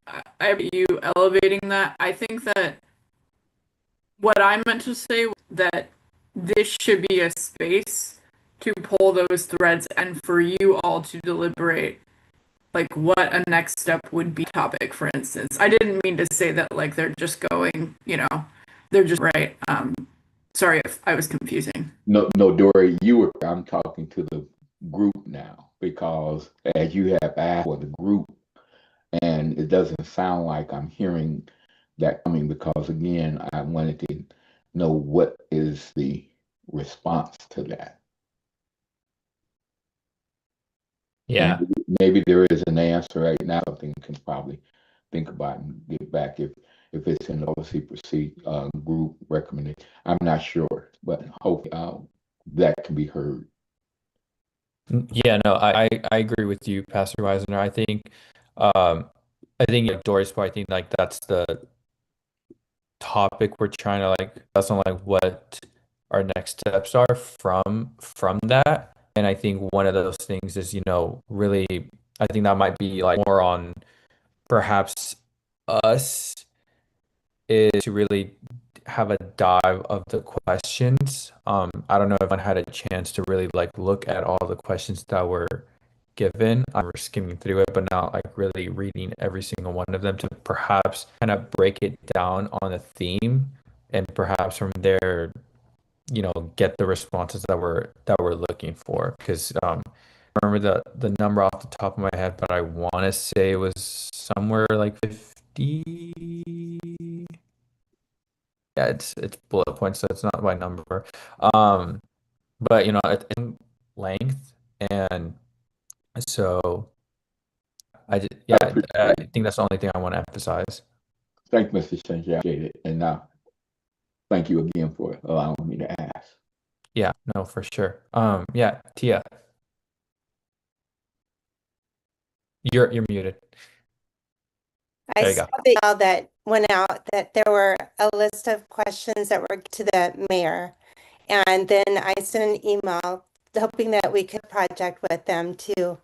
you elevating that. I think that what I meant to say was that this should be a space to pull those threads and for you all to deliberate like what a next step would be topic, for instance. I didn't mean to say that like they're just going, they're just right. Sorry if I was confusing. No, Dory, I'm talking to the group now because as you have asked for the group, and it doesn't sound like I'm hearing that coming because again, I wanted to know what is the response to that. Yeah. And maybe there is an answer right now. Something can probably think about and get back if it's in the policy proceed group recommendation. I'm not sure, but hopefully that can be heard. Yeah, no, I agree with you, Pastor Weisner. I think like Doris, I think like that's the topic we're trying to like that's on like what our next steps are from that. And I think one of those things is, really I think that might be like more on perhaps us is to really have a dive of the questions. I don't know if I had a chance to really like look at all the questions that were given. I was skimming through it, but not like really reading every single one of them to perhaps kind of break it down on a theme and perhaps from there, get the responses that we're looking for. Because I remember the number off the top of my head, but I want to say it was somewhere like 50. Yeah, it's bullet points, so it's not my number. But it's in length, and so yeah, I think that's the only thing I want to emphasize. Thank Mr. Shenji, I appreciate it. And thank you again for allowing me to ask. Yeah, no, for sure. Yeah, Tia, you're muted. I There you saw go. the email that went out that there were a list of questions that were to the mayor. And then I sent an email hoping that we could project with them to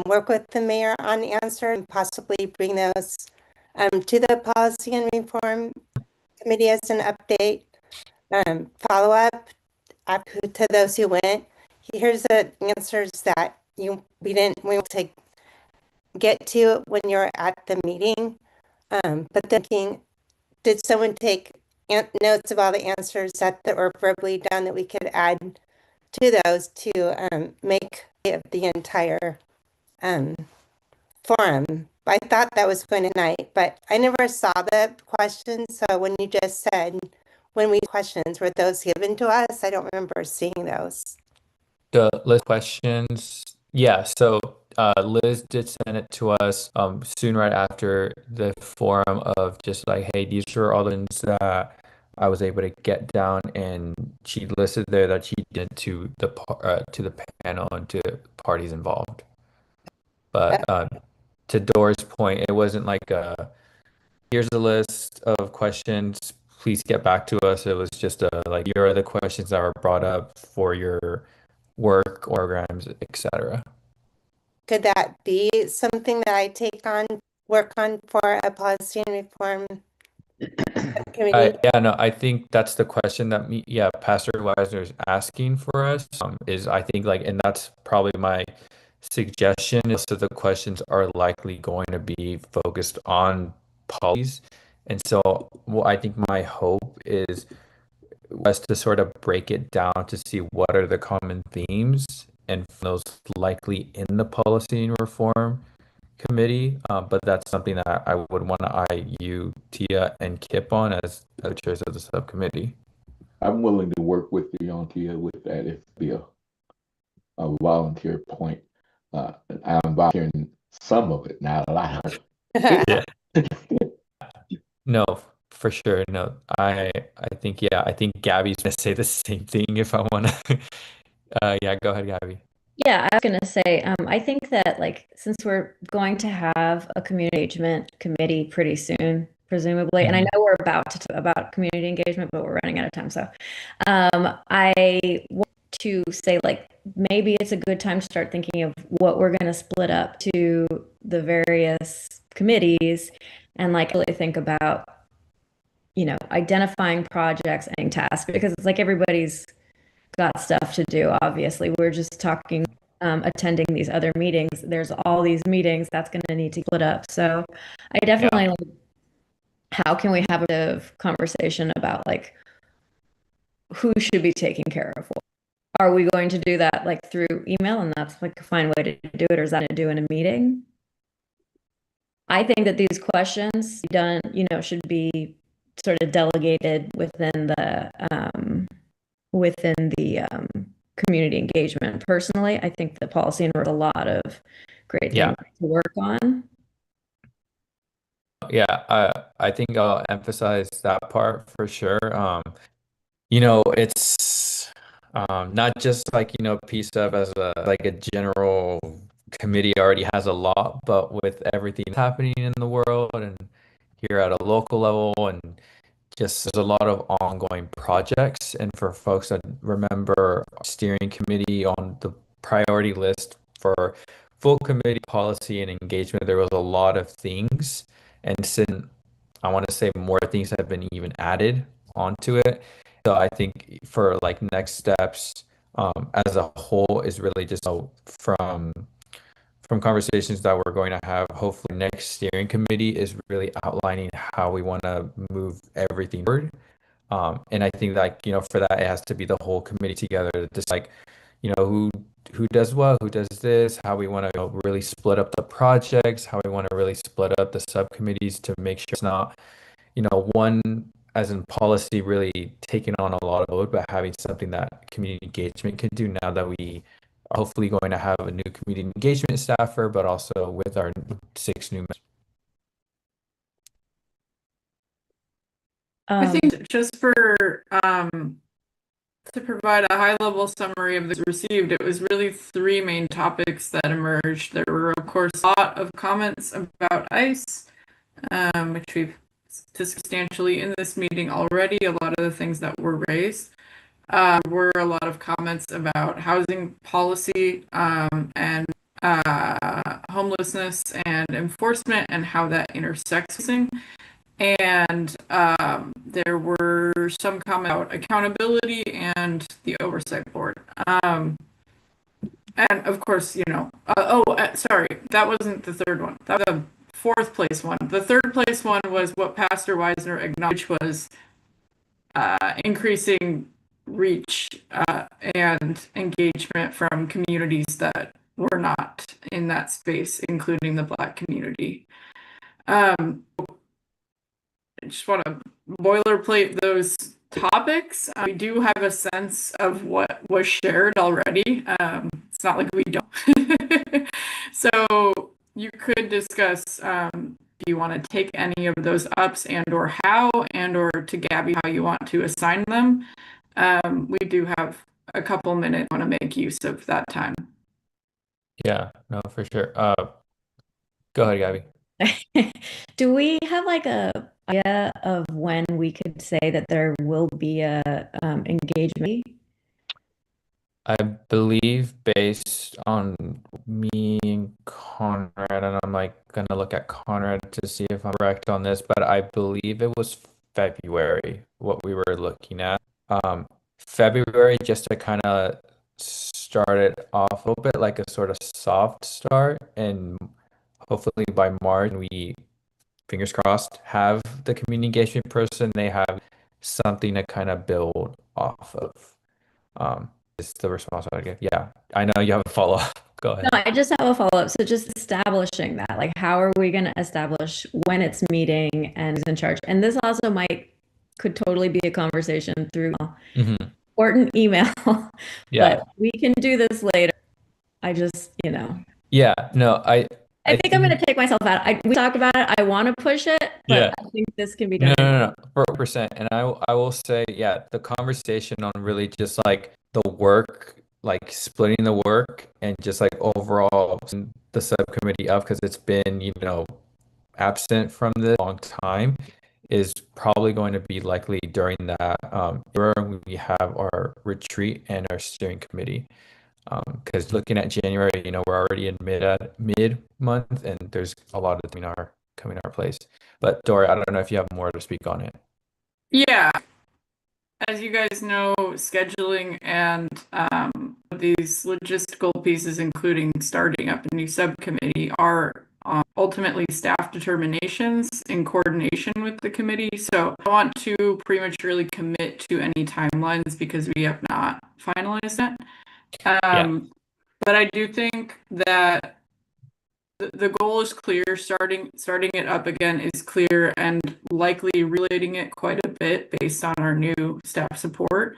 work with the mayor on answer and possibly bring those to the policy and reform committee as an update, follow up to those who went. Here's the answers that we didn't we to get to when you're at the meeting. But thinking, did someone take notes of all the answers that were verbally done that we could add to those to make the entire forum? I thought that was going tonight, but I never saw the questions. So when you just said, when we questions, were those given to us? I don't remember seeing those. The list questions, yeah. So Liz did send it to us soon right after the forum of just like, hey, these are all the things that I was able to get down, and she listed there that she did to the panel and to parties involved. But to Dora's point, it wasn't like here's a list of questions. Please get back to us. It was just like here are the questions that were brought up for your work programs, etc. Could that be something that I take on, work on for a policy and reform committee? Yeah, no, I think that's the question that Pastor Weisner is asking for us. Is I think like, and that's probably my suggestion is that the questions are likely going to be focused on policies. And so I think my hope is was to sort of break it down to see what are the common themes and those likely in the policy and reform committee. But that's something that I would want to eye you, Tia, and Kip on as chairs of the subcommittee. I'm willing to work with you on Tia with that if be a volunteer point. I'm volunteering some of it, not a lot. Yeah. No, for sure. No, I think Gabby's gonna say the same thing if I wanna. Yeah, go ahead, Gabby. Yeah, I was gonna say, I think that like since we're going to have a community engagement committee pretty soon, presumably, and I know we're about to talk about community engagement, but we're running out of time. So, I want to say like maybe it's a good time to start thinking of what we're gonna split up to the various committees, and like really think about, identifying projects and tasks because it's like everybody's got stuff to do. Obviously, we're just talking attending these other meetings. There's all these meetings that's going to need to split up. So I definitely like, how can we have a conversation about like who should be taking care of what? Are we going to do that like through email and that's like a fine way to do it, or is that to do in a meeting? I think that these questions done, you know, should be sort of delegated within the community engagement. Personally, I think the policy and a lot of great things to work on. Yeah, I think I'll emphasize that part for sure. You know, it's not just like, you know, PCCEP as a general committee already has a lot, but with everything happening in the world and here at a local level, and just there's a lot of ongoing projects. And for folks that remember steering committee on the priority list for full committee policy and engagement, there was a lot of things. And since I want to say more things have been even added onto it. So I think for like next steps, as a whole is really just from conversations that we're going to have, hopefully next steering committee is really outlining how we want to move everything forward. And I think like, you know, for that, it has to be the whole committee together to just like, you know, who does what, who does this, how we want to, you know, really split up the projects, how we want to really split up the subcommittees to make sure it's not, you know, one as in policy really taking on a lot of load, but having something that community engagement can do now that we are hopefully going to have a new community engagement staffer, but also with our 6 new members. I think just for to provide a high-level summary of the received, it was really 3 main topics that emerged. There were, of course, a lot of comments about ICE, which we've substantially in this meeting already. A lot of the things that were raised were a lot of comments about housing policy and homelessness and enforcement and how that intersects with housing. And there were some comments about accountability and the oversight board. And of course, you know, sorry, that wasn't the third one. That was the 4th place one. The 3rd place one was what Pastor Wisner acknowledged, which was increasing reach and engagement from communities that were not in that space, including the Black community. I just want to boilerplate those topics. We do have a sense of what was shared already. It's not like we don't. So you could discuss if you want to take any of those ups and or how, and or to Gabby, how you want to assign them. We do have a couple minutes. I want to make use of that time. Yeah, no, for sure. Go ahead, Gabby. Do we have like a idea of when we could say that there will be a engagement? I believe based on me and Conrad, and I'm like gonna look at Conrad to see if I'm correct on this, but I believe it was February what we were looking at. February, just to kind of start it off a little bit like a sort of soft start, and hopefully by March we, fingers crossed, have the community engagement person. They have something to kind of build off of. Is the response I give? Yeah, I know you have a follow-up. Go ahead. No, I just have a follow-up. So just establishing that, like, how are we going to establish when it's meeting and who's in charge? And this also could totally be a conversation through important email, Yeah. but we can do this later. I just, you know. Yeah, no, I think I'm going to take myself out. We talk about it. I want to push it, but Yeah. I think this can be done. No, 4%. And I will say, yeah, the conversation on really just like the work, like splitting the work and just like overall the subcommittee up, because it's been, you know, absent from this long time, is probably going to be likely during that era when we have our retreat and our steering committee. Because looking at January, you know, we're already in mid month, and there's a lot of coming our place. But Dory, I don't know if you have more to speak on it. Yeah, as you guys know, scheduling and these logistical pieces, including starting up a new subcommittee, are ultimately staff determinations in coordination with the committee. So I want to prematurely commit to any timelines because we have not finalized that. But I do think that the goal is clear. Starting it up again is clear, and likely relating it quite a bit based on our new staff support.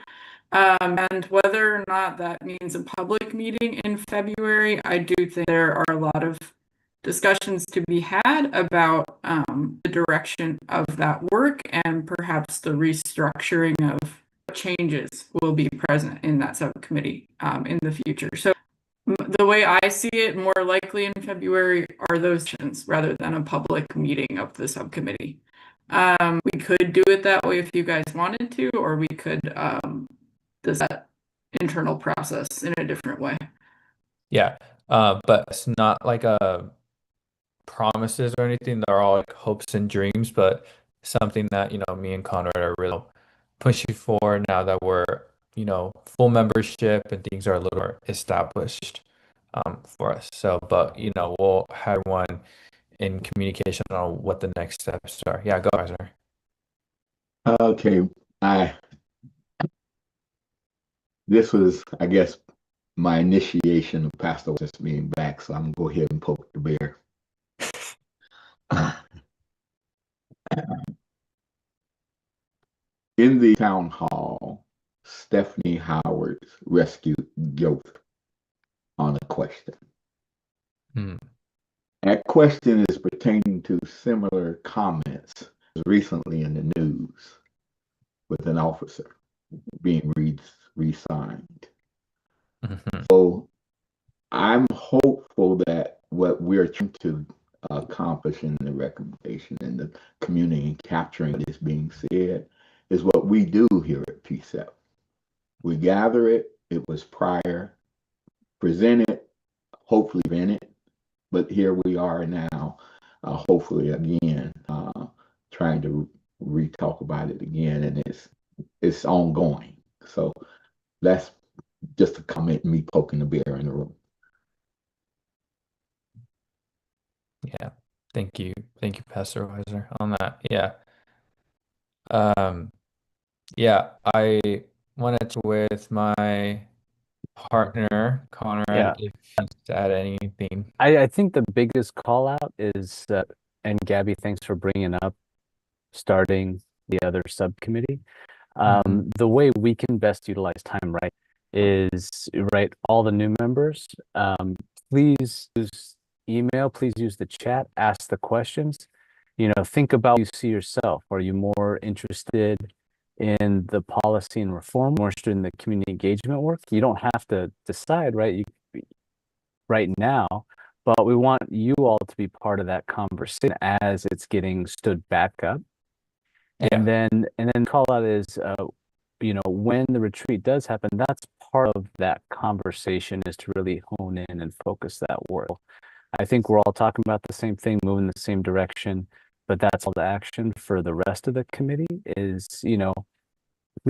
And whether or not that means a public meeting in February, I do think there are a lot of discussions to be had about the direction of that work and perhaps the restructuring of what changes will be present in that subcommittee in the future. So the way I see it, more likely in February are those actions rather than a public meeting of the subcommittee. We could do it that way if you guys wanted to, or we could do that internal process in a different way. Yeah, but it's not like a promises or anything. They're all like hopes and dreams, but something that, me and Conrad are really pushing for now that we're, full membership and things are a little more established for us. So, but, we'll have one in communication on what the next steps are. Yeah, go, Kaiser. Okay, this was, I guess, my initiation of Pastor just being back, so I'm gonna go ahead and poke the bear. In the town hall, Stephanie Howard rescued Gilbert on a question. That question is pertaining to similar comments recently in the news with an officer being re-signed. So I'm hopeful that what we're trying to accomplish in the recommendation and the community capturing what is being said is what we do here at PCCEP. We gather it, it was prior, present it, hopefully in it, but here we are now, hopefully again, trying to re-talk about it again, and it's ongoing. So that's just a comment, me poking the bear in the room. Yeah, thank you, Pastor Weiser, on that. Yeah, I wanted to with my partner Conrad if he wants to add anything. I think the biggest call out is, and Gabby, thanks for bringing up starting the other subcommittee. The way we can best utilize time, right, is all the new members. Please use email, please use the chat, ask the questions. Think about how you see yourself. Are you more interested in the policy and reform, more interested in the community engagement work? You don't have to decide right now, but we want you all to be part of that conversation as it's getting stood back up. And then call out is, when the retreat does happen, that's part of that conversation, is to really hone in and focus that work. I think we're all talking about the same thing, moving the same direction, but that's all the action for the rest of the committee is,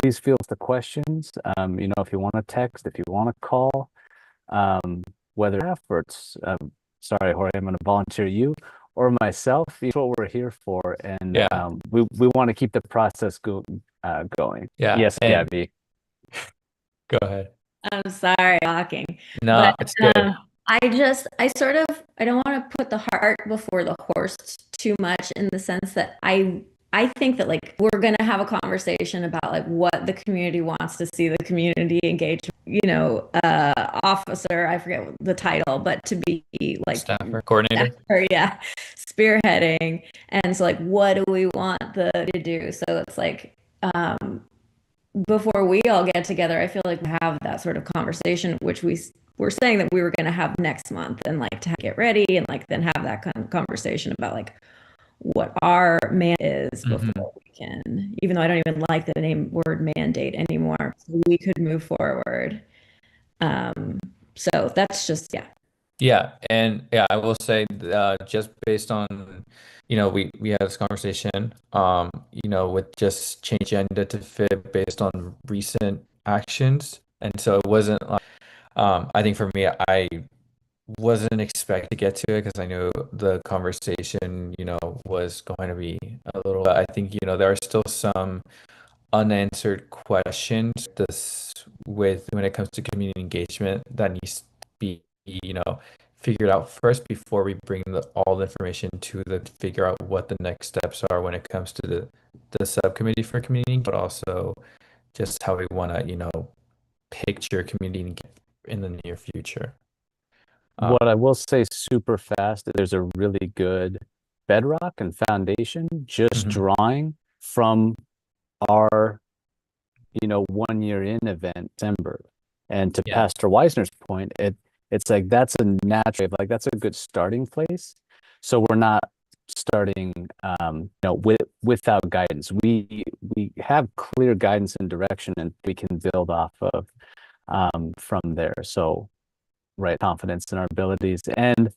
please field the questions. If you want to text, if you want to call, whether efforts, sorry, Jorge, I'm going to volunteer you or myself. It's what we're here for, and we want to keep the process going. Yeah. Yes, Gabby. Go ahead. I'm sorry, talking. No, but, it's good. I don't want to put the cart before the horse too much, in the sense that I think that we're going to have a conversation about what the community wants to see, the community engagement, officer, I forget the title, but to be staffer, coordinator. Yeah, spearheading. And so what do we want to do? So it's before we all get together, I feel like we have that sort of conversation, which we were saying that we were going to have next month, and to get ready and then have that kind of conversation about what our mandate is before we can, even though I don't even like the word mandate anymore, so we could move forward. So that's just, Yeah, and yeah, I will say just based on, we had this conversation, with just change agenda to fit based on recent actions. And so it wasn't like, I think for me, I wasn't expecting to get to it because I knew the conversation, was going to be a little, I think, there are still some unanswered questions this with when it comes to community engagement that needs to be, figured out first before we bring all the information to figure out what the next steps are when it comes to the subcommittee for community, but also just how we want to, picture community engagement in the near future. What I will say super fast, there's a really good bedrock and foundation just drawing from our 1 year in event December. And to Yeah. Pastor Weisner's point, it's like that's a natural, like that's a good starting place. So we're not starting without guidance. We have clear guidance and direction, and we can build off of from there. So right, confidence in our abilities. And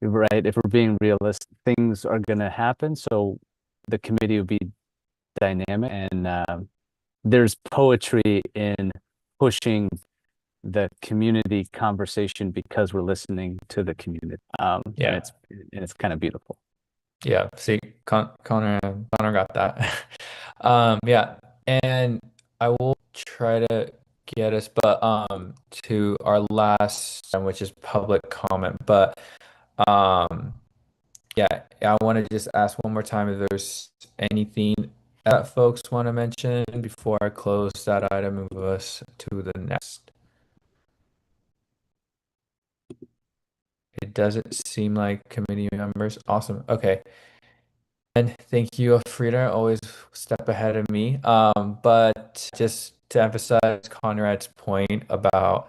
right, if we're being realistic, things are gonna happen. So the committee will be dynamic, and there's poetry in pushing the community conversation because we're listening to the community. Yeah. And it's kind of beautiful. Yeah, see, Connor got that. Yeah, and I will try to get us, but to our last, which is public comment. But yeah, I want to just ask one more time if there's anything that folks want to mention before I close that item and move us to the next. It doesn't seem like committee members. Awesome. Okay. And thank you, Frida, always step ahead of me. But just to emphasize Conrad's point about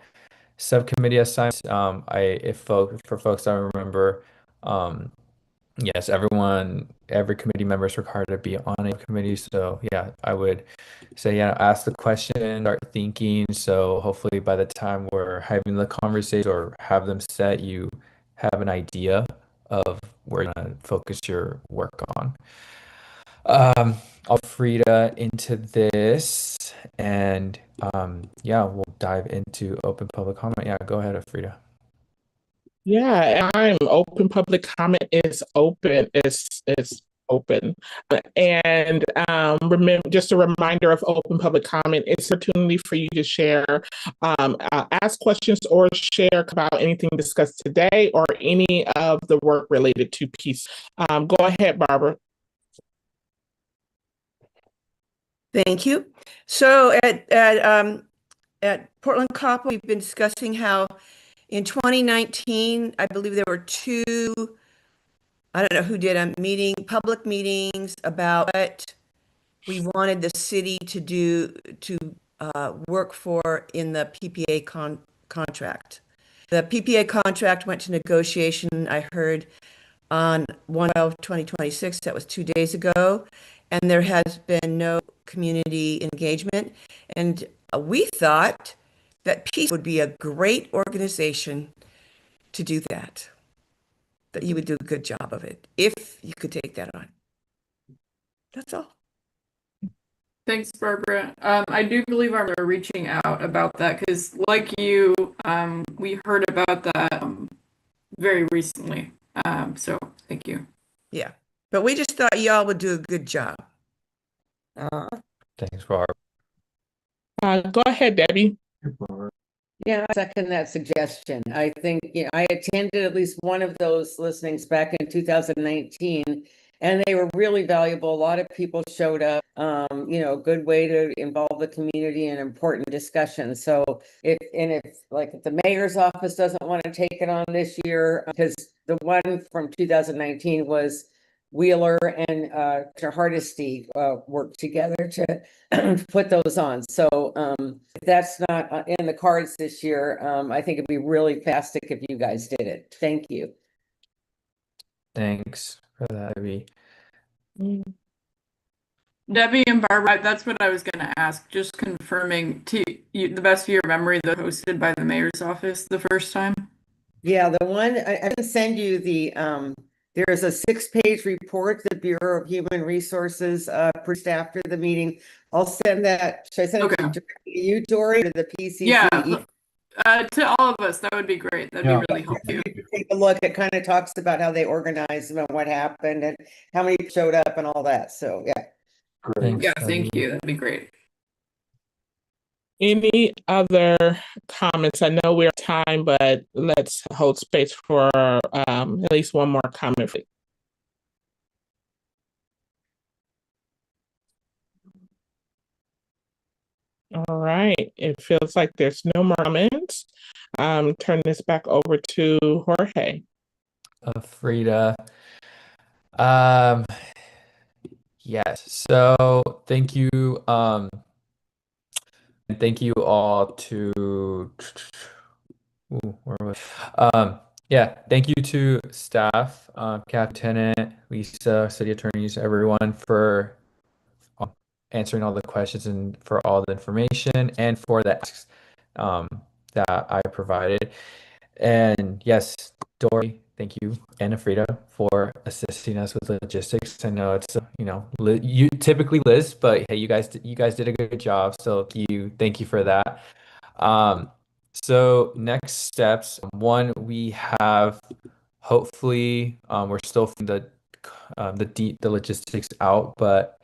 subcommittee assignments, for folks that remember, yes, every committee member is required to be on a committee. So yeah, I would say, ask the question, start thinking. So hopefully by the time we're having the conversation or have them set, you have an idea of where you're gonna focus your work on. I'll Frida into this, and we'll dive into open public comment. Yeah, go ahead, Frida. Yeah, I'm open. Public comment is open. It's open. And remember, just a reminder of open public comment. It's an opportunity for you to share, ask questions or share about anything discussed today or any of the work related to peace. Go ahead, Barbara. Thank you. So at Portland COP, we've been discussing how in 2019, I believe there were two, I don't know who did public meetings about what we wanted the city to do to work for in the PPA contract. The PPA contract went to negotiation, I heard, on 1/12/2026. That was 2 days ago. And there has been no community engagement. And we thought that Peace would be a great organization to do that you would do a good job of it if you could take that on. That's all. Thanks, Barbara. I do believe I'm reaching out about that because, like you, we heard about that very recently. So thank you. Yeah, but we just thought y'all would do a good job. Thanks, Barb. Go ahead, Debbie. Yeah, I second that suggestion. I think, I attended at least one of those listenings back in 2019, and they were really valuable. A lot of people showed up, good way to involve the community in important discussions. So if the mayor's office doesn't want to take it on this year, because the one from 2019 was Wheeler and Hardesty worked together to put those on. So if that's not in the cards this year, I think it'd be really fantastic if you guys did it. Thank you. Thanks for that, Debbie. Debbie and Barbara, that's what I was going to ask. Just confirming to you, the best of your memory, that hosted by the mayor's office the first time. Yeah, the one, I can send you the, there's a 6-page report the Bureau of Human Resources produced after the meeting. I'll send that, should I send it to you, Dory, or the Yeah, PCCE? to all of us, that would be great. That'd be really helpful. Take a look. It kind of talks about how they organized them and what happened and how many showed up and all that. So, yeah. Great. Yeah, thank you. That'd be great. Any other comments? I know we're at time, but let's hold space for at least one more comment. All right, it feels like there's no more comments. Turn this back over to Jorge. Frida. Yes. So thank you. And thank you all to. Ooh, where was? Yeah. Thank you to staff, Captain Tennant, Lisa, city attorneys, everyone for answering all the questions and for all the information and for the asks that I provided. And yes, Dory, thank you, and Frida for assisting us with logistics. I know it's you typically Liz, but hey, you guys did a good job. So thank you for that. So next steps. One, we have hopefully we're still the logistics out, but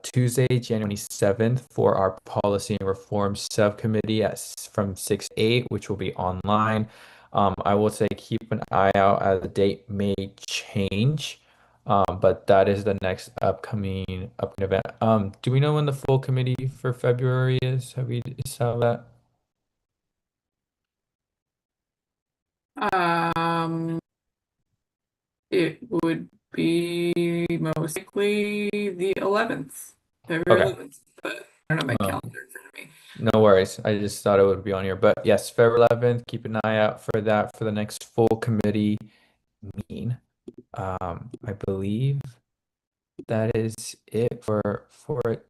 Tuesday, January 7th for our policy and reform subcommittee from 6 to 8, which will be online. I will say keep an eye out as the date may change, but that is the next upcoming event. Do we know when the full committee for February is? Have we established that? It would be most likely the 11th, February Okay. 11th, but I don't have my calendar in front of me. No worries. I just thought it would be on here. But yes, February 11th, keep an eye out for that for the next full committee meeting. I believe that is it for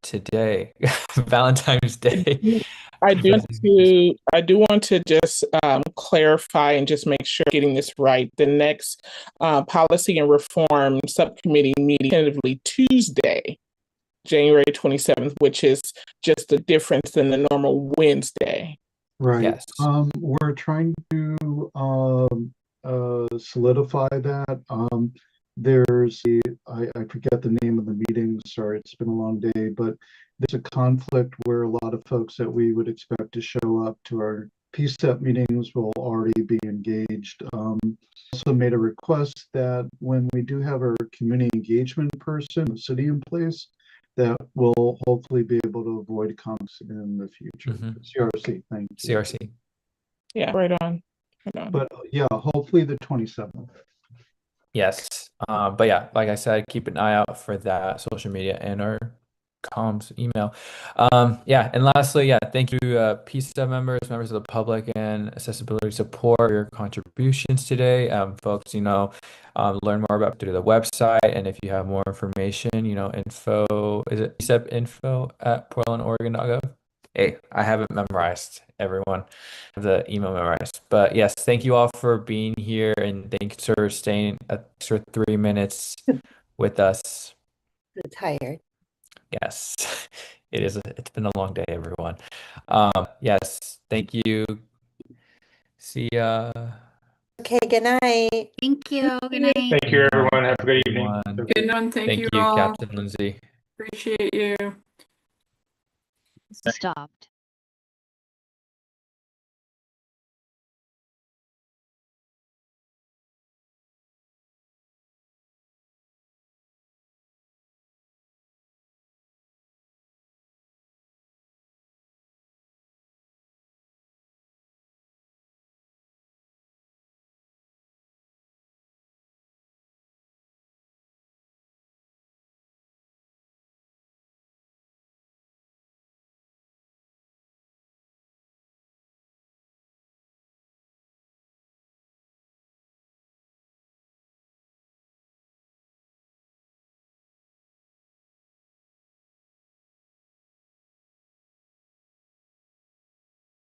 today. Valentine's Day. I do want to just clarify and just make sure I'm getting this right. The next policy and reform subcommittee meeting tentatively Tuesday, January 27th, which is just a difference than the normal Wednesday. Right. Yes. We're trying to solidify that. I forget the name of the meeting. Sorry, it's been a long day, but there's a conflict where a lot of folks that we would expect to show up to our PCCEP meetings will already be engaged. Also made a request that when we do have our community engagement person, the city in place, that will hopefully be able to avoid conflicts in the future. CRC, thank you. CRC. Yeah, right on. But yeah, hopefully the 27th. Yes. But yeah, like I said, keep an eye out for that social media and our comms email. Yeah, and lastly, yeah, thank you PCCEP members of the public and accessibility support for your contributions today. Folks, learn more about through the website, and if you have more information, is it PCCEP info at portlandoregon.gov? Hey, I have it memorized, everyone. I have the email memorized. But yes, thank you all for being here, and thanks for staying an extra 3 minutes with us. I'm tired. Yes, it's been a long day, everyone. Yes, thank you. See ya. Okay, good night. Thank you. Good night. Thank you, everyone. Have a good evening. Good one. Thank you all. Captain Lindsay. Appreciate you. Stopped.